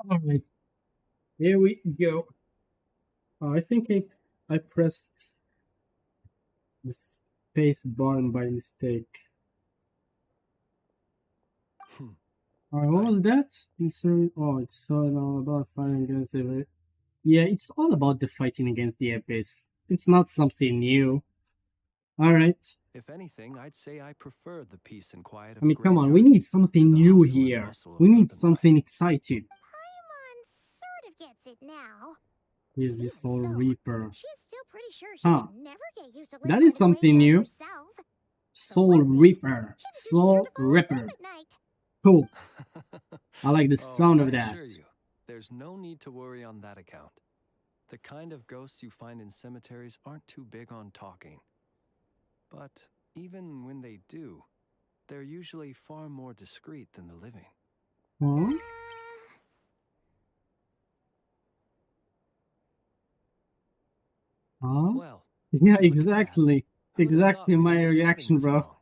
Alright, here we go. I think I pressed the space bar by mistake. Alright, what was that? Oh, it's all about fighting against the abyss. Yeah, it's all about the fighting against the abyss. It's not something new. Alright. If anything, I'd say I prefer the peace and quiet of I mean, a come on, we graveyard need something to the new hustle and here. bustle of We need urban life. something exciting. Paimon sort of gets it now. Is this Even Soul so, Reaper? she's still pretty sure she Huh. could never get used to That living is by the something graveyard new. herself. Soul one thing, Reaper. She'd be scared Soul to fall Ripper. asleep at night. Cool. I like the Oh, sound of I that. assure you, there's no need to worry on that account. The kind of ghosts you find in cemeteries aren't too big on talking. But even when they do, they're usually far more discreet than the living. Huh? Huh? Well, Yeah, would you look at that? exactly. Who'd have Exactly thought we'd my end up chatting reaction, this bro. long?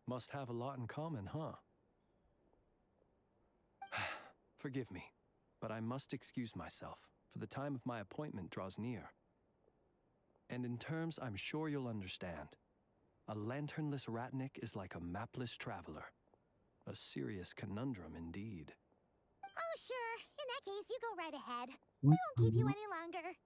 Must have a lot in common, huh? Forgive me, but I must excuse myself, for the time of my appointment draws near. And in terms I'm sure you'll understand, a lanternless ratnik is like a mapless traveler. A serious conundrum indeed. Oh, sure. In that case, you go right ahead. We What? won't keep you any longer.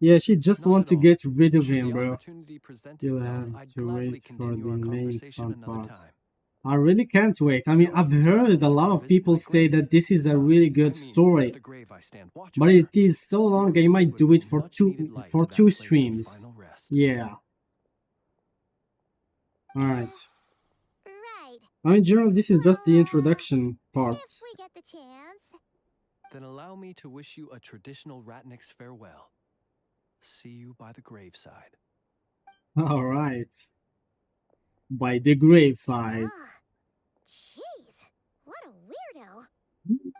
Yeah, she just Not want at to all. get rid of Should him, the bro. opportunity present You'll itself, have I'd to gladly wait for continue the our main conversation fun another part. time. I really can't wait. I mean, I've heard a lot of people say that this is a really good story, The grave I stand watch but over. it is so long I might do it for two streams. Final rest. Yeah. All right. Right. I mean, generally, this is just the introduction part. If we get the chance. Then allow me to wish you a traditional ratnik's farewell. See you by the graveside. All right. By the graveside. Ah, jeez. What a weirdo.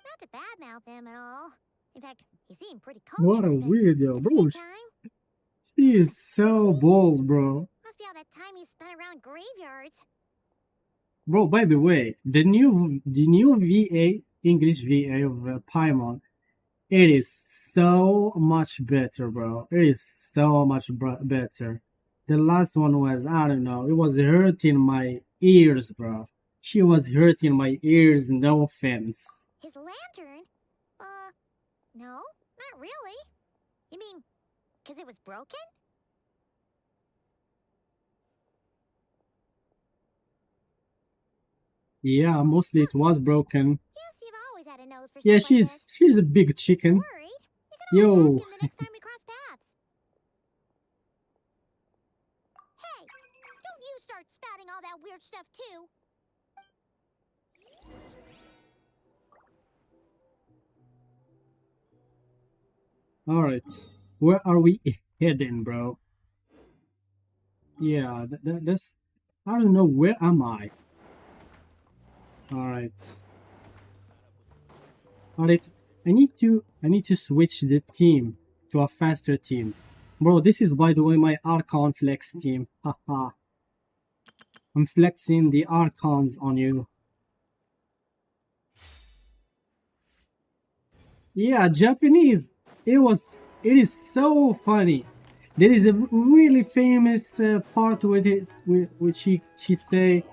Not to badmouth him at all. In fact, he seemed pretty cultured. What a but weirdo, at the bro. same time, She is so bold, bro. must be all that time he spent around graveyards. Bro, by the way, the new VA, English VA of Paimon, it is so much better, bro. It is so much better. The last one was, I don't know, it was hurting my ears, bro. She was hurting my ears, no offense. His lantern? No, not really. You mean, because it was broken? Yeah, mostly it was broken. Yes, you've always had a nose for Yeah, stuff like this. she's a big chicken. Worried? You can always Yo. ask him the next time we cross paths. Hey, don't you start spouting all that weird stuff too. Alright, where are we heading, bro? Yeah, that's... I don't know, where am I? Alright. Alright, I need to switch the team to a faster team. Bro, this is, by the way, my Archon flex team. Haha. I'm flexing the Archons on you. Yeah, Japanese. It is so funny. There is a really famous part with it, which she say,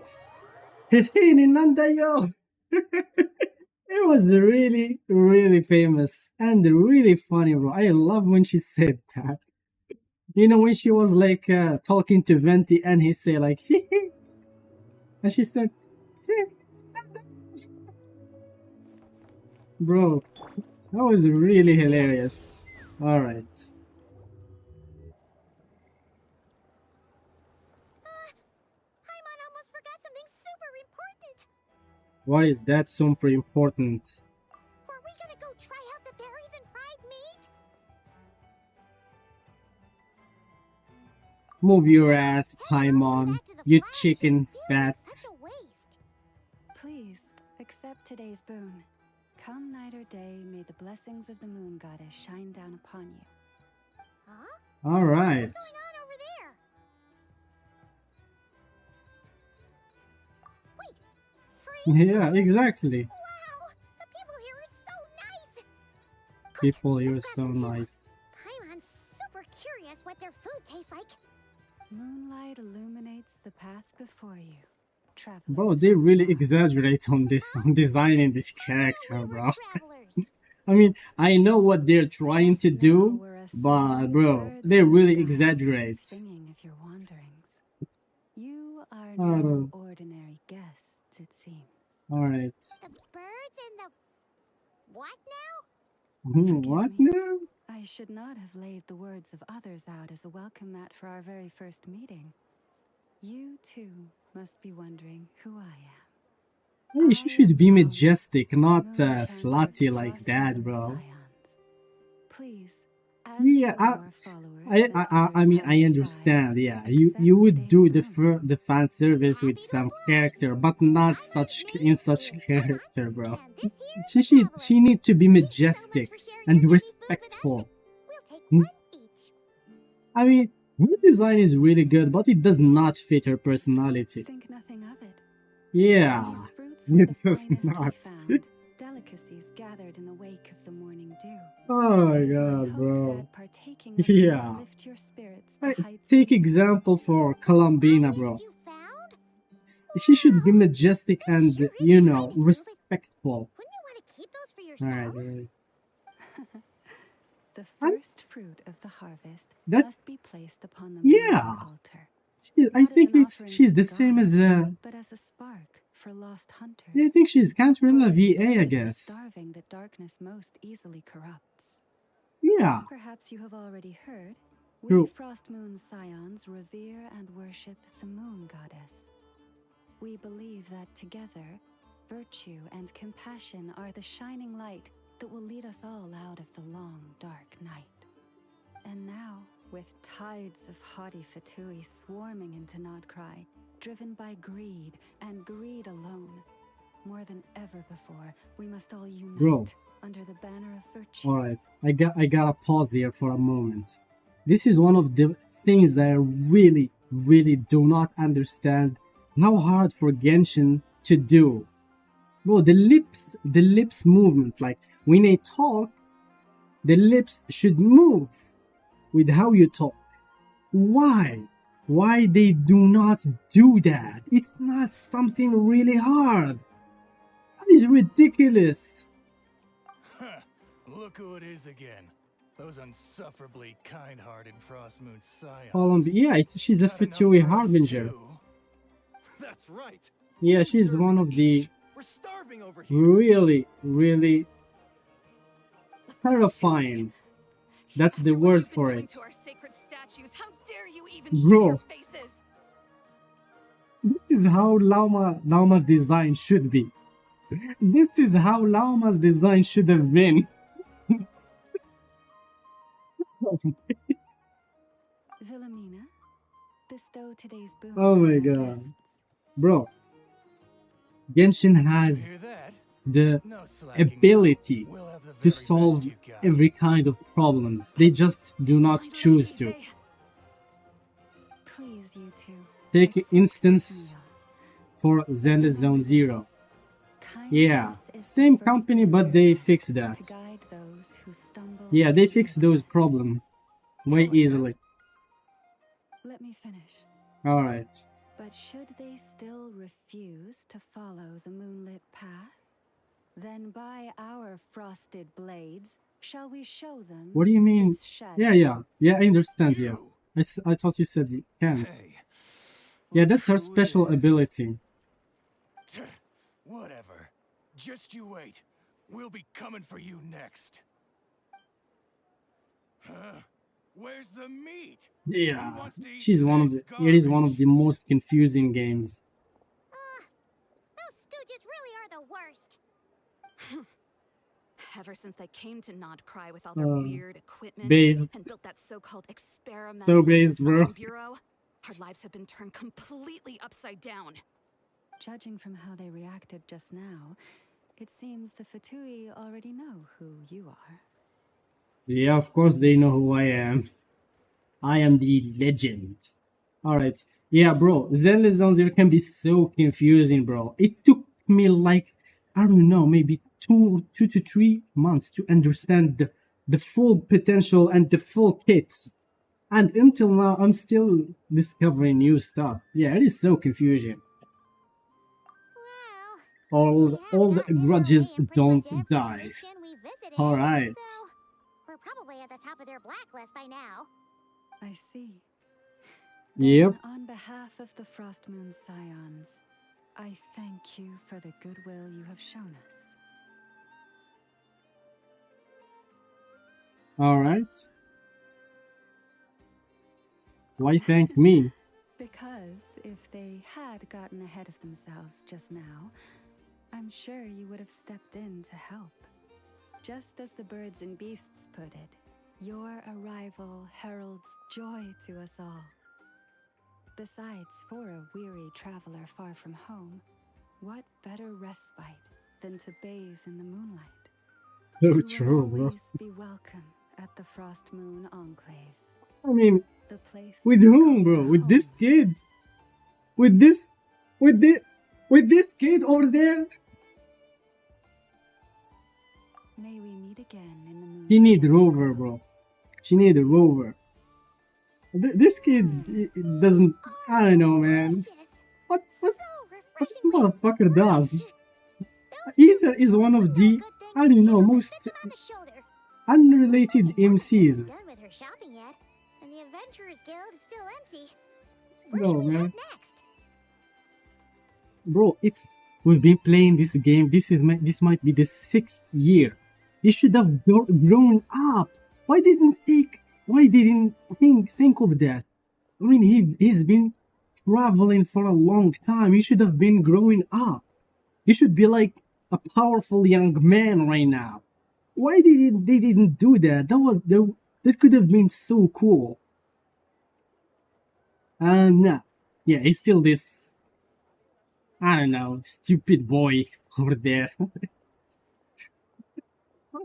"Hey, Nanda yo." It was really, really famous and really funny, bro. I love when she said that. You know, when she was like talking to Venti and he say like, "Hee," and she said, "Hey, Nanda." Bro, that was really hilarious. All right. Paimon almost forgot something super important. What is that super important? Were we gonna go try out the berries and fried meat? Move your ass, Paimon. You chicken fat. Such a waste. Please, accept today's boon. Come night or day, may the blessings of the moon goddess shine down upon you. Huh? All right. What's going on over there? Wait, free? Yeah, exactly. Wow, the people here are so nice. Quick, People here are let's grab so some tea. nice. Paimon's super curious what their food tastes like. Moonlight illuminates the path before you. Travelers. Bro, they really exaggerate on this, on designing this character, bro. Travelers. I mean, I know what they're trying to do, but bro, they really exaggerate. Singing of your wanderings. You are I no don't- ordinary guests, it seems. Alright. The birds and the... What now? What me. now? I should not have laid the words of others out as a welcome mat for our very first meeting. You, too, must be wondering who I am. You should be majestic, not slutty like that, bro. Please, Yeah, I mean, I understand. Yeah, you would do the fan service with some character, but not such in such character, bro. And this here She need to be majestic and respectful. We'll take one each. I mean, her design is really good, but it does not fit her personality. Think nothing of it. Yeah, These fruits were it the does finest we not. found, delicate delicacies gathered in the wake of the morning dew. Oh my It is my god, hope bro. that partaking of them Yeah. will lift your spirits to heights Take of example for Columbina, bro. You found? She should be majestic That and, sure is you know, exciting, Ruby. respectful. Wouldn't you want to keep those for Alright, yourselves? The I'm- first fruit of the harvest That- must be placed upon the Yeah. moonlit altar, I Not as think an it's offering she's to the the same as but as a spark for lost hunters. I think she's For Cantrella it is VA, I only the guess. starving that darkness most easily corrupts. Yeah. As perhaps you have already heard, True. we Frost Moon Scions revere and worship the Moon Goddess. We believe that together, virtue and compassion are the shining light that will lead us all out of the long, dark night. And now, with tides of haughty Fatui swarming into Nodcry, driven by greed and greed alone, more than ever before, we must all unite Bro. under the banner of virtue. Alright. I gotta pause here for a moment. This is one of the things that I really do not understand how hard for Genshin to do. Bro, the lips movement, like when I talk, the lips should move with how you talk. Why? Why they do not do that? It's not something really hard. That is ridiculous. Look who it is again. Those unsufferably kind-hearted Frost Moon Scions. Yeah, she's a Got enough Fatui for us Harbinger. too. That's right. Yeah, 2 she's one servings of the each. We're starving over here. really terrifying. That's the After what word you've been for doing it. to our sacred statues, how dare you even Bro. show your faces? This is how Lauma's design should be. This is how Lauma's design should have been. Wilhelmina, bestow today's boon Oh on my our god. guests. Bro, Genshin You has hear that? the No slacking now. ability We'll have the to very solve best you got. every kind of problems. They just do not Mind choose what to. you say? Please, you two. Take accept instance this meal. for Zenless Zone Zero. Yeah, Kindness is the same first company, but lantern they light fixed that. to guide those who stumble Yeah, they in fixed those ignorance. problems way easily. Let me finish. Alright. But should they still refuse to follow the moonlit path, then by our frosted blades shall we show them What do you mean? its shadow. Yeah, I understand, yeah. You. I thought you said you can't. Hey. Yeah, Look that's her who it special is. ability. Tch, whatever. Just you wait. We'll be coming for you next. Huh? Where's the meat? Yeah, Who wants to eat she's one of the. today's It is one of garbage? the most confusing games. Those stooges really are the worst. Ever since they came to Nodcry with all their weird equipment Based. and built that so-called experimental So based, bro. design bureau, our lives have been turned completely upside down. Judging from how they reacted just now, it seems the Fatui already know who you are. Yeah, of course they know who I am. I am the legend. Alright. Yeah, bro. Zenless Zone Zero can be so confusing, bro. It took me like, I don't know, maybe two to 3 months to understand the full potential and the full kits. And until now, I'm still discovering new stuff. Yeah, it is so confusing. Well, All the we have gotten grudges in our way in pretty much don't every die. nation we visited, Alright. So we're probably at the top of their blacklist by now. I see. Yep. Then, on behalf of the Frost Moon Scions, I thank you for the goodwill you have shown us. Alright. Why thank me? Because if they had gotten ahead of themselves just now, I'm sure you would have stepped in to help. Just as the birds and beasts put it, your arrival heralds joy to us all. Besides, for a weary traveler far from home, what better respite than to bathe in the moonlight? So You will true, bro. always be welcome at the Frost Moon Enclave, I mean, the place with we whom, call bro? With this home. kid? With this kid over there? May we meet again in the moon. She need rover, bro. She need a rover. This kid it doesn't. I don't know, man. What the motherfucker does? Ether is one of the, I don't know, most unrelated MCs. Done with her shopping yet, and the Adventurers Guild is still empty. No, man. Next. Bro, we've been playing this game. This might be the 6th year. You should have grown up. Why didn't think of that? I mean, he's been traveling for a long time. He should have been growing up. He should be like a powerful young man right now. Why they didn't do that? That could have been so cool. And nah, yeah, he's still this, I don't know, stupid boy over there. I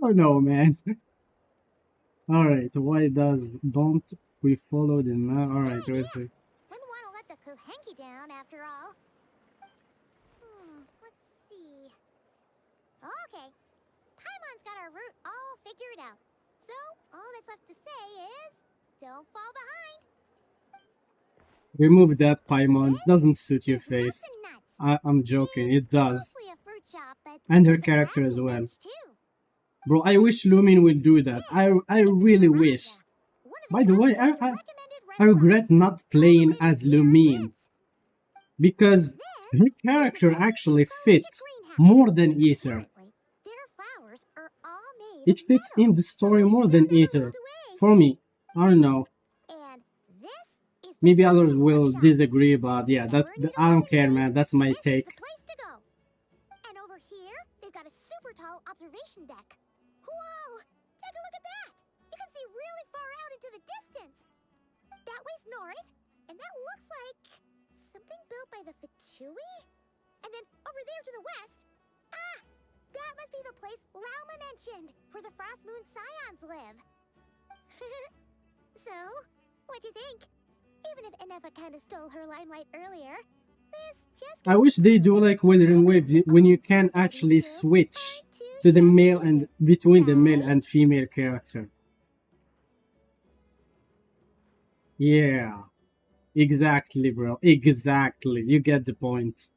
don't know, man. Alright, why don't we follow the map? Alright, let's see. Wouldn't want to let the Kohenki down after all. Let's see. Okay. Paimon's got our route all figured out. So, all that's left to say is, don't fall behind. Remove that, Paimon. Doesn't suit your face. I'm joking, it does. Mostly a fruit shop, but And her there's a character as crafting well. bench, too. Bro, I wish Lumin will do that. I really wish. By the way, I regret not playing as Lumin, because her character actually fits more than Ether. It fits in the story more than Ether. For me, I don't know. Maybe others will disagree, but yeah, I don't care, man. That's my take. And over here, they've got a super tall observation deck. Whoa! Take a look at that! You can see really far out into the distance. That way's north, and that looks like something built by the Fatui? And then over there to the west, that must be the place Lauma mentioned, where the Frost Moon Scions live. So, what'd you think? Even if Enefa kinda stole her limelight earlier, this just I wish they do like Withering Wave when you can actually switch to the male and between the male and female character. Yeah, exactly, bro. Exactly. You get the point.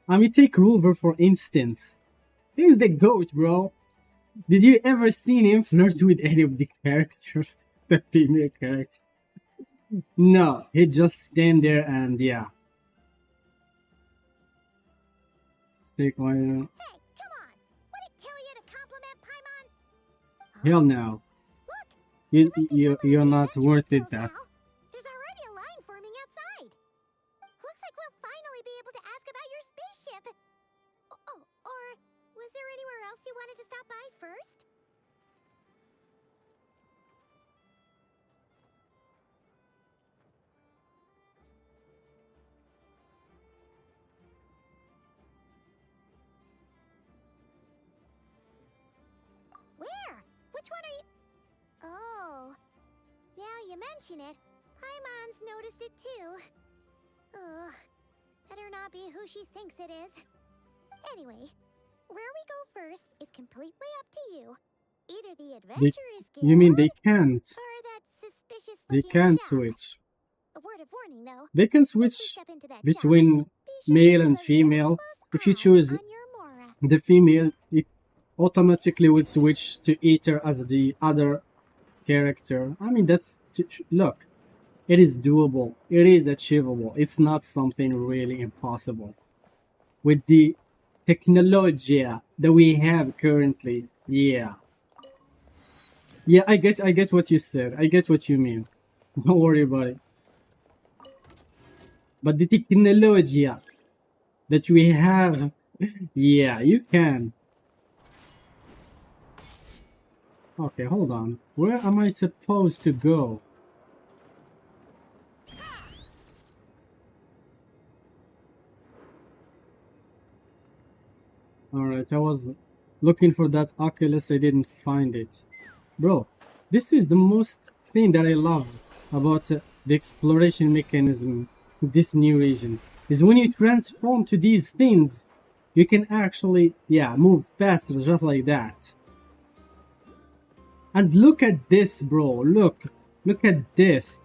I mean, take Rover for instance. He's the GOAT, bro. Did you ever see him flirt with any of the characters? The female character? No, he just stand there and yeah. Stick one. Hey, come on! Would it kill you to compliment Paimon? Hell no. Look! You're not worth it that. There's already a line forming outside. Looks like we'll finally be able to ask about your spaceship. Oh, or was there anywhere else you wanted to stop by first? Where? Which one are you? Oh. Now you mention it, Paimon's noticed it too. Ugh. Better not be who she thinks it is. Anyway, where we go first is completely up to you. Either the Adventurers Guild You mean they can't? or that suspicious They looking can't shop. switch. A word of warning though. They can If you switch step into that shop, between be sure male to and keep a very female. close If you eye choose on your Mora. the female, it automatically would switch to Ether as the other character. I mean, look, it is doable. It is achievable. It's not something really impossible. With the technology that we have currently, yeah. Yeah, I get what you said. I get what you mean. Don't worry about it. But the technology that we have, yeah, you can. Okay, hold on. Where am I supposed to go? Alright, I was looking for that Oculus, I didn't find it. Bro, this is the most thing that I love about the exploration mechanism in this new region. Is when you transform to these things, You can actually, yeah, move faster just like that. And look at this, bro. Look at this.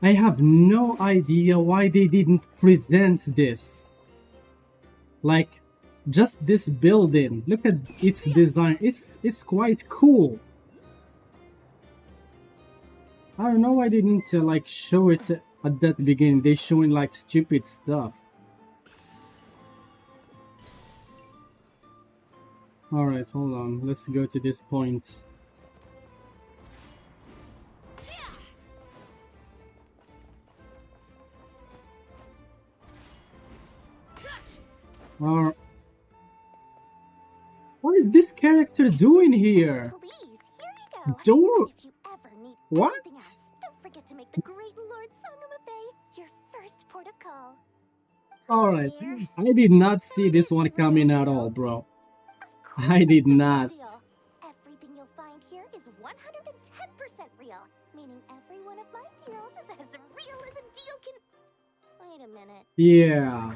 I have no idea why they didn't present this. Like, just this building. Look at its design. It's quite cool. I don't know why they didn't like show it at that beginning. They showing like stupid stuff. Alright, hold on. Let's go to this point. Or what is this character doing here? Please, here you go. Don't. If you ever need What? anything else, don't forget to make the great Lord Sangama Bay your first port of call. Alright, Here. I did not see this one coming at all, bro. Of course I did it's the real not. deal. Everything you'll find here is 110% real, meaning every one of my deals is as real as a deal can. Wait a minute. Yeah.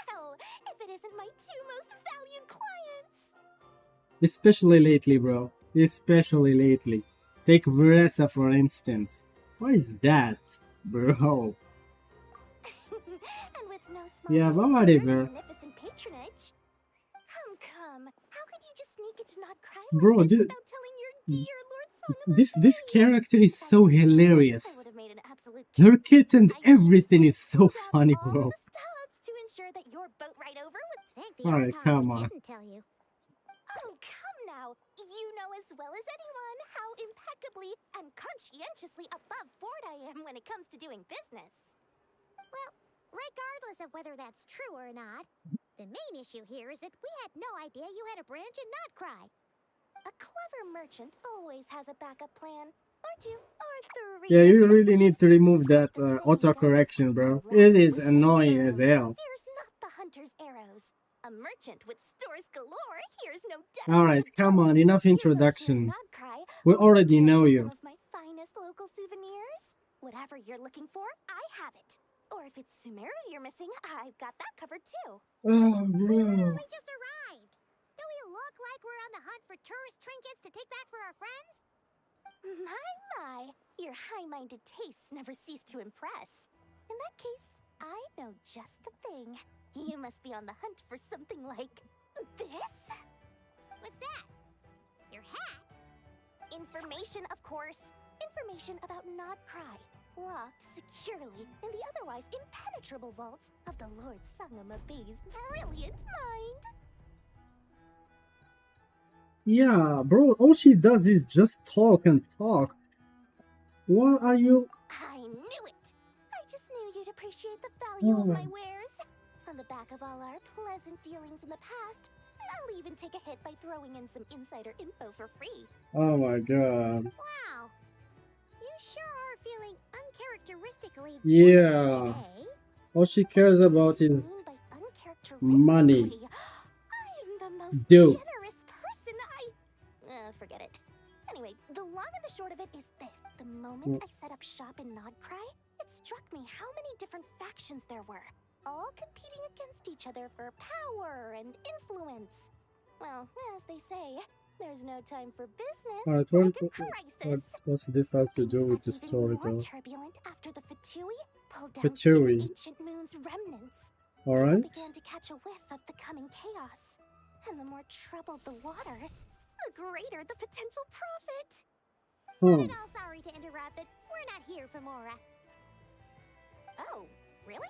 Well, if it isn't my two most valued clients. Especially lately, bro. Especially lately. Take Veresa for instance. What is that, bro? And with no small Yeah, thanks but to your whatever. magnificent patronage. Come. How could you just sneak into not cry Bro, like this this, without telling your dear Lord Sangama this Bay? character is so I hilarious. would have made an absolute Her kit and I everything is so pulled out funny, all bro. the stops to ensure that your boat ride over would thank the Alright, Archone come who on. didn't tell you. Oh, come now. You know as well as anyone how impeccably and conscientiously above board I am when it comes to doing business. Well, regardless of whether that's true or not, the main issue here is that we had no idea you had a branch in Notcry. A clever merchant always has a backup plan. Aren't you? Yeah, you really need to remove that autocorrection, bro. It is annoying as hell. Fears not the hunter's arrows. A merchant with stores galore hears no depths. Alright, come on, enough introduction. Nodcry, We already know you. Some of my finest local souvenirs. Whatever you're looking for, I have it. Or if it's Sumeru you're missing, I've got that covered too. Oh, We bro. literally just arrived. Do we look like we're on the hunt for tourist trinkets to take back for our friends? My. Your high-minded tastes never cease to impress. In that case, I know just the thing. You must be on the hunt for something like this? What's that? Your hat? Information, of course. Information about Nodcry. Locked securely in the otherwise impenetrable vaults of the Lord Sangama Bay's brilliant mind. Yeah, bro, all she does is just talk and talk. What are you... I knew it! I just knew you'd appreciate the value of my Oh. wares. On the back of all our pleasant dealings in the past, I'll even take a hit by throwing in some insider info for free. Oh my god. Wow. You sure are feeling uncharacteristically Yeah. today. All she cares about is Mean by uncharacteristically? money. I am the most Dude. generous person forget it. Anyway, the long and the short of it is this. The moment I set up shop in Nodcry, it struck me how many different factions there were, all competing against each other for power and influence. Well, as they say, there's no time for business, Alright, like a crisis. what's this has to do with the Things got story even more though? turbulent after the Fatui pulled down Fatui. King Ancient Moon's remnants. Alright. People began to catch a whiff of the coming chaos. And the more troubled the waters, the greater the potential profit. Oh. Not at all sorry to interrupt, but we're not here for Mora. Oh, really?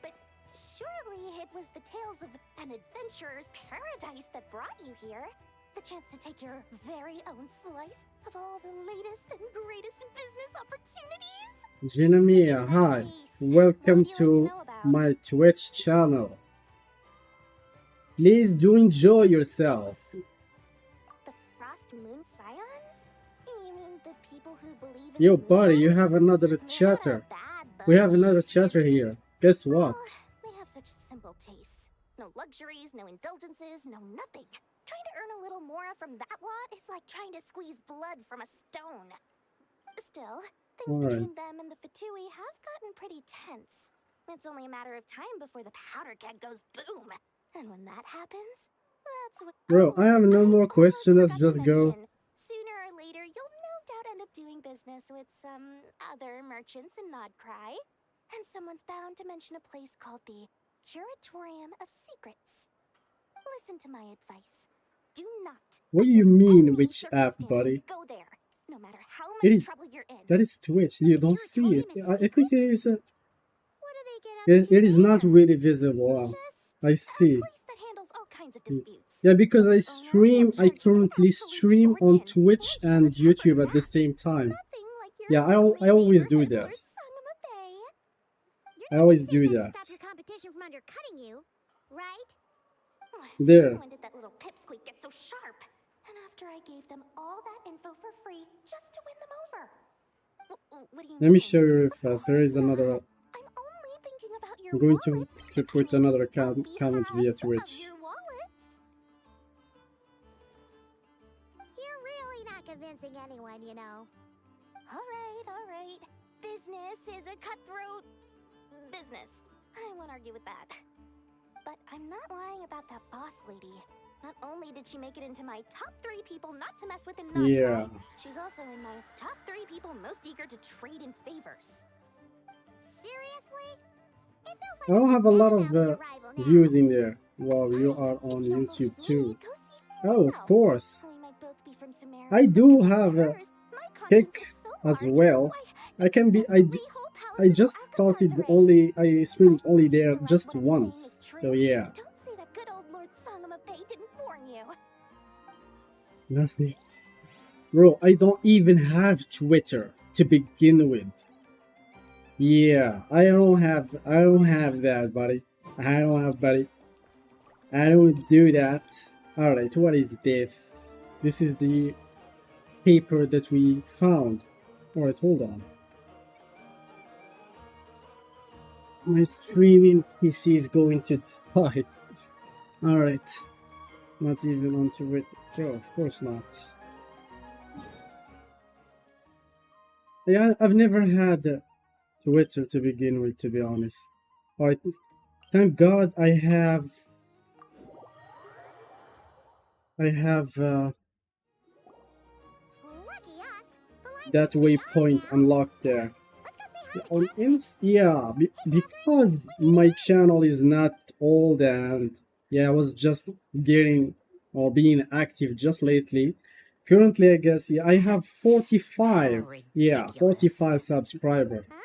But surely it was the tales of an adventurer's paradise that brought you here. The chance to take your very own slice of all the latest and greatest business opportunities. Genemia, hi. Welcome to my Twitch channel. Please do enjoy yourself. The Frost Moon Scions? You mean the people who believe in Yo, the buddy, you moon? have another They're not a chatter. bad We have bunch. another chatter It's here. just, Guess what? well, they have such simple tastes. No luxuries, no indulgences, no nothing. Trying to earn a little more from that lot is like trying to squeeze blood from a stone. Still, things between Alright. them and the Fatui have gotten pretty tense. It's only a matter of time before the powder keg goes boom. And when that happens, that's what. Bro, I have no more questions. Let's forgot to just go. mention, sooner or later, you'll no doubt end up doing business with some other merchants in Nodcry. And someone's bound to mention a place called the Curatorium of Secrets. Listen to my advice. Do not. What do you under mean, any which app, circumstances, buddy? Go there, no matter how It much is. trouble you're in. That is Twitch. You don't see it. Curatorium of I think it is. What do they get up to It is not there? really visible. Just I a see. place that handles all kinds of disputes. Yeah, because I stream. I charge you an currently absolute stream on fortune. Twitch Won't you and retire YouTube at the match? same time. Nothing like your Yeah, I lovely always do neighborhood that. Lord Sangama Bay. I always do that. Stop your competition from undercutting you, right? There. When did that little pipsqueak get so sharp? And after I gave them all that info for free just to win them over. What do you Let me mean? show you real Of fast. There course is another. not. I'm only thinking about your I'm going wallets. to put I mean, another on comment via behalf Twitch. of your wallets. You're really not convincing anyone, you know. All right. Business is a cutthroat business. I won't argue with that. But I'm not lying about that boss lady. Not only did she make it into my top 3 people not to mess with in Nodcry, Yeah. she's also in my top 3 people most eager to trade in favors. Seriously? It feels like I don't have a lot of your rival now. views in there while you Fine, are if on you don't YouTube believe too. me, go see for Oh, of yourself. course. We might both be from Sumeria, I do but have a hers, my conscience pick is so as large, well. why, I can be. the whole palace I is just started Alcazar's only. I streamed only there Like just what I'm saying once. is true. So yeah. Don't say that good old Lord Sangama Bay didn't warn you. Nothing. Bro, I don't even have Twitter to begin with. Yeah, I don't have that, buddy. I don't have, buddy. I don't do that. Alright, what is this? This is the paper that we found. Alright, hold on. My streaming PC is going to die. Alright. Not even on Twitter. Oh, of course not. Yeah, I've never had Twitter to begin with, to be honest. Alright, thank God I have Lucky us. The line's that supposed to be waypoint gone now. unlocked there. Let's go say hi to On Catherine. yeah, because my channel is not old and yeah, I was just getting or being active just lately. Currently, I guess yeah, I have 45. Yeah, 45 subscribers. Huh?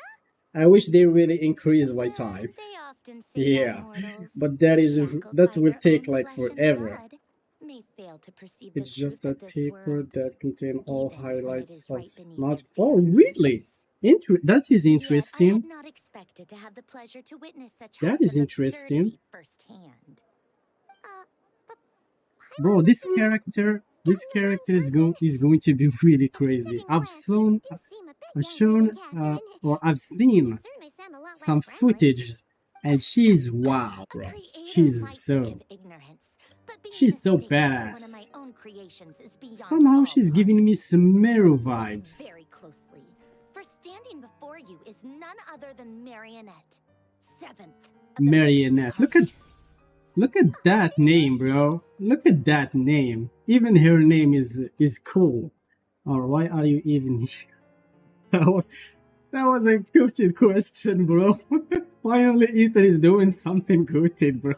I wish they really increase my Yeah, time. they often say Yeah, that mortals, but that shackled by will their take own like flesh and forever. blood, may fail to perceive It's the just truth a of this paper world, that contain all even when it highlights is of right beneath not. their Oh, very really? noses. That is Yet I interesting. had not expected to have the pleasure to witness such That heights is of interesting. absurdity firsthand. But Bro, this character is going to be really crazy. I've shown or I've seen some footage and she's wow, A bro. creator She's might so forgive ignorance, but being she's so mistaken for one of my badass. own creations is beyond Somehow all she's giving pardon. me some Meru Look vibes. very closely, for standing before you is none other than Marionette, 7th of the Marionette. Venture Look at that name, bro. Look at that name. Even her name is cool. Or why are you even here? That was a goated question, bro. Finally, Ether is doing something goated, bro.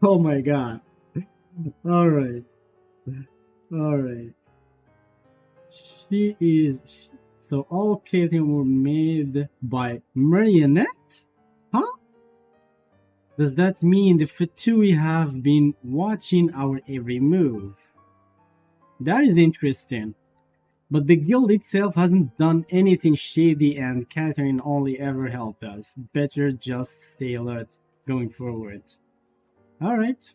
Oh my god. Alright. Alright. So all Caitlyn were made by Marionette? Huh? Does that mean the Fatui have been watching our every move? That is interesting. But the guild itself hasn't done anything shady and Catherine only ever helped us. Better just stay alert going forward. Alright.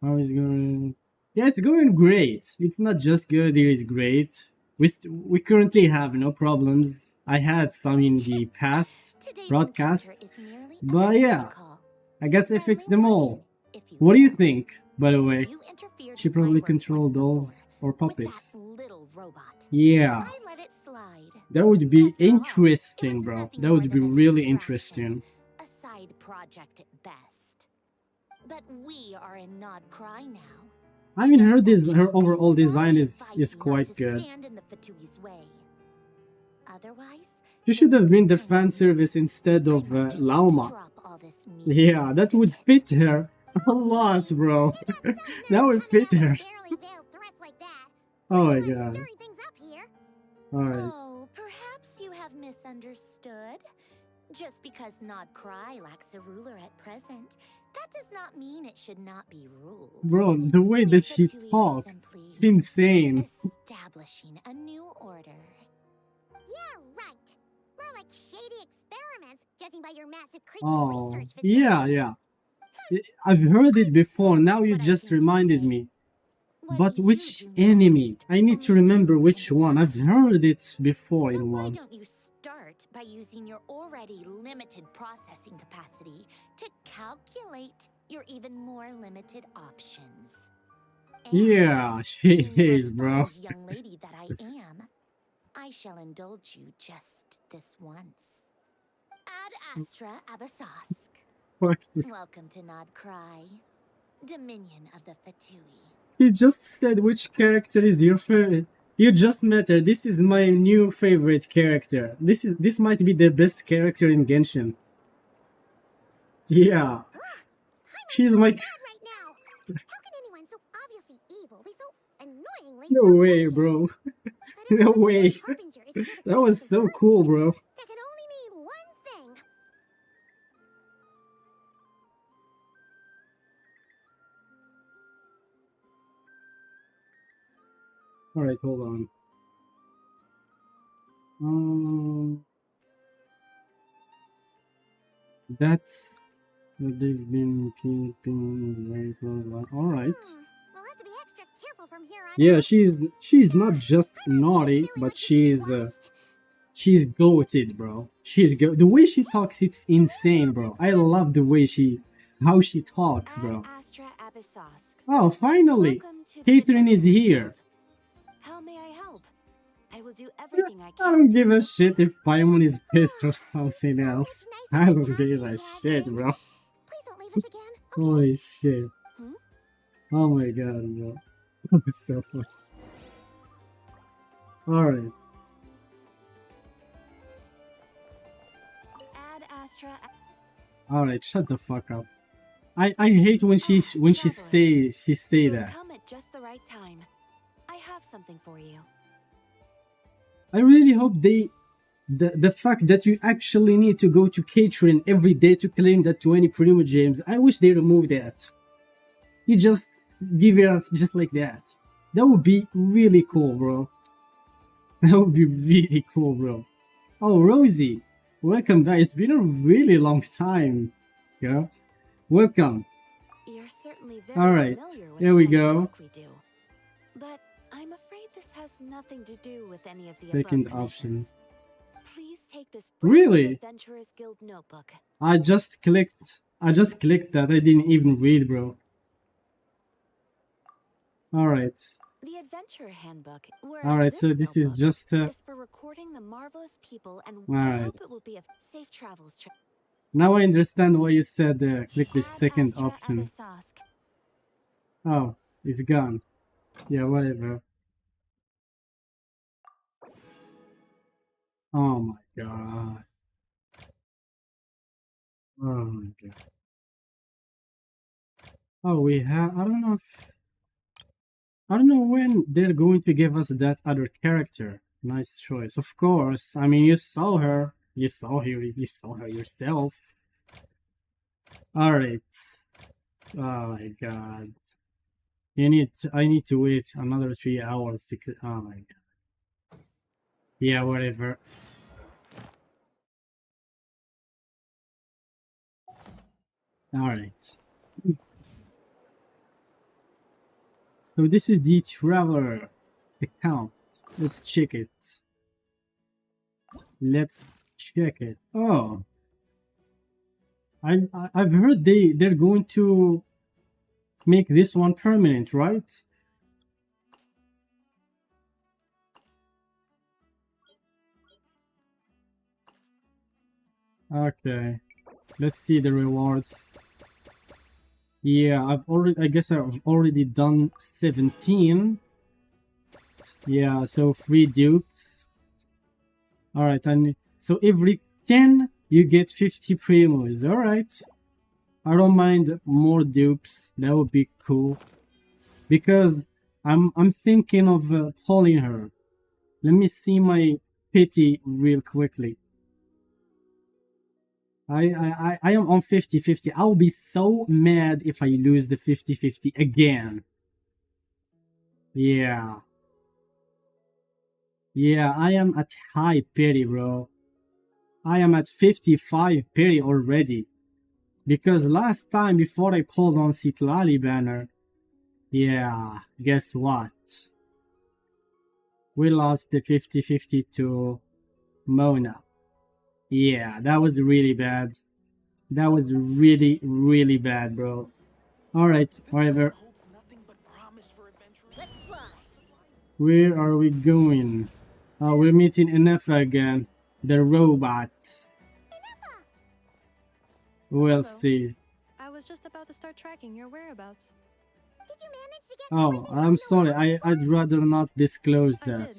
How is it going? Yeah, it's going great. It's not just good, it is great. We currently have no problems. I had some in the past Today's broadcasts. encounter is merely a But yeah, courtesy call. I guess I fixed them all. If you What do you will. think, by the way? You interfered She with my probably work controlled once dolls or before, with puppets. that little robot. Yeah, I let it slide. that would be After all, interesting, it was bro. nothing That more would be than a really distraction, interesting. A side project at best. But we are in Nod Cry now. I mean, her overall design is quite good. Stand in the Fatui's way. Otherwise, She should have been the fan service instead of Lauma. Yeah, that would fit her a lot, bro. That would fit her. Oh my god. Alright. Oh, perhaps you have misunderstood. Just because Nod Cry lacks a ruler at present, that does not mean it should not be ruled. Bro, the way that she talks, it's insane. Establishing a new order. Yeah, right. More like shady experiments, judging by your massive creepy research facility. Yeah. I've heard it before, now you just reminded me. But which enemy? I need to remember which one. I've heard it before in one. Why don't you start by using your already limited processing capacity to calculate your even more limited options? Yeah, she is, bro. As young lady that I am, I shall indulge you just this once. Ad Astra Abasask. Welcome to Nod Cry, Dominion of the Fatui. You just said which character is your favorite. You just met her. This is my new favorite character. This might be the best character in Genshin. Yeah. She's my... Right now. How can anyone so obviously evil be so annoyingly No way, bro. No way. That was so cool, bro. That could only mean one thing. Alright, hold on. That's what they've been keeping very close by. Alright. We'll have to be extra careful from here on Yeah, out. she's not just naughty, but she's goated, bro. The way she talks, it's insane, bro. I love the way how she talks, bro. Astra Abyssosque. Oh, finally, Welcome to the Catherine is here. How may I help? I will do everything I I can. don't give a shit if Paimon is pissed or something else. I don't give a shit, bro. Please don't leave us again. Okay? Holy shit. Hmm? Oh my god, bro. That was so funny. Alright. Ad Astra. Alright, shut the fuck up. I hate when she say You that. come at just the right time. I have something for you. I really hope the fact that you actually need to go to Catherine every day to claim that 20 Primo Gems, I wish they removed that. You just give it us just like that. That would be really cool, bro. That would be really cool, bro. Oh, Rosie, welcome back. It's been a really long time, girl. Welcome. You're certainly very Alright, familiar with here the we kind of go. work we do. But I'm afraid this has nothing to do with any of the Second above option. commissions. Please take this Really? Adventurers Guild notebook. I just clicked that. I didn't even read, bro. Alright. The Adventure Handbook. Alright, so this is just is for recording the marvelous people, and I Alright. hope it will be a safe travels trip. Now I understand why you said click the Ad second Astra option. Abyssosque. Oh, it's gone. Yeah, whatever. Oh my god. Oh my god. Oh, we have... I don't know when they're going to give us that other character. Nice choice. Of course. I mean, you saw her. You saw her yourself. Alright. Oh my god. I need to wait another 3 hours to... Oh my god. Yeah, whatever. Alright. So this is the Traveler account. Let's check it. Let's check it. Oh. I've heard they're going to make this one permanent, right? Okay. Let's see the rewards. Yeah, I guess I've already done 17. Yeah, so 3 dupes. Alright, and so every 10 you get 50 primos. Alright. I don't mind more dupes. That would be cool. Because I'm thinking of pulling her. Let me see my pity real quickly. I am on 50-50. I'll be so mad if I lose the 50-50 again. Yeah. Yeah, I am at high pity, bro. I am at 55 pity already. Because last time before I pulled on Citlali banner, yeah, guess what? We lost the 50-50 to Mona. Yeah, that was really bad. That was really, really bad, bro. Alright, whatever. Holds nothing but promise for adventurers. Let's fly. Where are we going? Oh, we're meeting Inefa again. The robot. We'll Hello. see. I was just about to start tracking your whereabouts. Did you manage to get Oh, everything I'm done sorry. the last I'd rather not disclose I that.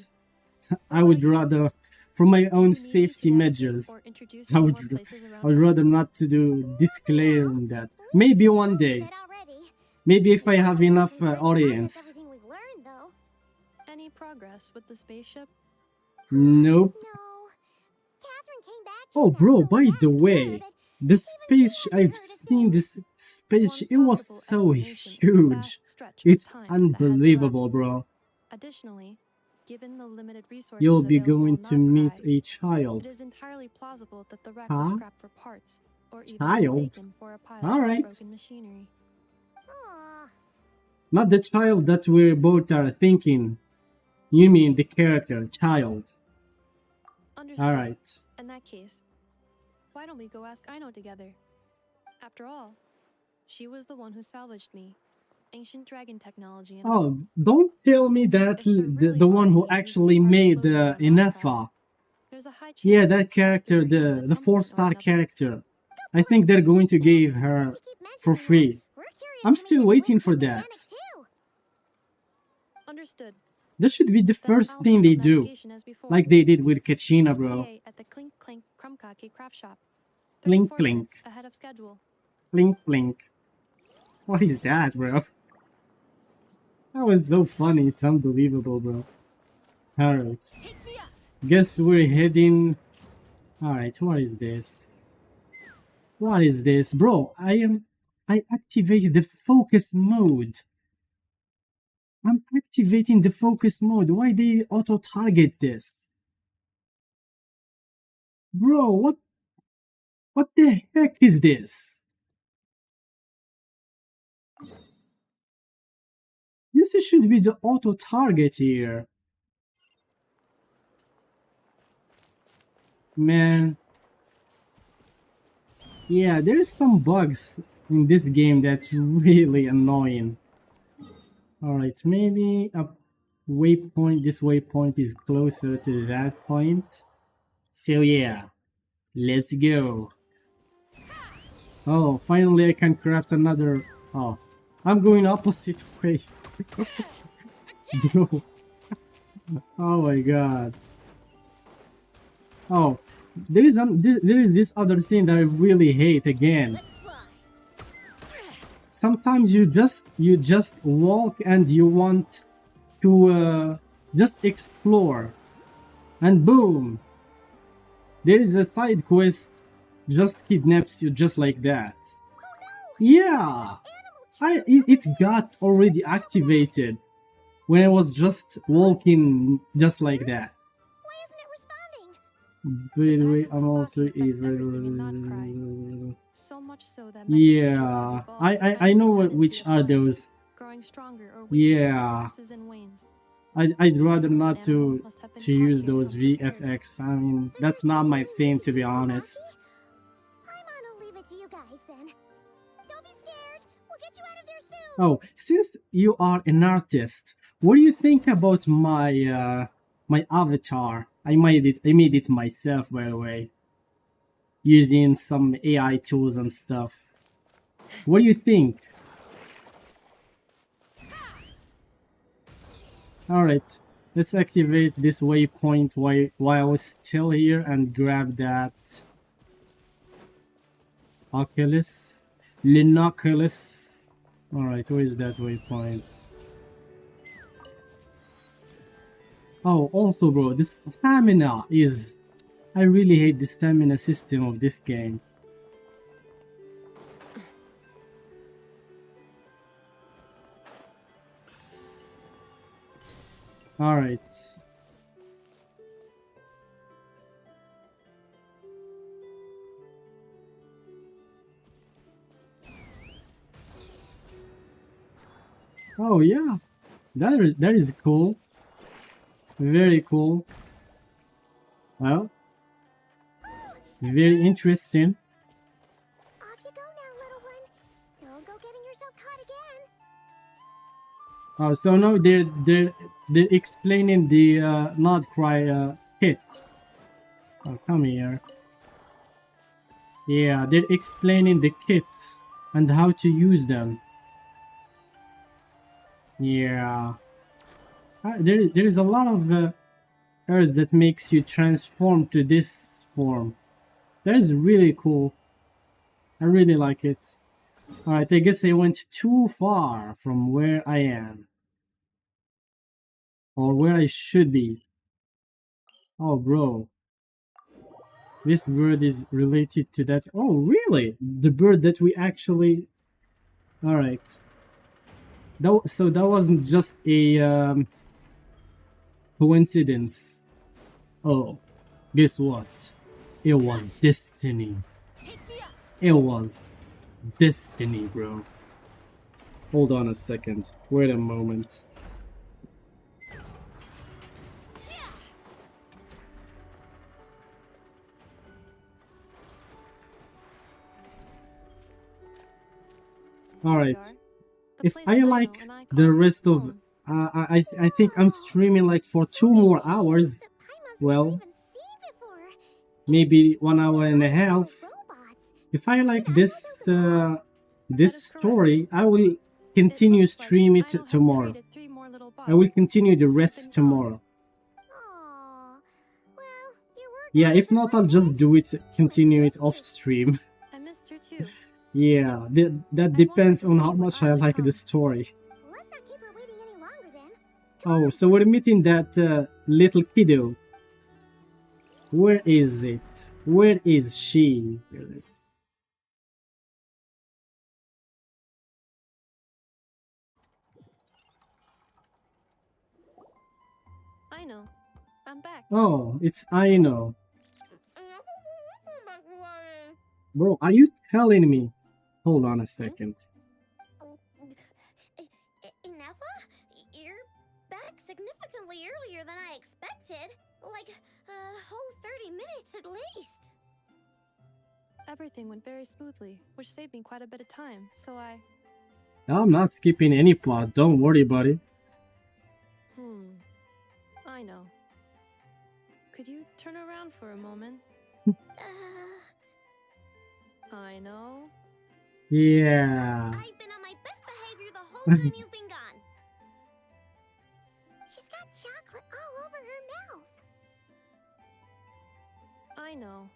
did. I would rather, for my Do own you need me safety to navigate measures, or introduce I you to would, more places around I would town? rather not to do disclaim on that. Maybe one day. bit already. Maybe if I have It's enough pretty good to audience. process everything we've learned, though. Any progress with the spaceship? Nope. No. Catherine came back just Oh, now, bro, so by I the asked her, way, but the even space she I've hasn't heard a seen, thing. this space, One it was possible so explanation is a huge. vast stretch of It's time that has unbelievable, elapsed. bro. Additionally, given the limited resources You'll be available going on to meet Narcry, a it child. is entirely plausible that the wreck was Huh? scrapped for parts, or even Child? mistaken for a pile Alright. of broken machinery. Aw. Not the child that we both are thinking. You mean the character, child. Understood. Alright. In that case, why don't we go ask Aino together? After all, she was the one who salvaged me. Ancient dragon technology and all. Oh, don't tell me that If there really the are one who any actually useful parts made floating around Inefa. there's a high chance Yeah, we that could cross character, bridges at the some point or 4-star another. character. I think they're going to give her Since you keep for mentioning free. that, we're curious I'm to make still this waiting list for with that. mechanics, too. Understood. That should be the Then first I'll thing handle they do. navigation as before. Like they did with Kachina, bro. ETA at the Clink Clink Krumkake craft shop. Clink 34 clink. minutes ahead of schedule. Blink blink. What is that, bro? That was so funny. It's unbelievable, bro. Alright. Guess we're heading... Alright, what is this? What is this? Bro, I activated the focus mode. I'm activating the focus mode. Why they auto-target this? Bro, what the heck is this? This should be the auto-target here. Man. Yeah, there's some bugs in this game that's really annoying. Alright, maybe a waypoint. This waypoint is closer to that point. So yeah, let's go. Oh, finally I can craft another... Oh, I'm going opposite way. Bro. Oh my god. Oh, there is this other thing that I really hate again. Sometimes you just walk and you want to just explore, and boom, there is a side quest just kidnaps you just like that. Yeah, it got already activated when I was just walking just like that. Why isn't it responding? By the way, It I'm also hasn't affected everything in Narcry. So much so that many creatures have yeah, evolved I without know dependency which are upon it, those. growing stronger or weaker as it Yeah, waxes and wanes. I'd rather This not little to animal must have been use taught here those from the earth. VFX. I mean, So that's you're not my saying thing, we to be can use honest. Lucky? Paimon will leave it to you guys then. Don't be scared. We'll get you out of there soon. Oh, since you are an artist, what do you think about my my avatar? I made it myself, by the way, using some AI tools and stuff. What do you think? Alright, let's activate this waypoint while I was still here and grab that Oculus. Linoculus. Alright, where is that waypoint? Oh, also bro, this stamina is... I really hate the stamina system of this game. Alright. Oh yeah, that is cool. Very cool. Well, very interesting. Off you go now, little one. Don't go getting yourself caught again. Oh, so now they're explaining the not cry hits. Oh, come here. Yeah, they're explaining the kits and how to use them. Yeah. There is a lot of herbs that makes you transform to this form. That is really cool. I really like it. Alright, I guess I went too far from where I am. Or where I should be. Oh, bro. This bird is related to that. Oh, really? The bird that we actually... Alright. So that wasn't just a coincidence. Oh, guess what? It was destiny. It was destiny, bro. Hold on a second. Wait a moment. Alright. If I like the rest of... I think I'm streaming like for 2 more hours. Well, maybe 1 hour and a half. If I like this this story, I will continue stream it tomorrow. I will continue the rest tomorrow. Yeah, if not, I'll just do it, continue it off stream. I missed her too. Yeah, that depends on how much I like the story. Let's not keep her waiting any longer then. Oh, so we're meeting that little kiddo. Where is it? Where is she? I know. I'm back. Oh, it's Aino. Bro, are you telling me? Hold on a second. Ineffa, you're back significantly earlier than I expected. Like a whole 30 minutes at least. Everything went very smoothly, which saved me quite a bit of time, so I'm not skipping any part, don't worry, buddy. I know. Could you turn around for a moment? I know. Yeah. I've been on my best behavior the whole time you've been gone. She's got chocolate all over her mouth. I know.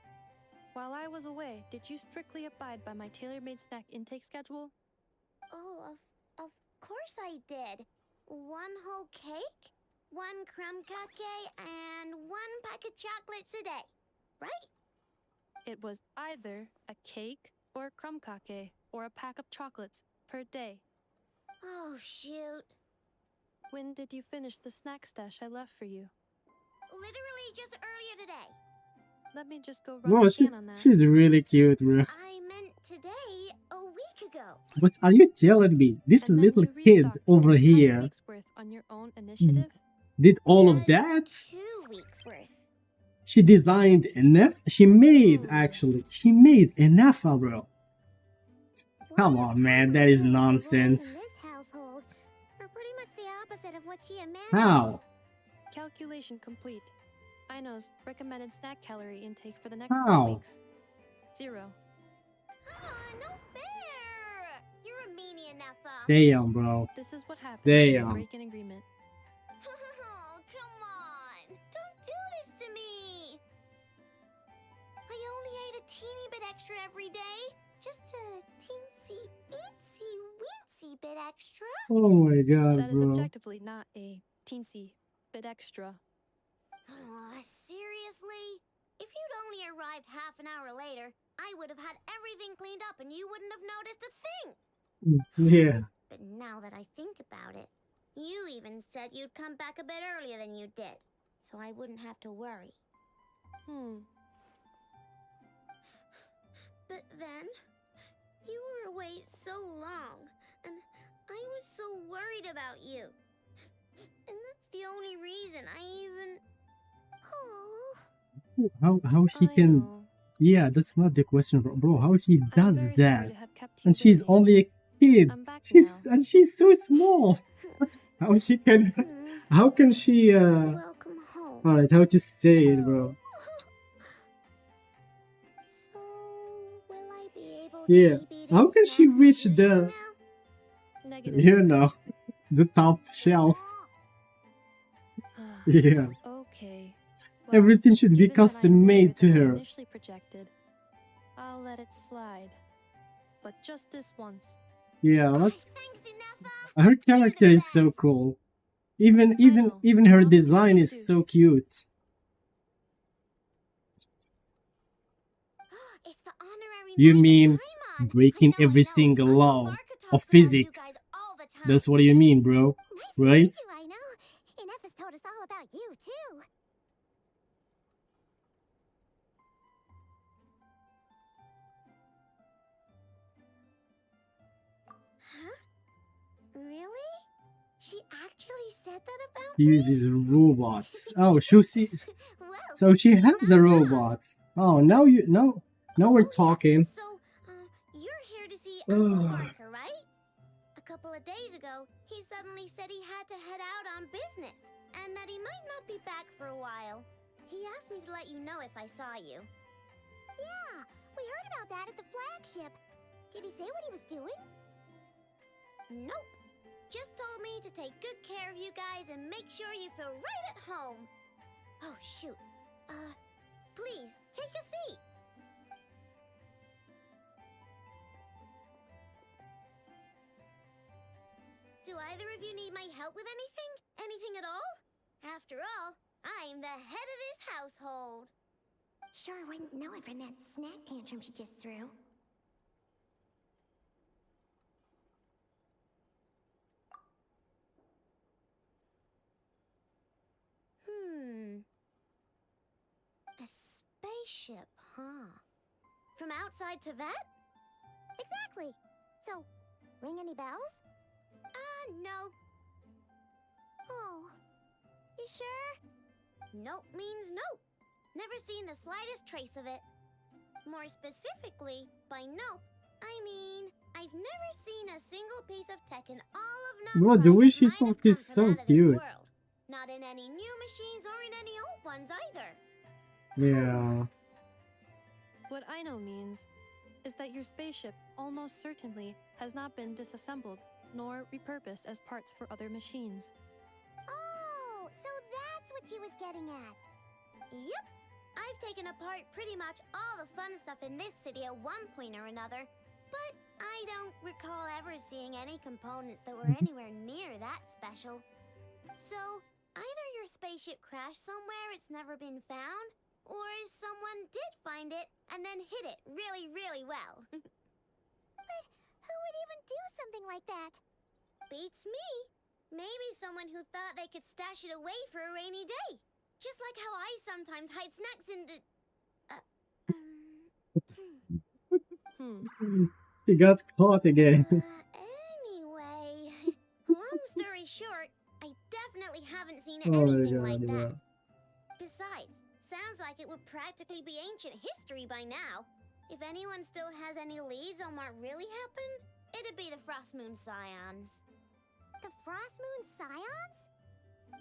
While I was away, did you strictly abide by my tailor-made snack intake schedule? Oh, of course I did. 1 whole cake, 1 crumb cupcake, and 1 pack of chocolates a day, right? It was either a cake or a crumb cake or a pack of chocolates per day. Oh, shoot. When did you finish the snack stash I left for you? Literally just earlier today. Let me just go run Bro, a scan on that. she's really cute, bro. I meant today, a week ago. But are you telling me this And then little you kid restocked over an entire here week's worth on your own initiative? did all of that? 2 weeks worth. She designed enough? She made, actually. She made enough, bro. Come on, man, that is nonsense. This household are pretty much the opposite of what she imagined. How? Calculation complete. Ino's recommended snack calorie intake for the next How? 4 weeks. 0. No fair! You're a meanie enough. Damn, bro. This is what happens when Damn. you break an agreement. extra every day. Just a teensy, eensy, weensy bit extra. Oh my god, That is bro. objectively not a teensy bit extra. Seriously? If you'd only arrived half an hour later, I would have had everything cleaned up and you wouldn't have noticed a thing. Yeah. But now that I think about it, you even said you'd come back a bit earlier than you did, so I wouldn't have to worry. But then, you were away so long, and I was so worried about you. And that's the only reason I even... Oh. How she I can... know. Yeah, that's not the question, bro. How she I'm does very sorry that? to have kept you And she's busy. only a kid. I'm back And she's so small. How she can... How can she... Welcome home. Alright, how to say it, bro? So, will I be able Yeah. to keep eating How can she snacks reach and the... now? Negative. You know, the top shelf. Yeah. Okay. Everything should be given that I'm custom made bigger to than I her. initially projected, I'll let it slide. But just this once. Yeah, what? Thanks, Inefa. Her character is so cool. Even know. her I'll be design is introduced. so cute. It's the honorary You knight of mean Paimon. breaking I know, every I know. single Uncle law Varka of talks about you physics. guys all the time. That's what you mean, bro. Nice to Right? meet you, I know. Inefa's told us all about you, too. Huh? Really? She actually said that about She me? uses robots. Oh, Well, so she she's has not a wrong. robot. Oh, now we're talking. So, you're here to see Uncle Barker, right? A couple of days ago, he suddenly said he had to head out on business, and that he might not be back for a while. He asked me to let you know if I saw you. Yeah, we heard about that at the flagship. Did he say what he was doing? Nope. Just told me to take good care of you guys and make sure you feel right at home. Oh, shoot. Please, take a seat. Do either of you need my help with anything? Anything at all? After all, I'm the head of this household. Sure wouldn't know it from that snack tantrum she just threw. A spaceship, huh? From outside to that? Exactly. So, ring any bells? No. Oh, you sure? Nope means nope. Never seen the slightest trace of it. More specifically, by nope, I mean, I've never seen a single piece of tech in all of Bro, the Nocturne way that she might have talks come is from so out of this cute. world. Not in any new machines or in any old ones either. Yeah. What I know means is that your spaceship almost certainly has not been disassembled nor repurposed as parts for other machines. Oh, so that's what she was getting at. Yep. I've taken apart pretty much all the fun stuff in this city at one point or another, but I don't recall ever seeing any components that were anywhere near that special. So, either your spaceship crashed somewhere it's never been found, or someone did find it and then hid it really, really well. But who would even do something like that? Beats me. Maybe someone who thought they could stash it away for a rainy day. Just like how I sometimes hide snacks in the... She got caught again. Anyway, long story short, I definitely haven't seen Oh my anything like god, that. bro. Besides, sounds like it would practically be ancient history by now. If anyone still has any leads on what really happened, it'd be the Frost Moon Scions. The Frost Moon Scions?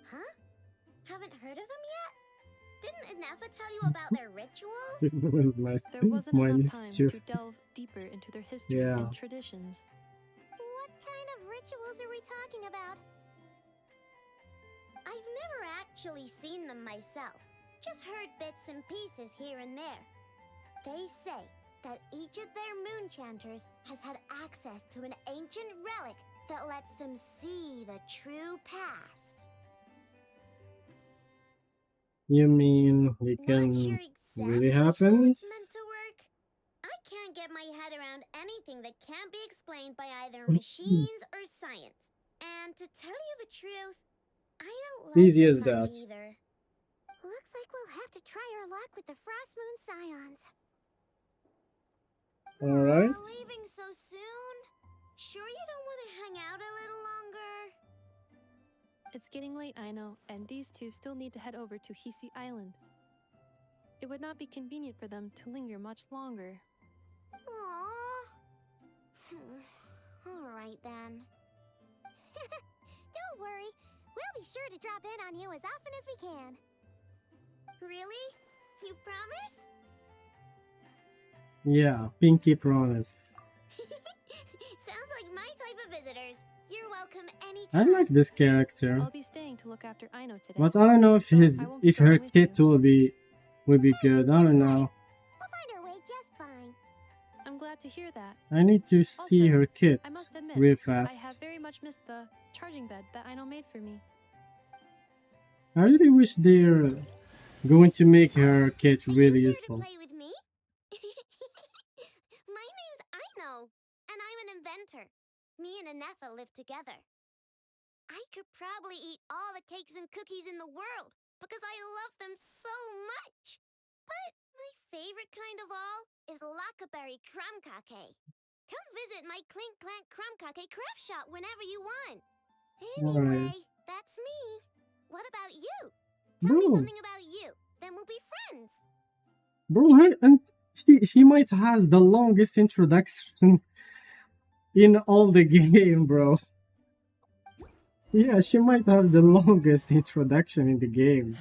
Huh? Haven't heard of them yet? Didn't Inefa tell you about their rituals? It was nice. There wasn't Mine enough is time too. to delve deeper into their history Yeah. and traditions. What kind of rituals are we talking about? I've never actually seen them myself. Just heard bits and pieces here and there. They say that each of their moon chanters has had access to an ancient relic that lets them see the true past. You mean it Not can sure exactly really how happen? it's meant to work. I can't get my head around anything that can't be explained by either Mm. machines or science. And to tell you the truth, I don't like Easy it as much that. either. Looks like we'll have to try our luck with the Frost Moon Scions. Alright. Aw, leaving so soon? Sure you don't want to hang out a little longer? It's getting late, I know, and these two still need to head over to Hisi Island. It would not be convenient for them to linger much longer. Aww. Alright then. Don't worry. We'll be sure to drop in on you as often as we can. Really? You promise? Yeah, pinky promise. Sounds like my type of visitors. You're welcome I anytime. like this character, I'll be staying to look after Aino today. but I don't know if so his I won't be if her going with kit you. will be good. I don't know. We'll find our way just fine. I'm glad to hear that. I need to see Also, her kit I must admit, real I fast. have very much missed the charging bed that Aino made for me. I really wish they're going to make her kit Are you really here useful. to play with me? My name's Aino, and I'm an inventor. Me and Anetha live together. I could probably eat all the cakes and cookies in the world because I love them so much. But my favorite kind of all is Lockaberry Crumb Cake. Come visit my Clink Clank Crumb Cake craft shop whenever you want. Anyway, Alright. that's me. What about you? Tell me Bro, something about you. Then we'll be friends. her and she might has the longest introduction in all the game, bro. Yeah, she might have the longest introduction in the game.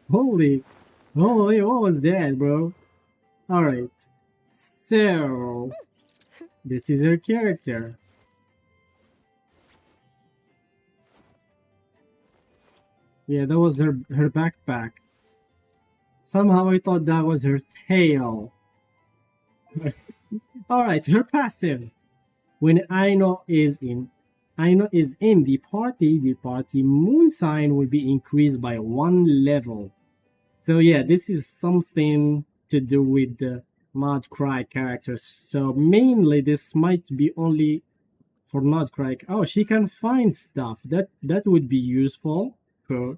Holy, what was that, bro? Alright, so this is her character. Yeah, that was her backpack. Somehow I thought that was her tail. Alright, her passive. When Aino is in the party moon sign will be increased by 1 level. So yeah, this is something to do with the Mudcry characters. So mainly this might be only for Mudcry. Oh, she can find stuff. That would be useful.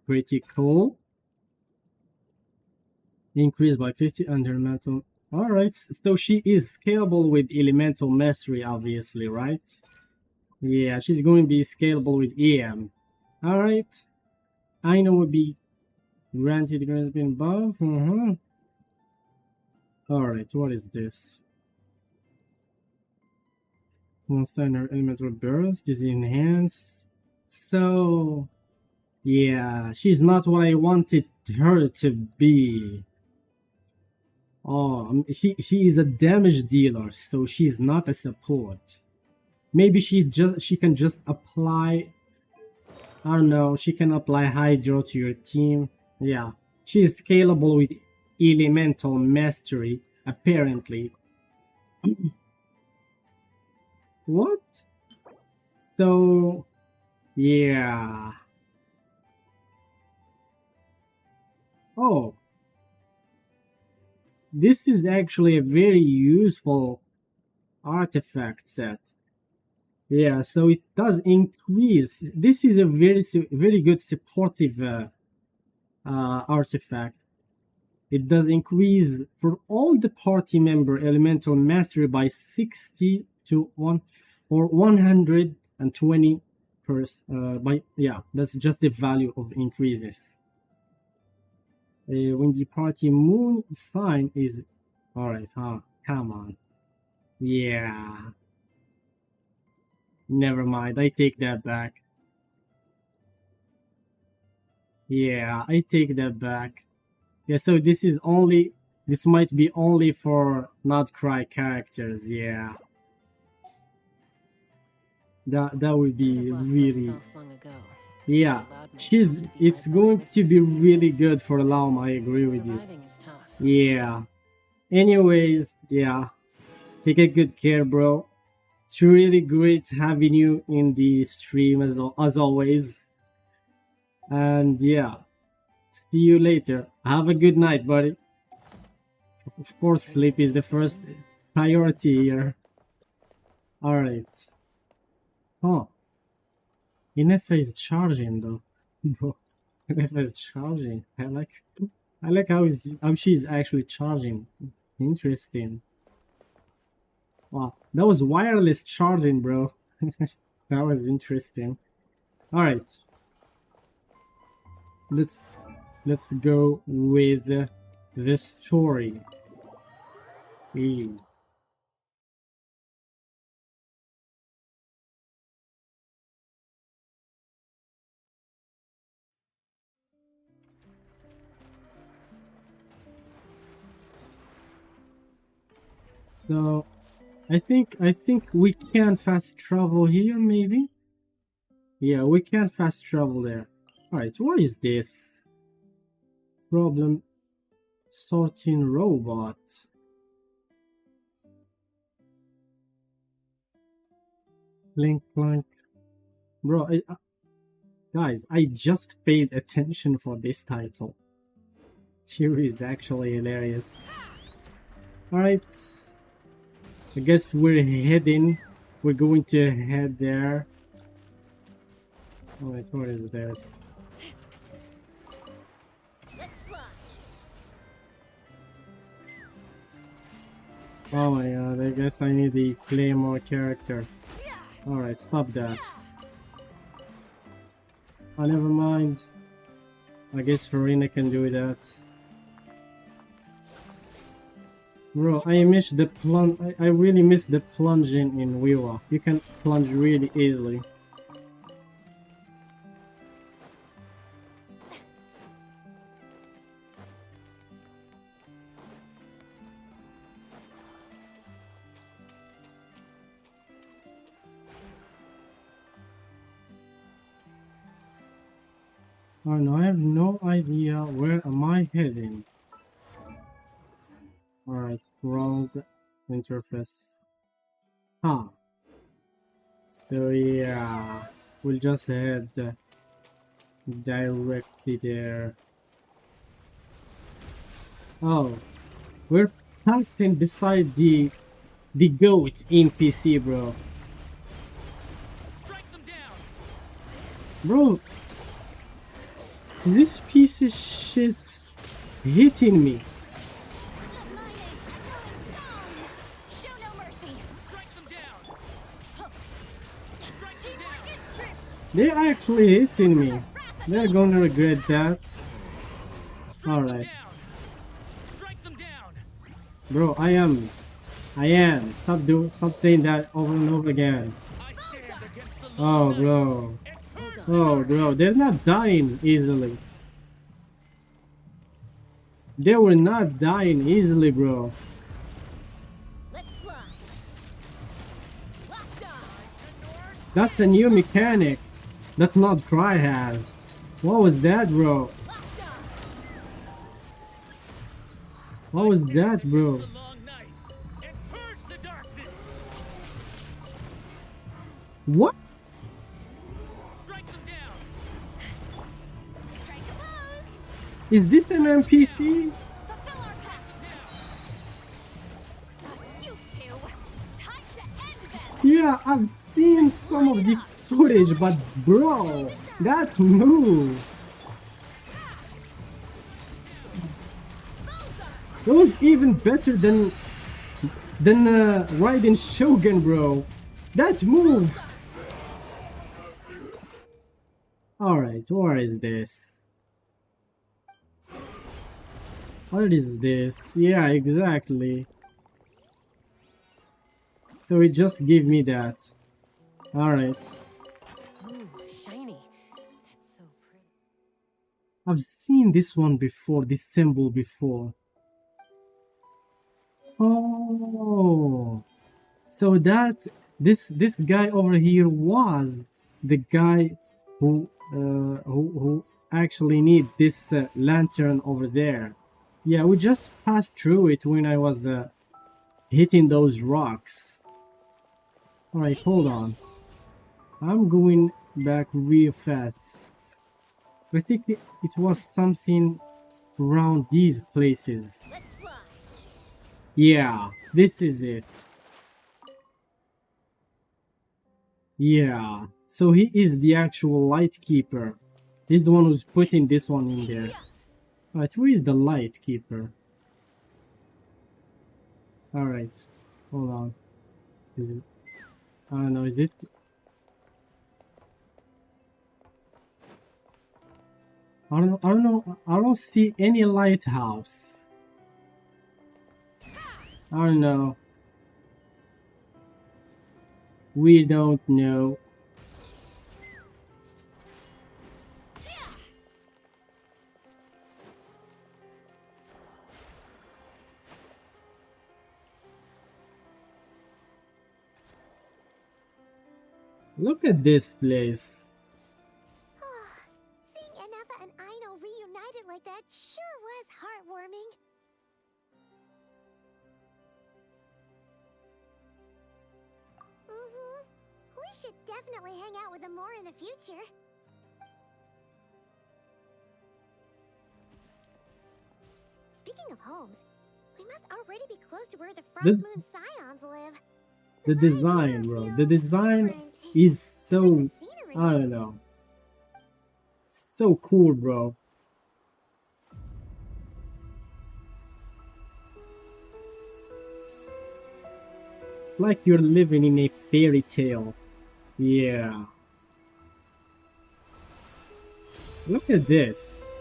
Pretty cool. Increased by 50 under metal. Alright, so she is scalable with elemental mastery, obviously, right? Yeah, she's going to be scalable with EM. Alright. Aino will be granted great buff. Alright, what is this? Monster elemental burst is enhanced. So yeah, she's not what I wanted her to be. Oh, she is a damage dealer, so she's not a support. Maybe she can just apply, I don't know, she can apply Hydro to your team. Yeah, she is scalable with elemental mastery, apparently. What? So yeah. Oh, this is actually a very useful artifact set. Yeah, so it does increase. This is a very good supportive artifact. It does increase for all the party member elemental mastery by 60 to 1 or 120 that's just the value of increases. When the party moon sign is alright, come on. Yeah. Never mind, I take that back. Yeah, I take that back. Yeah, so this might be only for Nutcry characters, yeah. That would be really... Yeah, it's going to be really good for Laum, I agree with you. Yeah. Anyways, yeah, take a good care, bro. It's really great having you in the stream as always. And yeah, see you later. Have a good night, buddy. Of course, sleep is the first priority here. Alright. Oh, Inefa is charging though. Bro, Inefa is charging. I like how she's actually charging. Interesting. Wow, that was wireless charging, bro. That was interesting. All right, let's go with the story. So I think we can fast travel here, maybe. Yeah, we can fast travel there. All right, what is this? Problem sorting robot. Blink, blank. Bro, guys, I just paid attention for this title. Here is actually hilarious. Alright. I guess we're going to head there. Alright, what is this? Oh my god, I guess I need the Claymore character. Alright, stop that. Oh, never mind. I guess Farina can do that. Bro, I miss the plunge. I really miss the plunging in Wuwa. You can plunge really easily. Oh no, I have no idea where am I heading. Alright, wrong interface. Huh. So yeah, we'll just head directly there. Oh, we're passing beside the goat NPC, bro. Bro, is this piece of shit hitting me? They're actually hitting me. They're gonna regret that. Alright. Bro, I am. Stop saying that over and over again. Oh, bro. Oh, bro. They're not dying easily. They were not dying easily, bro. That's a new mechanic that not Cry has. What was that, bro? What was that, bro? What? Is this an NPC? Yeah, I've seen some of the footage, but bro, that move. That was even better than Raiden Shogun, bro. That move. Alright, what is this? What is this? Yeah, exactly. So it just gave me that. Alright. Ooh, shiny. It's so pretty. I've seen this one before, this symbol before. Oh. So that this guy over here was the guy who actually need this lantern over there. Yeah, we just passed through it when I was hitting those rocks. Alright, hold on. I'm going back real fast. I think it was something around these places. Let's fly. Yeah, this is it. Yeah, so he is the actual light keeper. He's the one who's putting this one in there. Alright, who is the light keeper? Alright, hold on. Is it, I don't know, is it? I don't know, I don't see any lighthouse. I don't know. We don't know. Look at this place. Seeing Anafa and Aino reunited like that sure was heartwarming. We should definitely hang out with them more in the future. Speaking of homes, we must already be close to where the Frost Moon Scions live. The design, bro. The design is so, I don't know. So cool, bro. Like you're living in a fairy tale. Yeah. Look at this.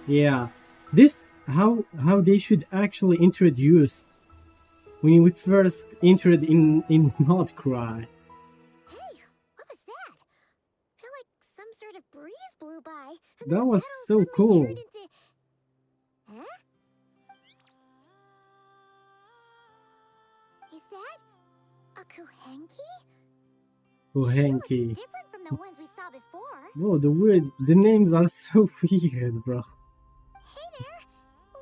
Yeah. This how they should actually introduce when we first entered in Notcry. Hey, what was that? Feel like some sort of breeze blew by. And That then the was battle so suddenly cool. turned into... Huh? Is that a Kuhenki? Kohenki. Looks different from the ones we saw before. Bro, the names are so weird, bro. Hey there,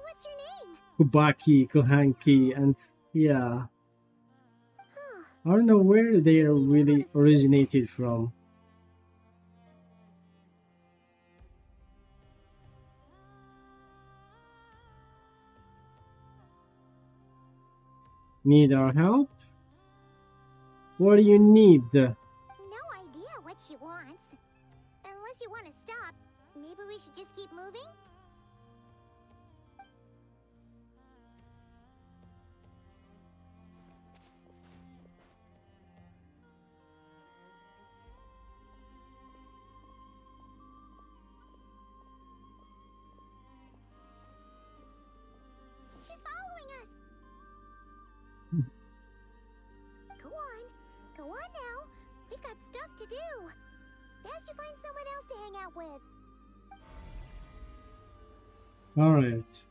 what's your name? Kubaki, Kohanki, and yeah. Huh. I don't know where they are really originated from. Need our help? What do you need? No idea what she wants. Unless you want to stop, maybe we should just keep moving? She's following us! Go on now. We've got stuff to do. Best you find someone else to hang out with. Alright.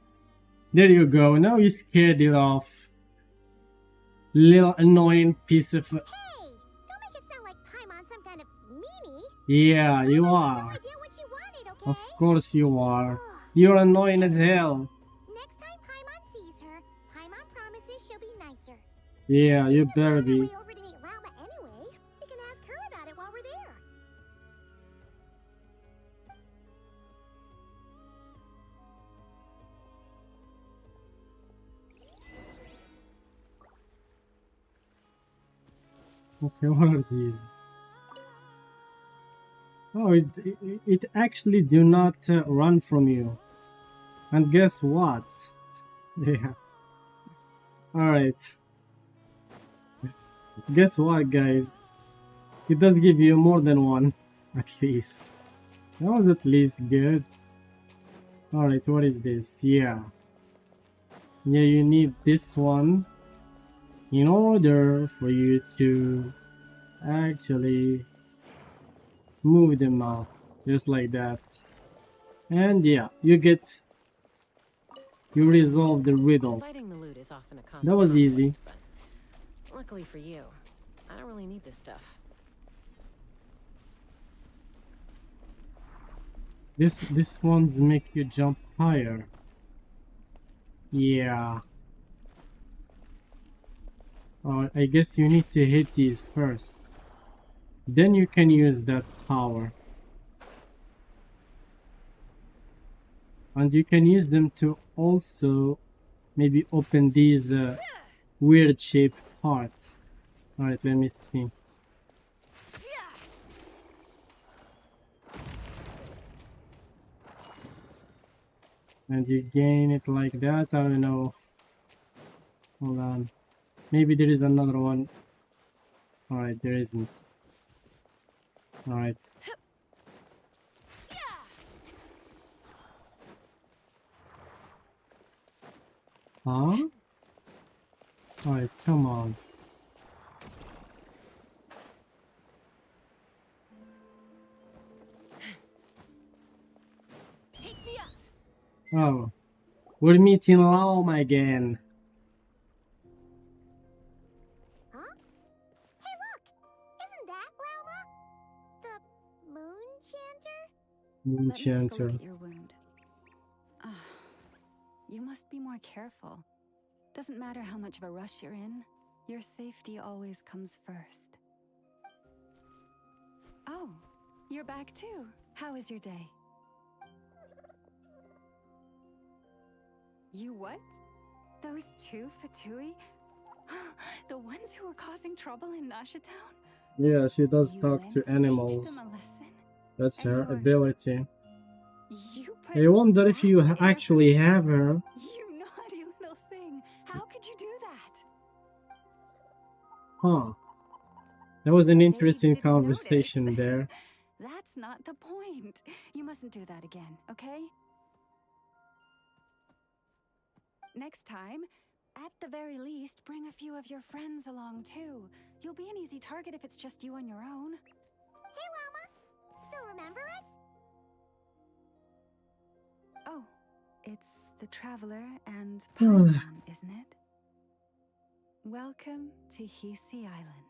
There you go. Now you scared it off. Little annoying piece of... Hey! Don't make it sound like Paimon's some kind of meanie. Yeah, you I had no are. idea what you wanted, okay? Of course you are. Ugh. You're annoying as hell. Next time Paimon sees her, Paimon promises she'll be nicer. Yeah, you Seeing as we're better on our be. way over to meet Rauma anyway, we can ask her about it while we're there. Okay, what are these? Oh, it actually do not run from you. And guess what? Yeah. Alright. Guess what, guys? It does give you more than one, at least. That was at least good. Alright, what is this? Yeah. Yeah, you need this one in order for you to actually move them out. Just like that. And yeah, you resolve the riddle. Fighting the loot is often a constant That was conflict, easy. but luckily for you, I don't really need this stuff. This ones make you jump higher. Yeah. I guess you need to hit these first. Then you can use that power. And you can use them to also maybe open these weird shaped parts. Alright, let me see. And you gain it like that. I don't know. Hold on. Maybe there is another one. Alright, there isn't. Alright. Huh? Alright, come on. Oh. We're meeting Laoma again. Huh? Hey, look! Isn't that Lauma? The moon chanter? Moon Let me take a chanter. look at your wound. You must be more careful. Doesn't matter how much of a rush you're in, your safety always comes first. Oh, you're back too. How is your day? You what? Those two Fatui? The ones who were causing trouble in Nasha Town? Yeah, she does You talk went to teach animals. them a lesson? That's And her you're- ability. You put I wonder if you that in actually her- have her. You naughty little thing. How could you do that? Huh. That was an They interesting didn't conversation notice. there. That's not the point. You mustn't do that again, okay? Next time, at the very least, bring a few of your friends along too. You'll be an easy target if it's just you on your own. Hey, Lauma! Still remember us? Oh, it's the Traveler and Paimon, isn't it? Welcome to Hisi Island.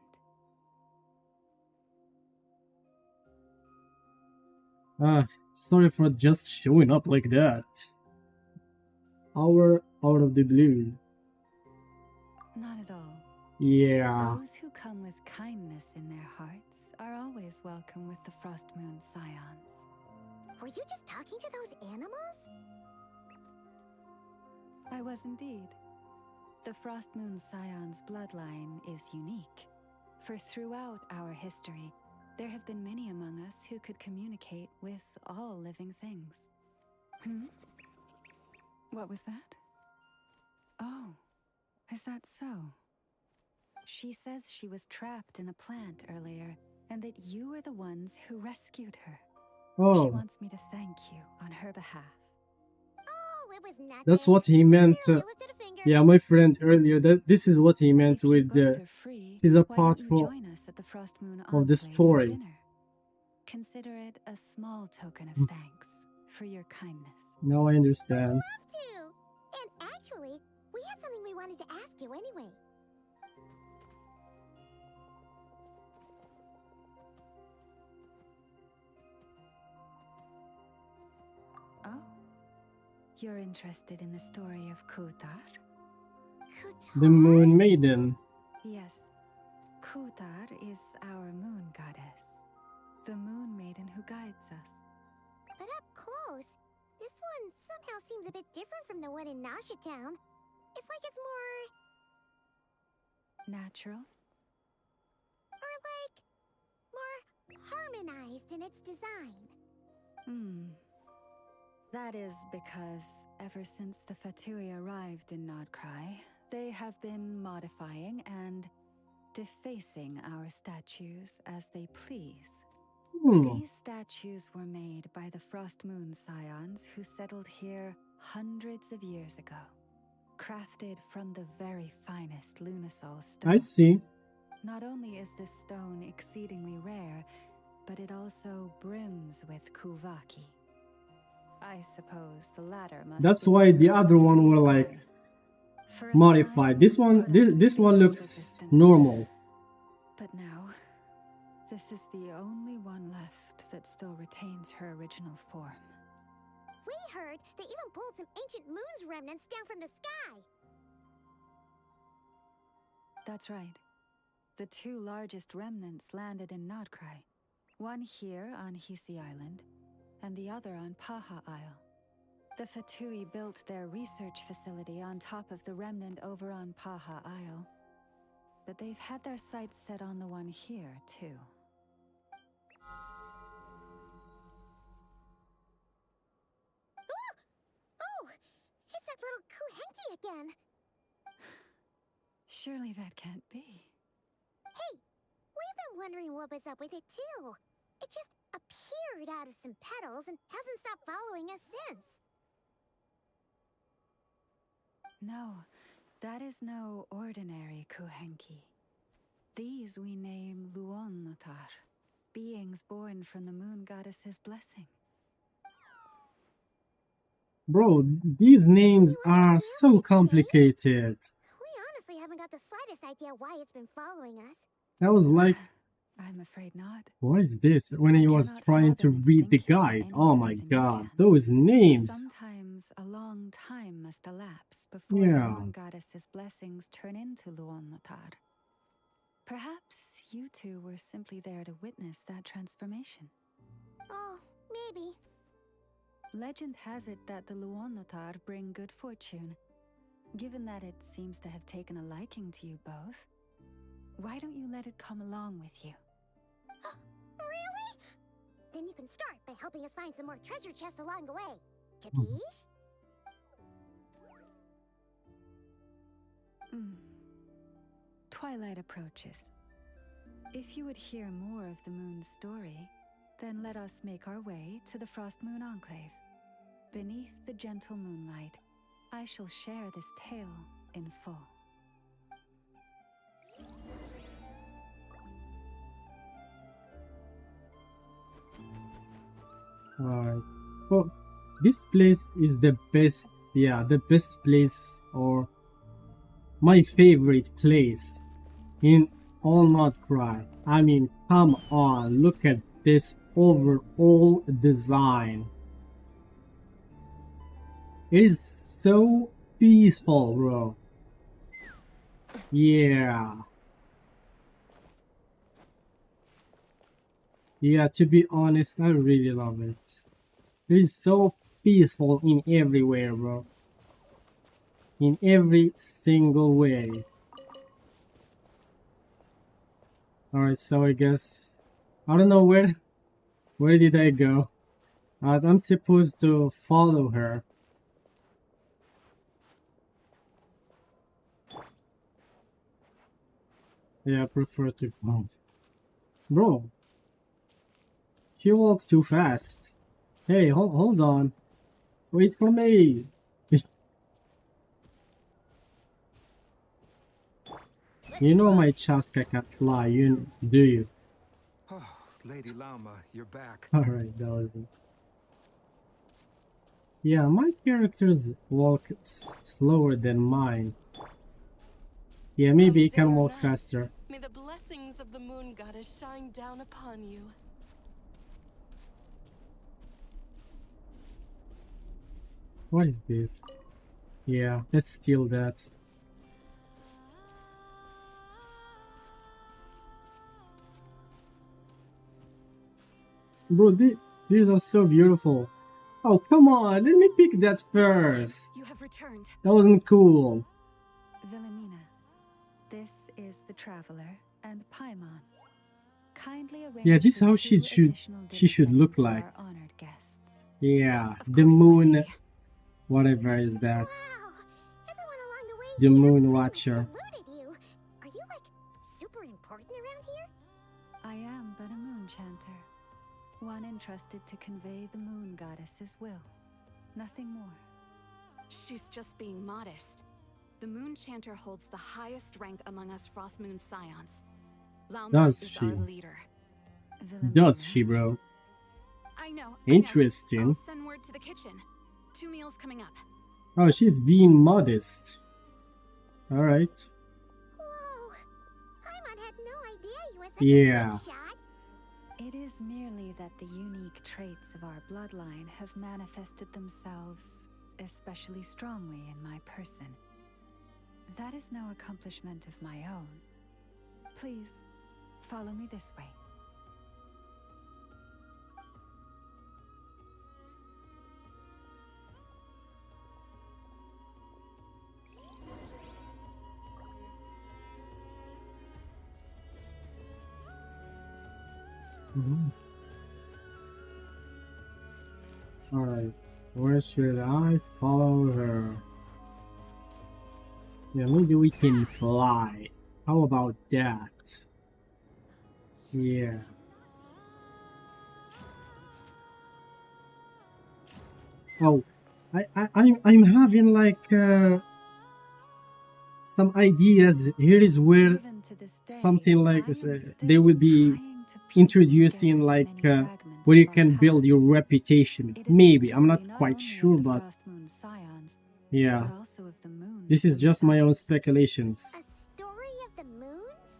Sorry for just showing up like that. Out of the blue. Not at all. Yeah. Those who come with kindness in their hearts are always welcome with the Frost Moon Scions. Were you just talking to those animals? I was indeed. The Frost Moon Scion's bloodline is unique, for throughout our history, there have been many among us who could communicate with all living things. What was that? Oh, is that so? She says she was trapped in a plant earlier, and that you were the ones who rescued her. She Oh, wants me to thank you on her behalf. Oh, it was nothing. that's what he meant. Barely lifted a finger. Yeah, my friend earlier, this is what he meant If you with both are free, she's a why part don't you for join us at the Frost Moon of the Enclave for story. dinner? Consider it a small token of thanks for your kindness. Now I understand. Love to! And actually, we had something we wanted to ask you anyway. Oh? You're interested in the story of Kutar? The Moon Maiden. Yes. Kutar is our moon goddess. The moon maiden who guides us. But up close, this one somehow seems a bit different from the one in Nasha Town. It's like it's more... Natural? or like... more harmonized in its design. That is because ever since the Fatui arrived in Nodcry, they have been modifying and defacing our statues as they please. These statues were made by the Frost Moon Scions who settled here hundreds of years ago, crafted from the very finest Lunasol stone. I see. Not only is this stone exceedingly rare, but it also brims with Kuvaki. I suppose the latter must That's be why the what other one were Fatui like buy. For a modified. time, This one, put us this one into looks existence. normal. But now, this is the only one left that still retains her original form. we heard, they even pulled some ancient moon's remnants down from the sky. That's right. The two largest remnants landed in Nodcry. One here on Hisi Island, and the other on Paha Isle. The Fatui built their research facility on top of the remnant over on Paha Isle. But they've had their sights set on the one here, too. Oh! It's that little Kuhenki again! Surely that can't be. Hey! We've been wondering what was up with it, too. It just appeared out of some petals and hasn't stopped following us since. No, that is no ordinary Kuhenki. These we name Luonnotar, beings born from the moon goddess's blessing. Bro, these names are so complicated. We honestly haven't got the slightest idea why it's been following us. That was like, I'm afraid not. what is this? When he was Cannot trying to fathom its read the thinking guide. any Oh better my than you god, can. those names. Sometimes a long time must elapse before the Yeah. moon goddess's blessings turn into Luonnotar. Perhaps you two were simply there to witness that transformation. Oh, maybe. Legend has it that the Luonnotar bring good fortune. Given that it seems to have taken a liking to you both, why don't you let it come along with you? Really? Then you can start by helping us find some more treasure chests along the way. Hmm. Capiche? Twilight approaches. If you would hear more of the moon's story, then let us make our way to the Frost Moon Enclave. Beneath the gentle moonlight, I shall share this tale in full. Alright. Well, this place is the best, yeah, the best place, or my favorite place in all Nodcry. I mean, come on, look at this overall design. It is so peaceful, bro. Yeah. Yeah, to be honest, I really love it. It is so peaceful in everywhere, bro. In every single way. Alright, so I guess... I don't know where did I go? I'm supposed to follow her. Yeah, I prefer to climb. Bro. She walks too fast. Hey, hold on. Wait for me. You know my Chaska can fly, do you? Oh, Lady Lama, you're back. Alright, that was it. Yeah, my characters walk slower than mine. Yeah, maybe he can walk faster. May the blessings of the moon goddess shine down upon you. What is this? Yeah, let's steal that. Bro, these are so beautiful. Oh, come on, let me pick that first. You have returned. That wasn't cool. Wilhelmina, this is the Traveler and Paimon. Kindly arrange Yeah, this is for how 2 additional she should dinner look settings for like. our honored guests. Yeah, Of the course, moon, lady. whatever is that. Wow! Everyone along the way The here Moon really Watcher. saluted you. Are you, like, super important around here? I am but a moon chanter, one entrusted to convey the moon goddess's will. Nothing more. She's just being modest. The Moon Chanter holds the highest rank among us Frost Moon Scions. Lauma Does is she? our leader. Does she, bro? I know. Interesting. I'll send word to the kitchen. 2 meals coming up. Oh, she's being modest. Alright. Whoa! Paimon had no idea you were such Yeah. a big shot. It is merely that the unique traits of our bloodline have manifested themselves especially strongly in my person. That is no accomplishment of my own. Please, follow me this way. Alright, where should I follow her? Yeah, maybe we can fly. How about that? Yeah. Oh, I'm having like some ideas. Here is where something like they will be introducing like where you can build your reputation. Maybe, I'm not quite sure, but yeah, this is just my own speculations. A story of the moons?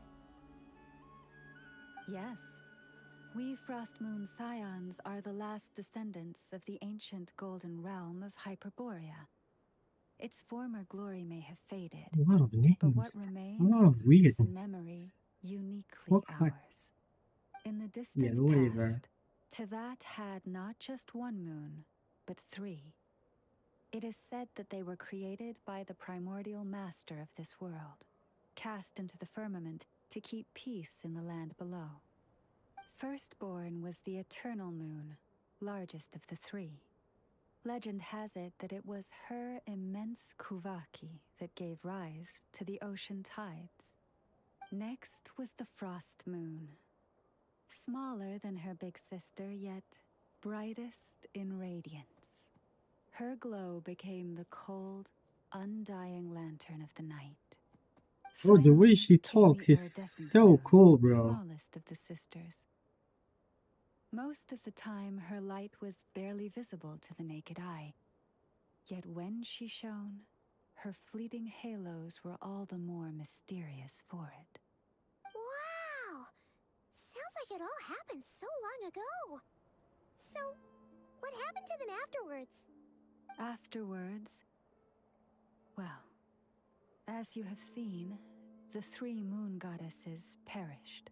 Yes. We Frost Moon Scions are the last descendants of the ancient golden realm of Hyperborea. Its former glory may have faded, A lot of names, but what a remains lot of weird is a names. memory uniquely What ours. In the distant whatever. past, Teyvat had not just one moon, but 3. It is said that they were created by the primordial master of this world, cast into the firmament to keep peace in the land below. Firstborn was the eternal moon, largest of the 3. Legend has it that it was her immense Kuvaki that gave rise to the ocean tides. Next was the frost moon. Smaller than her big sister, yet brightest in radiance. Her glow became the cold, undying lantern of the night. Oh, the way Finally she came talks the is iridescent so moon, cool, bro. smallest of the sisters. Most of the time, her light was barely visible to the naked eye. Yet when she shone, her fleeting halos were all the more mysterious for it. Wow! Sounds like it all happened so long ago. So, what happened to them afterwards? Afterwards, well, as you have seen, the 3 moon goddesses perished.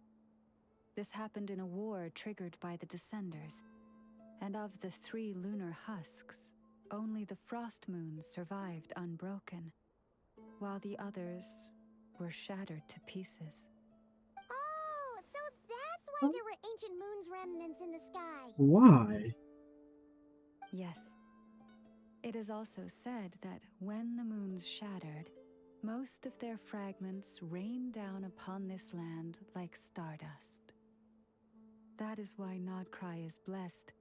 This happened in a war triggered by the Descenders, and of the 3 lunar husks, only the frost moon survived unbroken, while the others were shattered to pieces. Oh, so that's why there were ancient moon's remnants in the sky. Why? Yes. It is also said that when the moons shattered, most of their fragments rained down upon this land like stardust. That is why Nodcry is blessed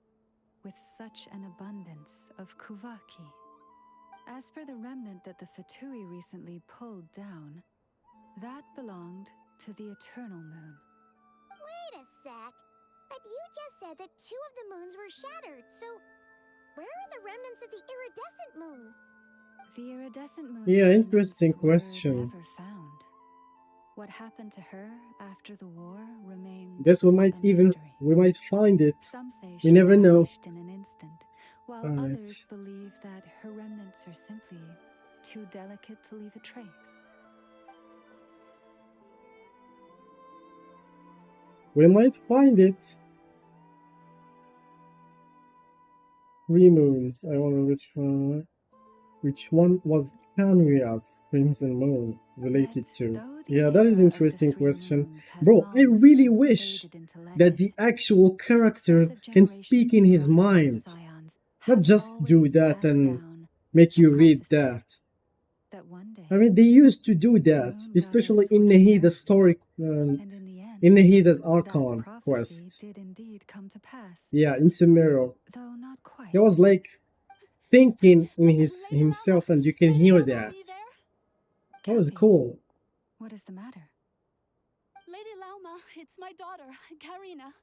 with such an abundance of Kuvaki. As for the remnant that the Fatui recently pulled down, that belonged to the Eternal Moon. Wait a sec. But you just said that 2 of the moons were shattered, so where are the remnants of the iridescent moon? The iridescent moon's Yeah, remnants interesting were question. never found. What happened to her after the war remains Guess we a might mystery. find it. Some say We she never know. vanished in an instant, while Alright. others believe that her remnants are simply too delicate to leave a trace. We might find it. 3 moons. I wonder which one. Which one was Kanria's crimson moon related to? Yeah, that is interesting question. Bro, I really wish that the actual character can speak in his mind. Not just do that and make you read that. I mean, they used to do that, especially in Nahida's story, in Nahida's Archone quest. Did indeed come to pass, Yeah, in Samiro. though not quite. He was like thinking in himself, and you can hear that. That was cool. What is the matter? Lady Lauma, it's my daughter, Karina.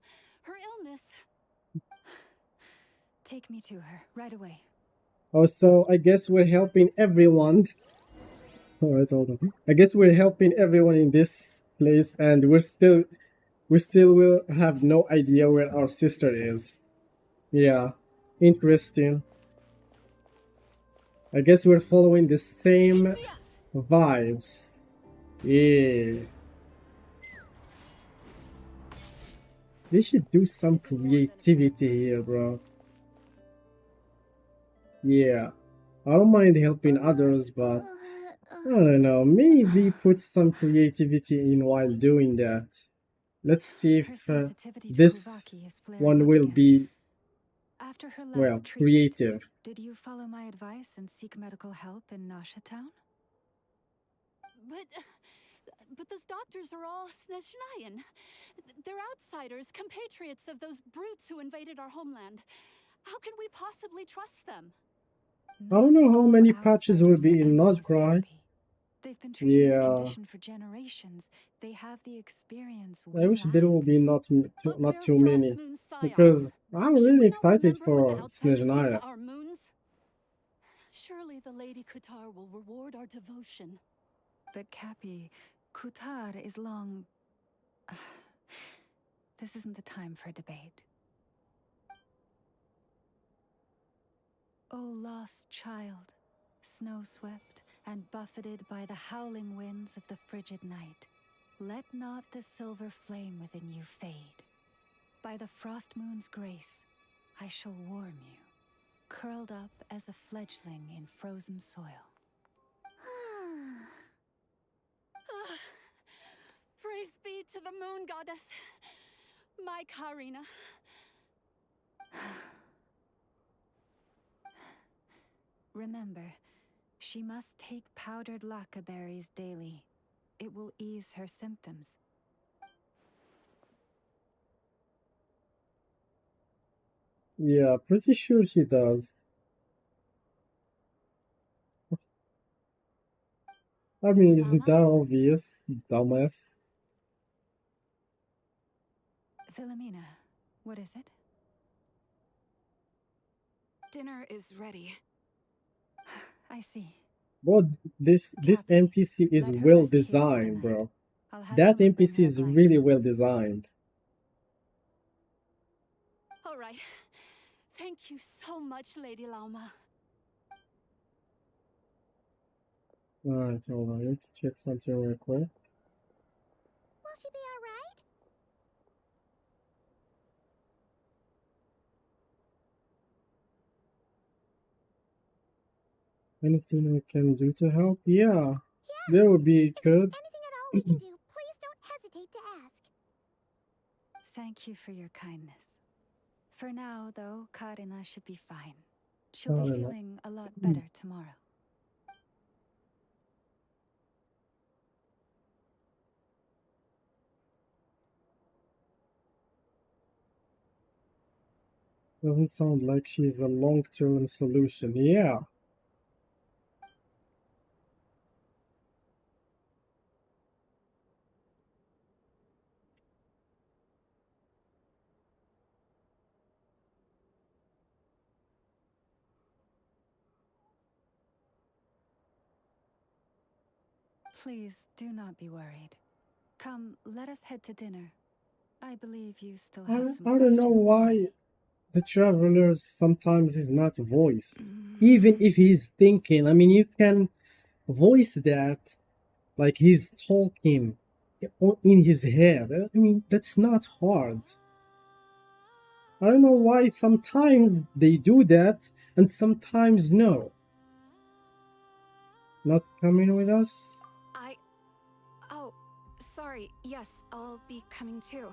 Her illness. Take me to her right away. Also, I guess we're helping everyone. Alright, hold on. I guess we're helping everyone in this place, and we're still We still will have no idea where our sister is. Yeah, interesting. I guess we're following the same vibes. Yeah. They should do some creativity here, bro. Yeah. I don't mind helping others, but I don't know, maybe put some creativity in while doing that. Let's see Her if sensitivity to this Kuvaki is flaring one up will again. be, After her last well, treatment, creative. did you follow my advice and seek medical help in Nasha Town? But those doctors are all Snezhnayan. They're outsiders, compatriots of those brutes who invaded our homeland. How can we possibly trust them? I don't know how all many patches will outsiders be are in enemies, Nozgrai. Cappy. They've been treating this Yeah, condition for generations. They have the experience we I wish lack. there will be not too many, Moon because scions. I'm Should really we not excited remember what for the outsiders did Snezhnaya. to our moons? Surely the Lady Kutar will reward our devotion. But Cappy, Kutar is long... This isn't the time for debate. O lost child, snow-swept and buffeted by the howling winds of the frigid night, let not the silver flame within you fade. By the frost moon's grace, I shall warm you, curled up as a fledgling in frozen soil. Praise be to the moon goddess, my Karina. Remember, she must take powdered laka berries daily. It will ease her symptoms. Yeah, pretty sure she does. I mean, isn't that obvious, dumbass? Philomena, what is it? Dinner is ready. I see. Bro, this NPC is let her well rest here for the designed, night. bro. I'll have That someone bring NPC her a is blanket. really well designed. All right. Thank you so much, Lady Lauma. Alright, hold on. I need to check something real quick. Will she be alright? Anything we can do to help? Yeah, that would be good. Anything at all we can do, please don't hesitate to ask. Thank you for your kindness. For now, though, Karina should be fine. She'll be feeling a lot better tomorrow. Doesn't sound like she's a long-term solution. Yeah. Please do not be worried. Come, let us head to dinner. I believe you still I, have some I don't know questions for why me. the travelers sometimes is not voiced. Even if he's thinking, I mean, you can voice that like he's talking in his head. I mean, that's not hard. I don't know why sometimes they do that and sometimes no. Not coming with us? Oh, sorry. Yes, I'll be coming too.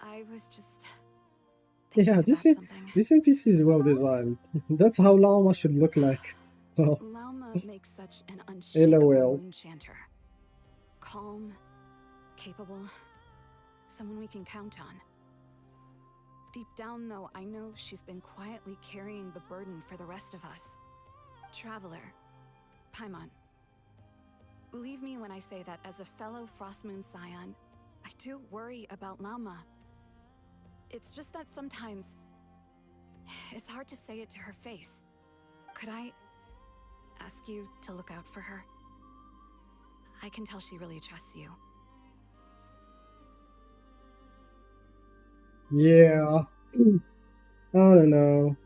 I was just Yeah, thinking about something. this NPC is well designed. That's how Llama should look like. Oh, Lauma makes such an unshakable LOL. moon chanter. Calm, capable, someone we can count on. Deep down, though, I know she's been quietly carrying the burden for the rest of us. Traveler, Paimon, believe me when I say that as a fellow Frostmoon Scion, I do worry about Lauma. It's just that sometimes it's hard to say it to her face. Could I ask you to look out for her? I can tell she really trusts you. Yeah. I don't know.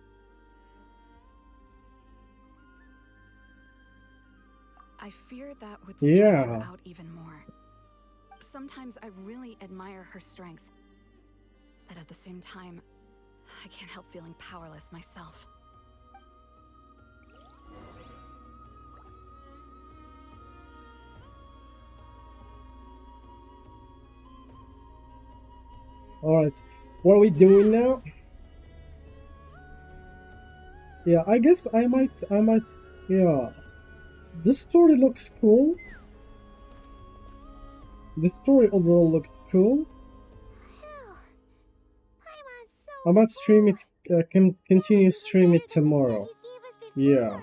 I fear that would stress her Yeah. out even more. Sometimes I really admire her strength, but at the same time, I can't help feeling powerless myself. Alright. What are we doing now? Yeah, I guess yeah. This story looks cool. The story overall looks cool. I might stream it, continue stream it tomorrow. Yeah.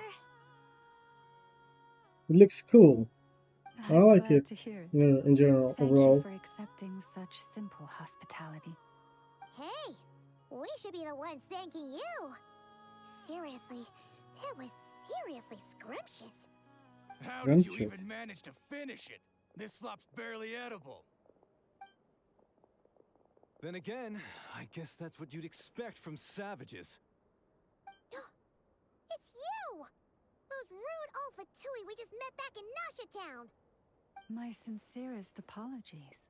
It looks cool. I I'm like glad it, to hear it. you know, in general, Thank overall. you for accepting such simple hospitality. Hey, we should be the ones thanking you. Seriously, that was seriously scrumptious. How did you Scrumptious. even manage to finish it? This slop's barely edible. Then again, I guess that's what you'd expect from savages. It's you! Those rude old Fatui we just met back in Nasha Town! My sincerest apologies.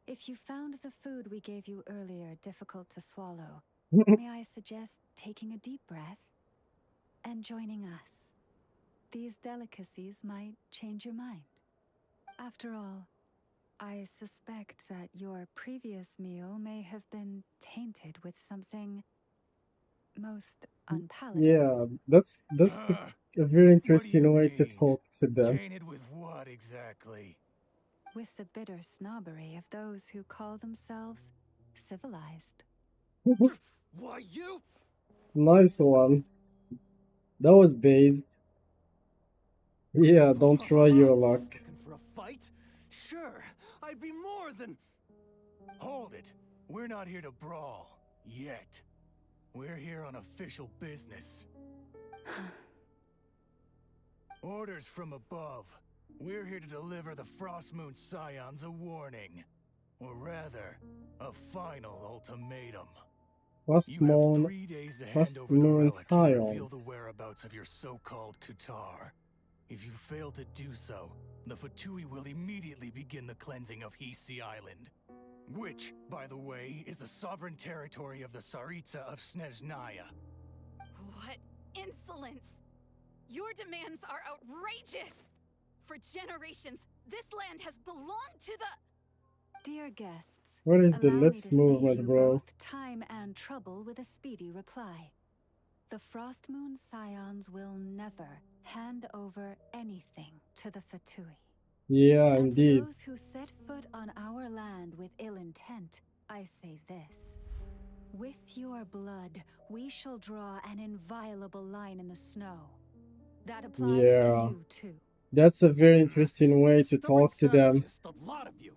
If you found the food we gave you earlier difficult to swallow, may I suggest taking a deep breath and joining us? These delicacies might change your mind. After all, I suspect that your previous meal may have been tainted with something most unpalatable. Yeah, that's a very What do interesting you way to mean? talk to them. Tainted with what exactly? With the bitter snobbery of those who call themselves civilized. Why, you? Nice one. That was based. Yeah, don't try your luck. Looking for a fight? Sure, I'd be more than... Hold it. We're not here to brawl. Yet. We're here on official business. Orders from above. We're here to deliver the Frost Moon Scions a warning. Or rather, a final ultimatum. Frost You have Moon, 3 days to Frost hand over the Moon relic and reveal the Scions. whereabouts of your so-called Kutar. If you fail to do so, the Fatui will immediately begin the cleansing of Hisi Island. Which, by the way, is the sovereign territory of the Tsaritsa of Snezhnaya. What insolence! Your demands are outrageous! For generations, this land has belonged to the... Dear guests, What is the allow me lips to save movement, you bro? both time and trouble with a speedy reply. The Frost Moon Scions will never hand over anything to the Fatui. Yeah, And to indeed. those who set foot on our land with ill intent, I say this. With your blood, we shall draw an inviolable line in the snow. That applies to Yeah. you too. That's a very interesting way to Stubborn talk to them. savages, the lot of you.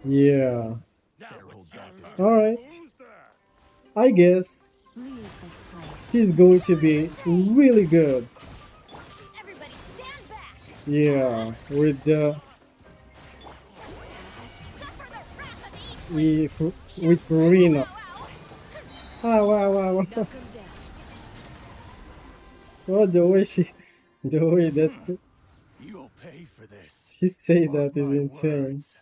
Yeah. Better hold back this time. Alright. I guess Leave this place. she's going to be really good. Everybody stand back! Yeah, with the Suffer the wrath of the with Farina. Ah, wow, wow, wow. Knock him down. Well, the way that You'll pay for this. she say Mark that is my insane. words.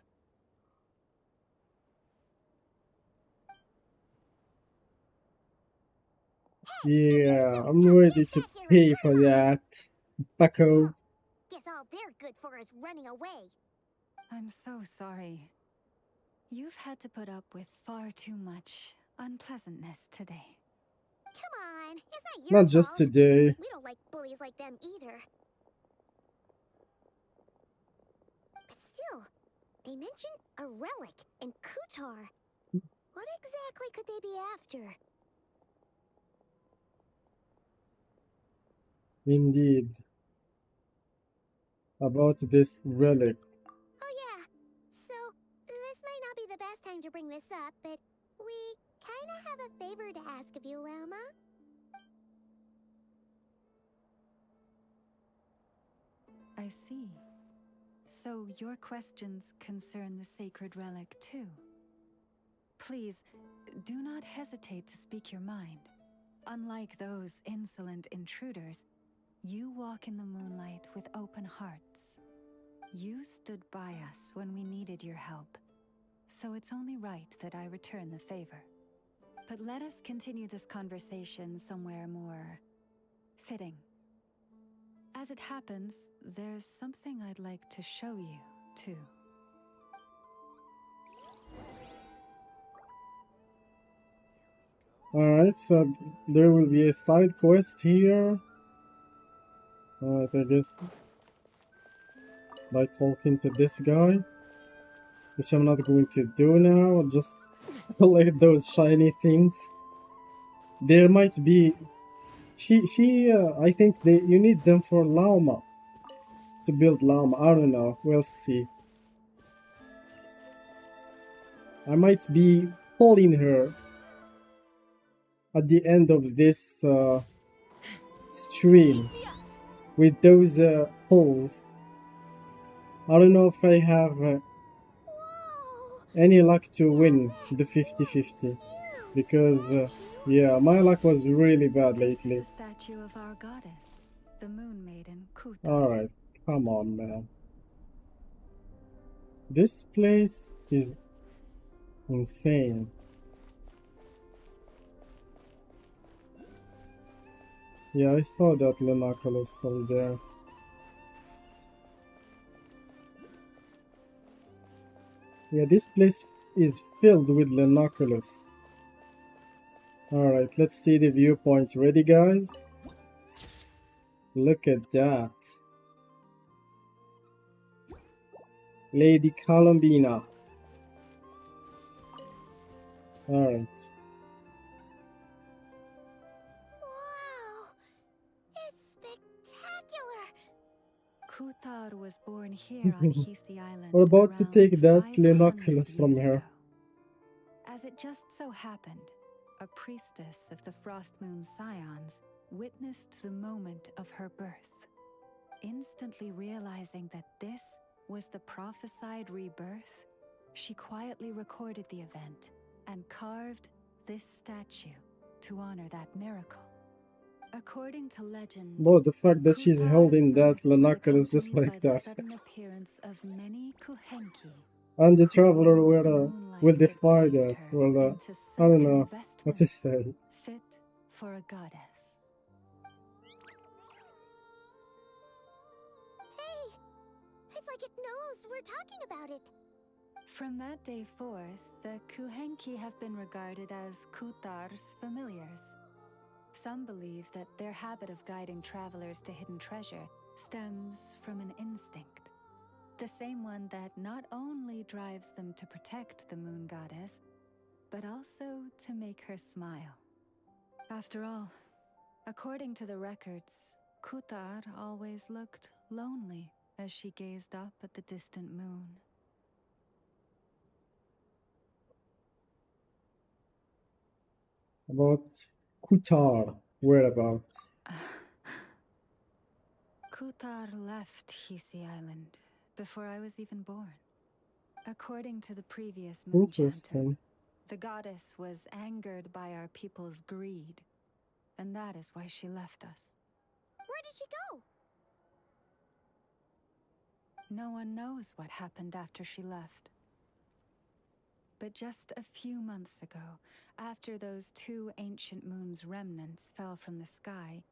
Yeah, I'm ready to pay for that. Bucko. Guess all they're good for is running away. I'm so sorry. You've had to put up with far too much unpleasantness today. Come on, it's not your Not just fault. today. We don't like bullies like them either. But still, they mentioned a relic and Kutar. What exactly could they be after? Indeed. About this relic. Oh yeah, so this might not be the best time to bring this up, but we kinda have a favor to ask of you, Lama. I see. So your questions concern the sacred relic too. Please, do not hesitate to speak your mind. Unlike those insolent intruders, you walk in the moonlight with open hearts. You stood by us when we needed your help, so it's only right that I return the favor. But let us continue this conversation somewhere more fitting. As it happens, there's something I'd like to show you, too. Alright, so there will be a side quest here. Alright, I guess by talking to this guy, which I'm not going to do now. I'll just collect those shiny things. There might be... I think you need them for llama. To build llama, I don't know, we'll see. I might be pulling her at the end of this stream with those pulls. I don't know if I have any luck to win the 50-50 because yeah, my luck was really bad lately. This is the statue of our goddess, the Moon Maiden Kuta. Alright, come on, man. This place is insane. Yeah, I saw that Lenoculus over there. Yeah, this place is filled with Lenoculus. Alright, let's see the viewpoint. Ready, guys? Look at that. Lady Columbina. Alright. Wow! It's spectacular! Kutar was born here on Hisi Island. We're about to around take that 500 Lenoculus from years her. ago. As it just so happened, a priestess of the Frost Moon Scions witnessed the moment of her birth. Instantly realizing that this was the prophesied rebirth, she quietly recorded the event and carved this statue to honor that miracle. According to legend, But the fact that she's Kutar's holding that birth was Lenoculus just accompanied like by the that. sudden appearance of many Kuhenki, And the who traveler wove will moonlight that defy bathed that. her Well, into I don't silken know what to vestments say. fit for a goddess. Hey! It's like it knows we're talking about it. From that day forth, the Kuhenki have been regarded as Kutar's familiars. Some believe that their habit of guiding travelers to hidden treasure stems from an instinct. The same one that not only drives them to protect the moon goddess, but also to make her smile. After all, according to the records, Kutar always looked lonely as she gazed up at the distant moon. About Kutar, whereabouts? Kutar left Hisi Island before I was even born. According to the previous moon chanter, Interesting. the goddess was angered by our people's greed, and that is why she left us. Where did she go? No one knows what happened after she left. But just a few months ago, after those 2 ancient moons' remnants fell from the sky,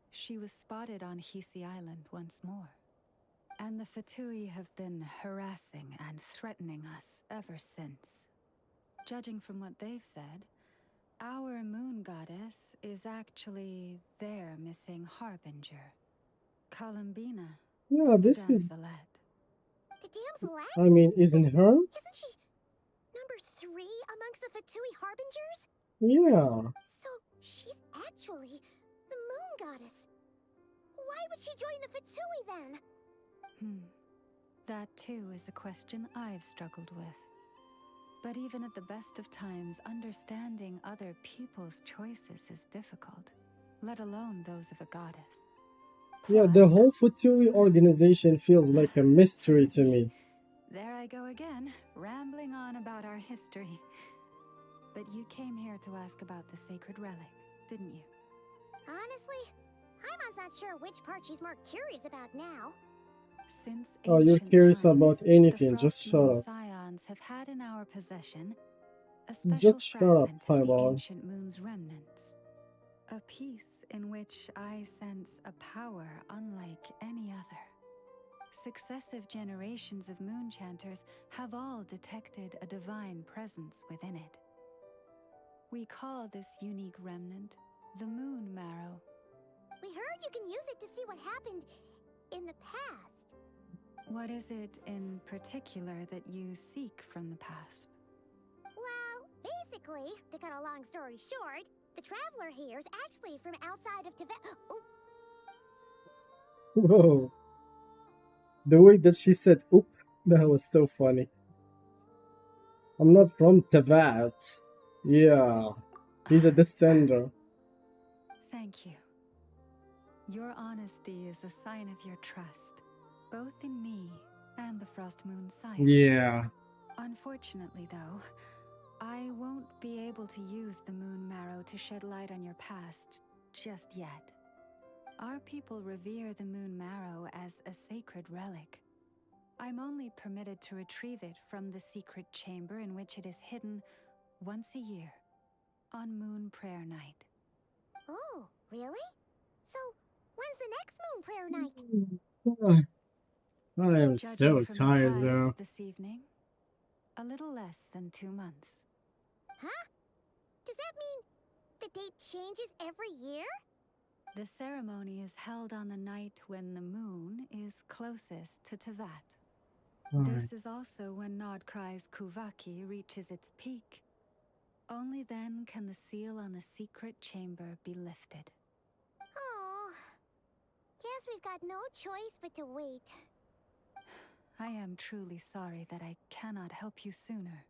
she was spotted on Hisi Island once more. And the Fatui have been harassing and threatening us ever since. Judging from what they've said, our moon goddess is actually their missing harbinger, Columbina, Yeah, the this is... Damselette. The damselette? I mean, isn't her? Isn't she number 3 amongst the Fatui Harbingers? Yeah. So she's actually the moon goddess. Why would she join the Fatui then? That too is a question I've struggled with. But even at the best of times, understanding other people's choices is difficult, let alone those of a goddess. Yeah, the Plus, whole Futuri organization feels like a mystery to me. there I go again, rambling on about our history. But you came here to ask about the sacred relic, didn't you? Honestly, Paimon's not sure which part she's more curious about now. Since Oh, you're ancient curious times, about the anything, just Frost shut Moon up. Scions have had in our possession a special Just shut up, fragment of the Paimon. ancient moon's remnants. A piece in which I sense a power unlike any other. Successive generations of moon chanters have all detected a divine presence within it. We call this unique remnant the Moon Marrow. We heard you can use it to see what happened in the past. What is it in particular that you seek from the past? Well, basically, to cut a long story short, the traveler here is actually from outside of Tibet. Oh, Whoa. The way that she said, oop, that was so funny. I'm not from Tibet. Yeah, he's a descender. Thank you. Your honesty is a sign of your trust, both in me and the Frost Moon Scion. Yeah. Unfortunately, though, I won't be able to use the Moon Marrow to shed light on your past just yet. Our people revere the Moon Marrow as a sacred relic. I'm only permitted to retrieve it from the secret chamber in which it is hidden once a year, on Moon Prayer Night. oh, really? So, when's the next moon prayer night? I am Judging so from the tired tides though. this evening, a little less than 2 months. Huh? Does that mean the date changes every year? The ceremony is held on the night when the moon is closest to Tevat. Alright. This is also when Nodkrai's Kuvaki reaches its peak. Only then can the seal on the secret chamber be lifted. Oh, guess we've got no choice but to wait. I am truly sorry that I cannot help you sooner.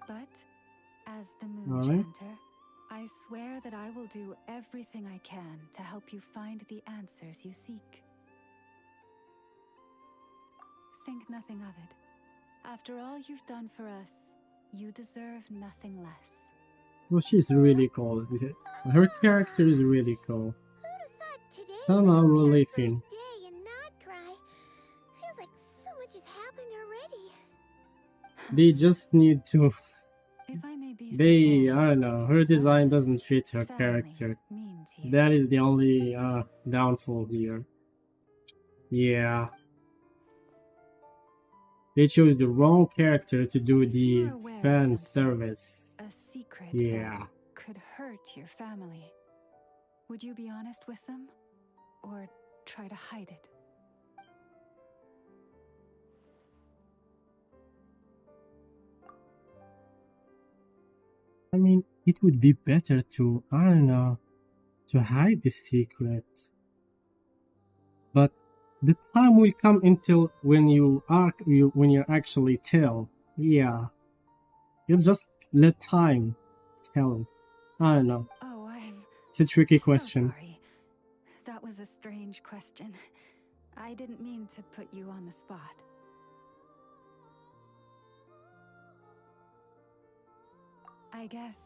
But, as the Moon Alright. Chanter, I swear that I will do everything I can to help you find the answers you seek. Think nothing of it. After all you've done for us, you deserve nothing less. Well, she's really cool. Her character is really cool. Who'd have thought today Somehow was only our relieving. first day in Nodcry? Feels like so much has happened already. They just need to. If I may be so They, bold, I don't know, her design doesn't fit her family character. mean to you? That is the only downfall here. Yeah. They chose the wrong character to do If the you are aware of fan something, service. a secret Yeah. that could hurt your family, would you be honest with them? Or try to hide it? I mean, it would be better to, I don't know, to hide the secret. But the time will come until when when you actually tell. Yeah. You'll just let time tell. I don't know. Oh, I'm It's a tricky so question. sorry. That was a strange question. I didn't mean to put you on the spot. I guess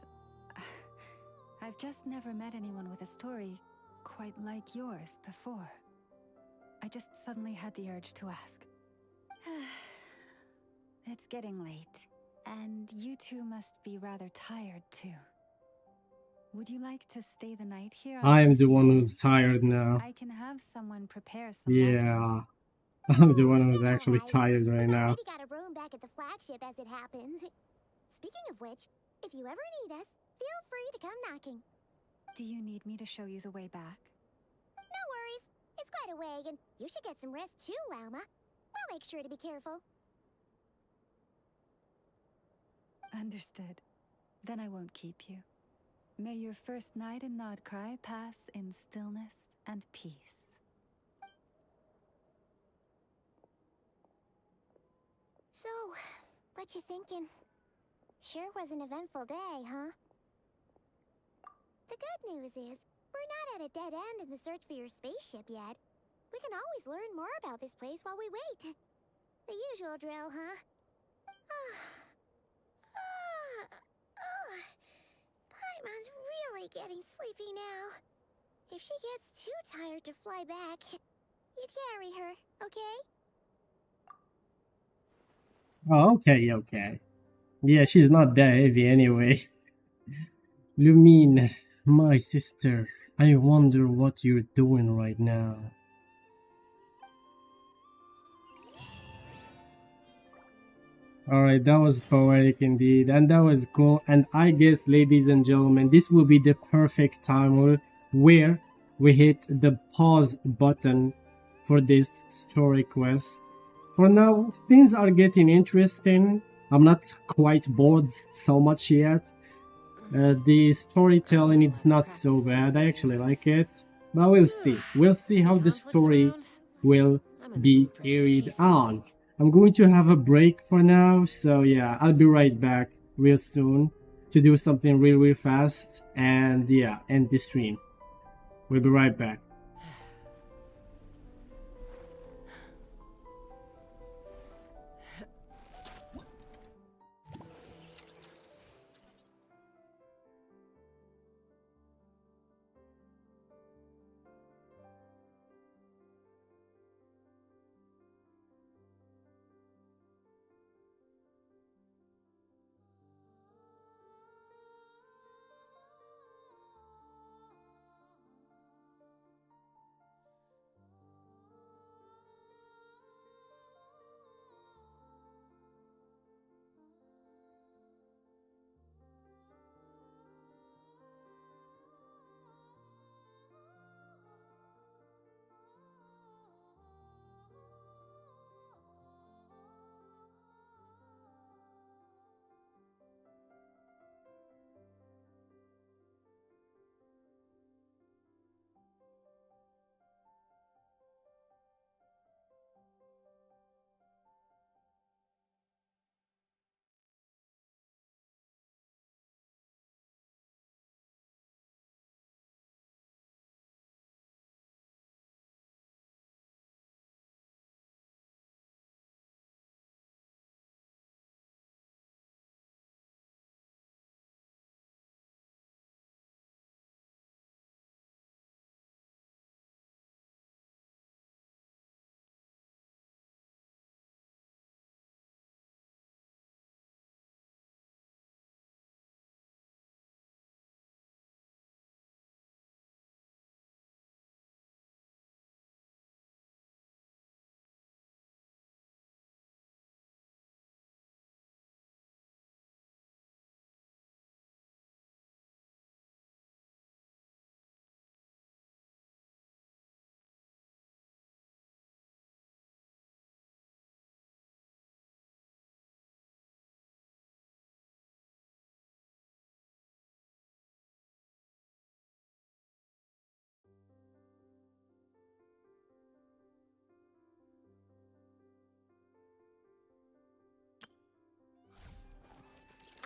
I've just never met anyone with a story quite like yours before. I just suddenly had the urge to ask. It's getting late, and you two must be rather tired too. Would you like to stay the night here? I am the one who's tired now. I can have someone prepare some Yeah. lodgings. I'm the one who's It's actually alright. tired right We've now. already got a room back at the flagship as it happens. Speaking of which, if you ever need us, feel free to come knocking. Do you need me to show you the way back? No worries. It's quite a way, and you should get some rest too, Lauma. We'll make sure to be careful. Understood. Then I won't keep you. May your first night in Nodcry pass in stillness and peace. So, what you thinking? Sure was an eventful day, huh? The good news is, we're not at a dead end in the search for your spaceship yet. We can always learn more about this place while we wait. The usual drill, huh? Paimon's really getting sleepy now. If she gets too tired to fly back, you carry her, okay? Oh, okay, okay. Yeah, she's not that heavy anyway. Lumine, my sister, I wonder what you're doing right now. Alright, that was poetic indeed, and that was cool. And I guess, ladies and gentlemen, this will be the perfect time where we hit the pause button for this story quest. For now, things are getting interesting. I'm not quite bored so much yet. The storytelling is not so bad. I actually like it. But we'll see. We'll see how the story will be carried on. I'm going to have a break for now, so yeah, I'll be right back real soon to do something real fast and yeah, end the stream. We'll be right back.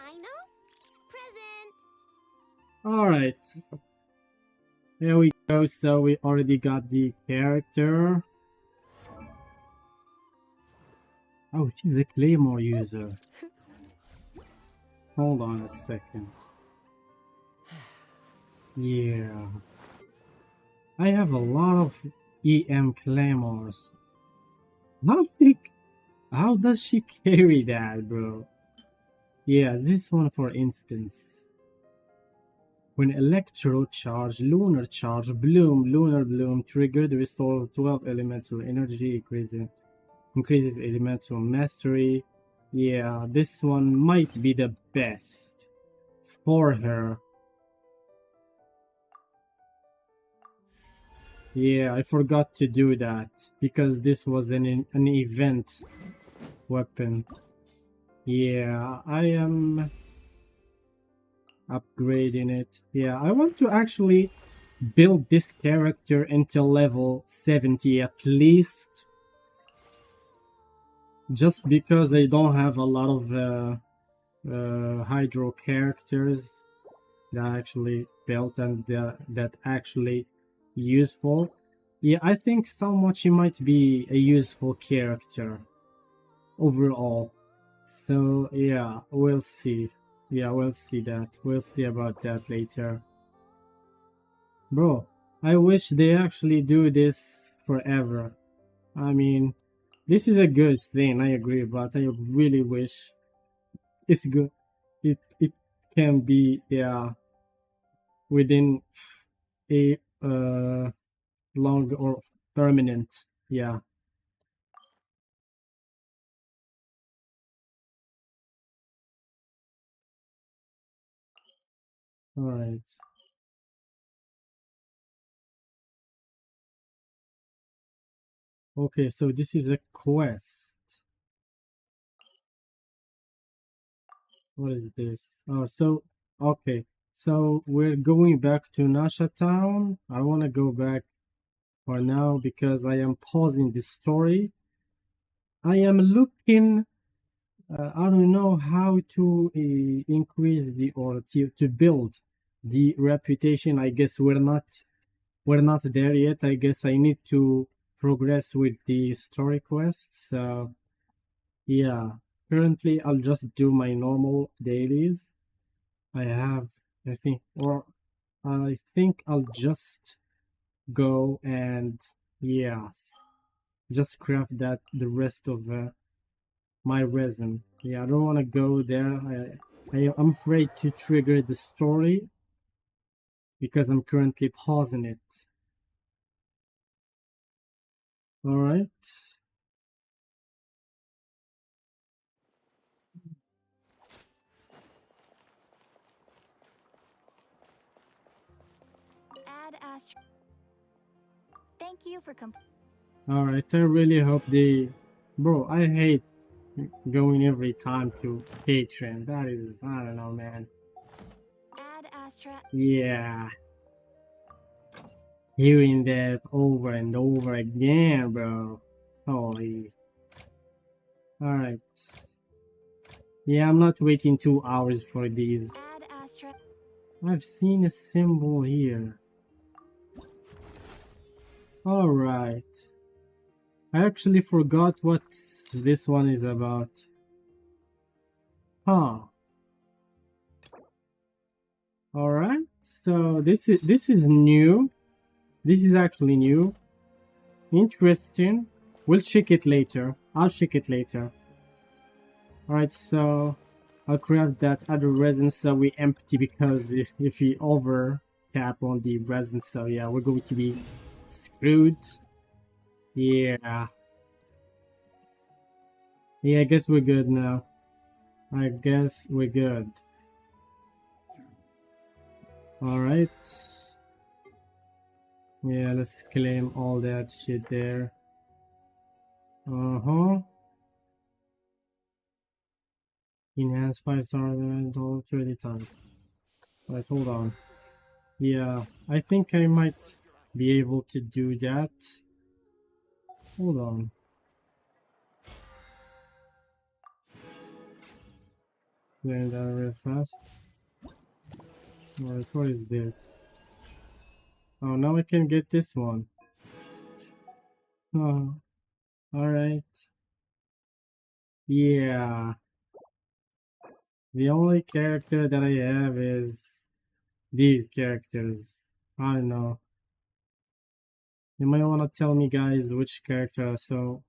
I know. Present. Alright. There we go, so we already got the character. Oh, she's a Claymore user. Hold on a second. Yeah. I have a lot of EM Claymores. How does she carry that, bro? Yeah, this one for instance. When Electro Charge, Lunar Charge, Lunar Bloom triggered, restores 12 elemental energy, increases elemental mastery. Yeah, this one might be the best for her. Yeah, I forgot to do that because this was an event weapon. Yeah, I am upgrading it. Yeah, I want to actually build this character until level 70 at least. Just because I don't have a lot of hydro characters that actually built and that actually useful. Yeah, I think Salmochi might be a useful character overall. So yeah, we'll see. Yeah, we'll see that. We'll see about that later. Bro, I wish they actually do this forever. I mean, this is a good thing, I agree, but I really wish it's good. It can be, yeah, within a long or permanent. Yeah. All right. Okay, so this is a quest. What is this? Oh, so okay. So we're going back to Nasha Town. I want to go back for now because I am pausing the story. I am looking. I don't know how to increase the or to build the reputation. I guess we're not there yet. I guess I need to progress with the story quests. So yeah, currently I'll just do my normal dailies. I have, I think, or I think I'll just go and yes, just craft that the rest of my resin. Yeah, I don't want to go there. I'm afraid to trigger the story because I'm currently pausing it. All right. Add Astro. Thank you for All right. I really hope they, bro. I hate going every time to Patreon. That is, I don't know, man. Add Astra. Yeah, hearing that over and over again, bro. Holy. All right. Yeah, I'm not waiting 2 hours for these. Add Astra. I've seen a symbol here. All right. I actually forgot what this one is about. Huh. All right. So this is new. This is actually new. Interesting. We'll check it later. I'll check it later. All right. So I'll craft that other resin so we empty because if we over tap on the resin, so yeah, we're going to be screwed. Yeah. Yeah, I guess we're good now. I guess we're good. Alright. Yeah, let's claim all that shit there. Uh-huh. Enhance 5-star event all 30 times. Alright, hold on. Yeah, I think I might be able to do that. Hold on. Doing that real fast. Alright, what is this? Oh, now I can get this one. Oh, alright. Yeah. The only character that I have is these characters. I don't know. You might want to tell me, guys, which character are so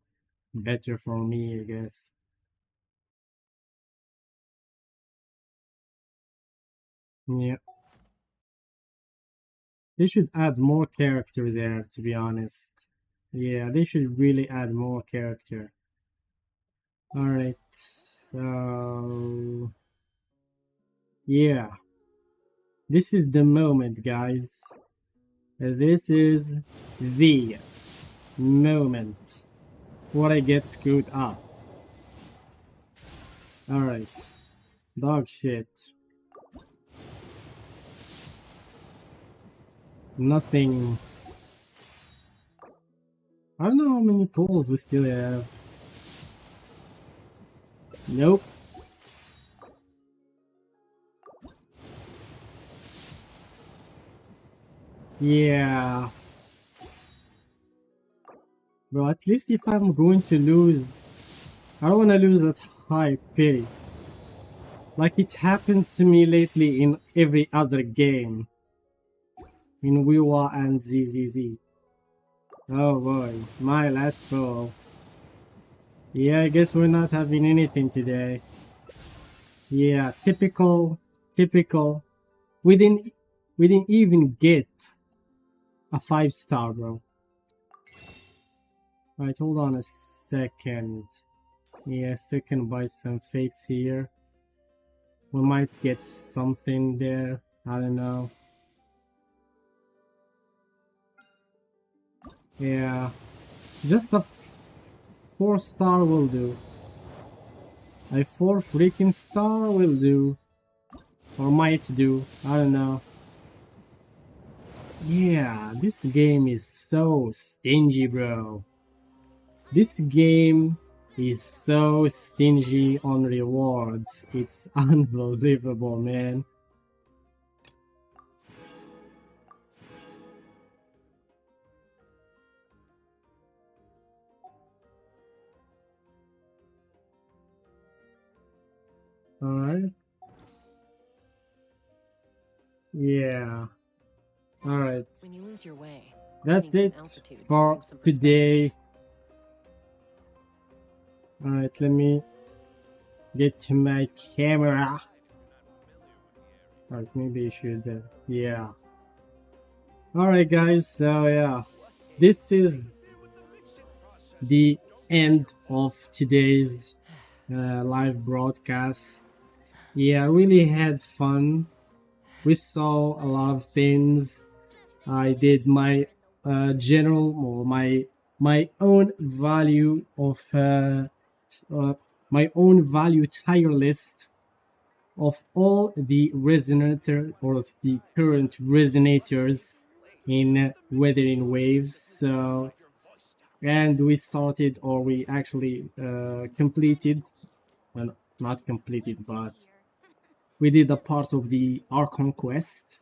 better for me, I guess. Yeah. They should add more character there, to be honest. Yeah, they should really add more character. Alright, so... Yeah. This is the moment, guys. This is the moment where I get screwed up. Alright. Dog shit. Nothing. I don't know how many pulls we still have. Nope. Yeah. Bro, at least if I'm going to lose, I don't want to lose at high pity. Like it happened to me lately in every other game. In Wuwa and ZZZ. Oh boy, my last pull. Yeah, I guess we're not having anything today. Yeah, typical. We didn't even get a 5-star, bro. Alright, hold on a second. Yeah, still can buy some fates here. We might get something there. I don't know. Yeah, just a 4-star will do. A 4 freaking star will do. Or might do. I don't know. Yeah, this game is so stingy, bro. This game is so stingy on rewards. It's unbelievable, man. Alright. Yeah. Alright. When you lose your way, That's gaining it some altitude can for bring some perspective. today. Alright, let me get to my camera. Alright, maybe I should, yeah. Alright guys, so yeah. This is the end of today's live broadcast. Yeah, I really had fun. We saw a lot of things. I did my general or my own value of my own value tier list of all the resonator or of the current resonators in Weathering Waves. So, and we started, or we actually completed, well, not completed, but we did a part of the Archone quest.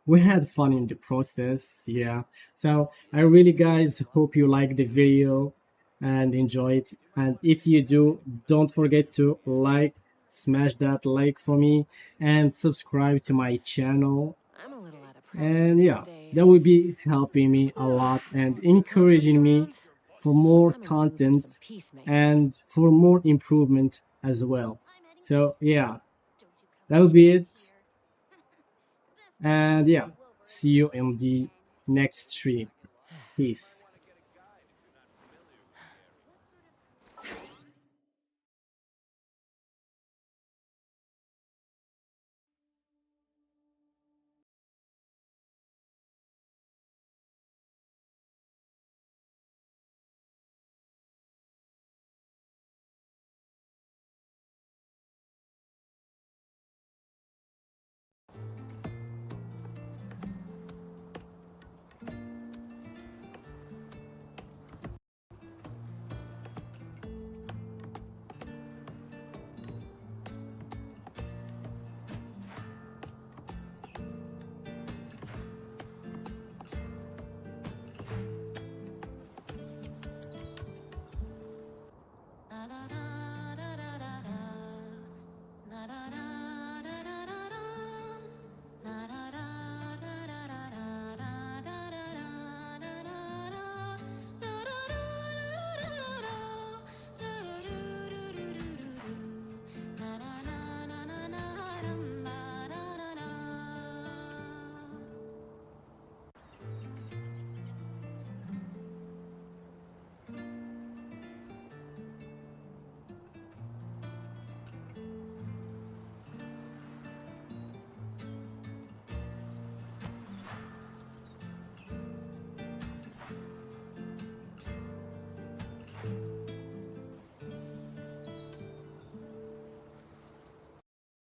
We had fun in the process, yeah. So I really, guys, hope you like the video and enjoy it. And if you do, don't forget to like, smash that like for me, and subscribe to my channel. I'm a little out of practice And these yeah, days. that would be helping me a lot and encouraging me for more I'm in the mood for content some peacemaking. and for more improvement as well. So yeah, that'll be it. And yeah, see you in the next stream. Peace.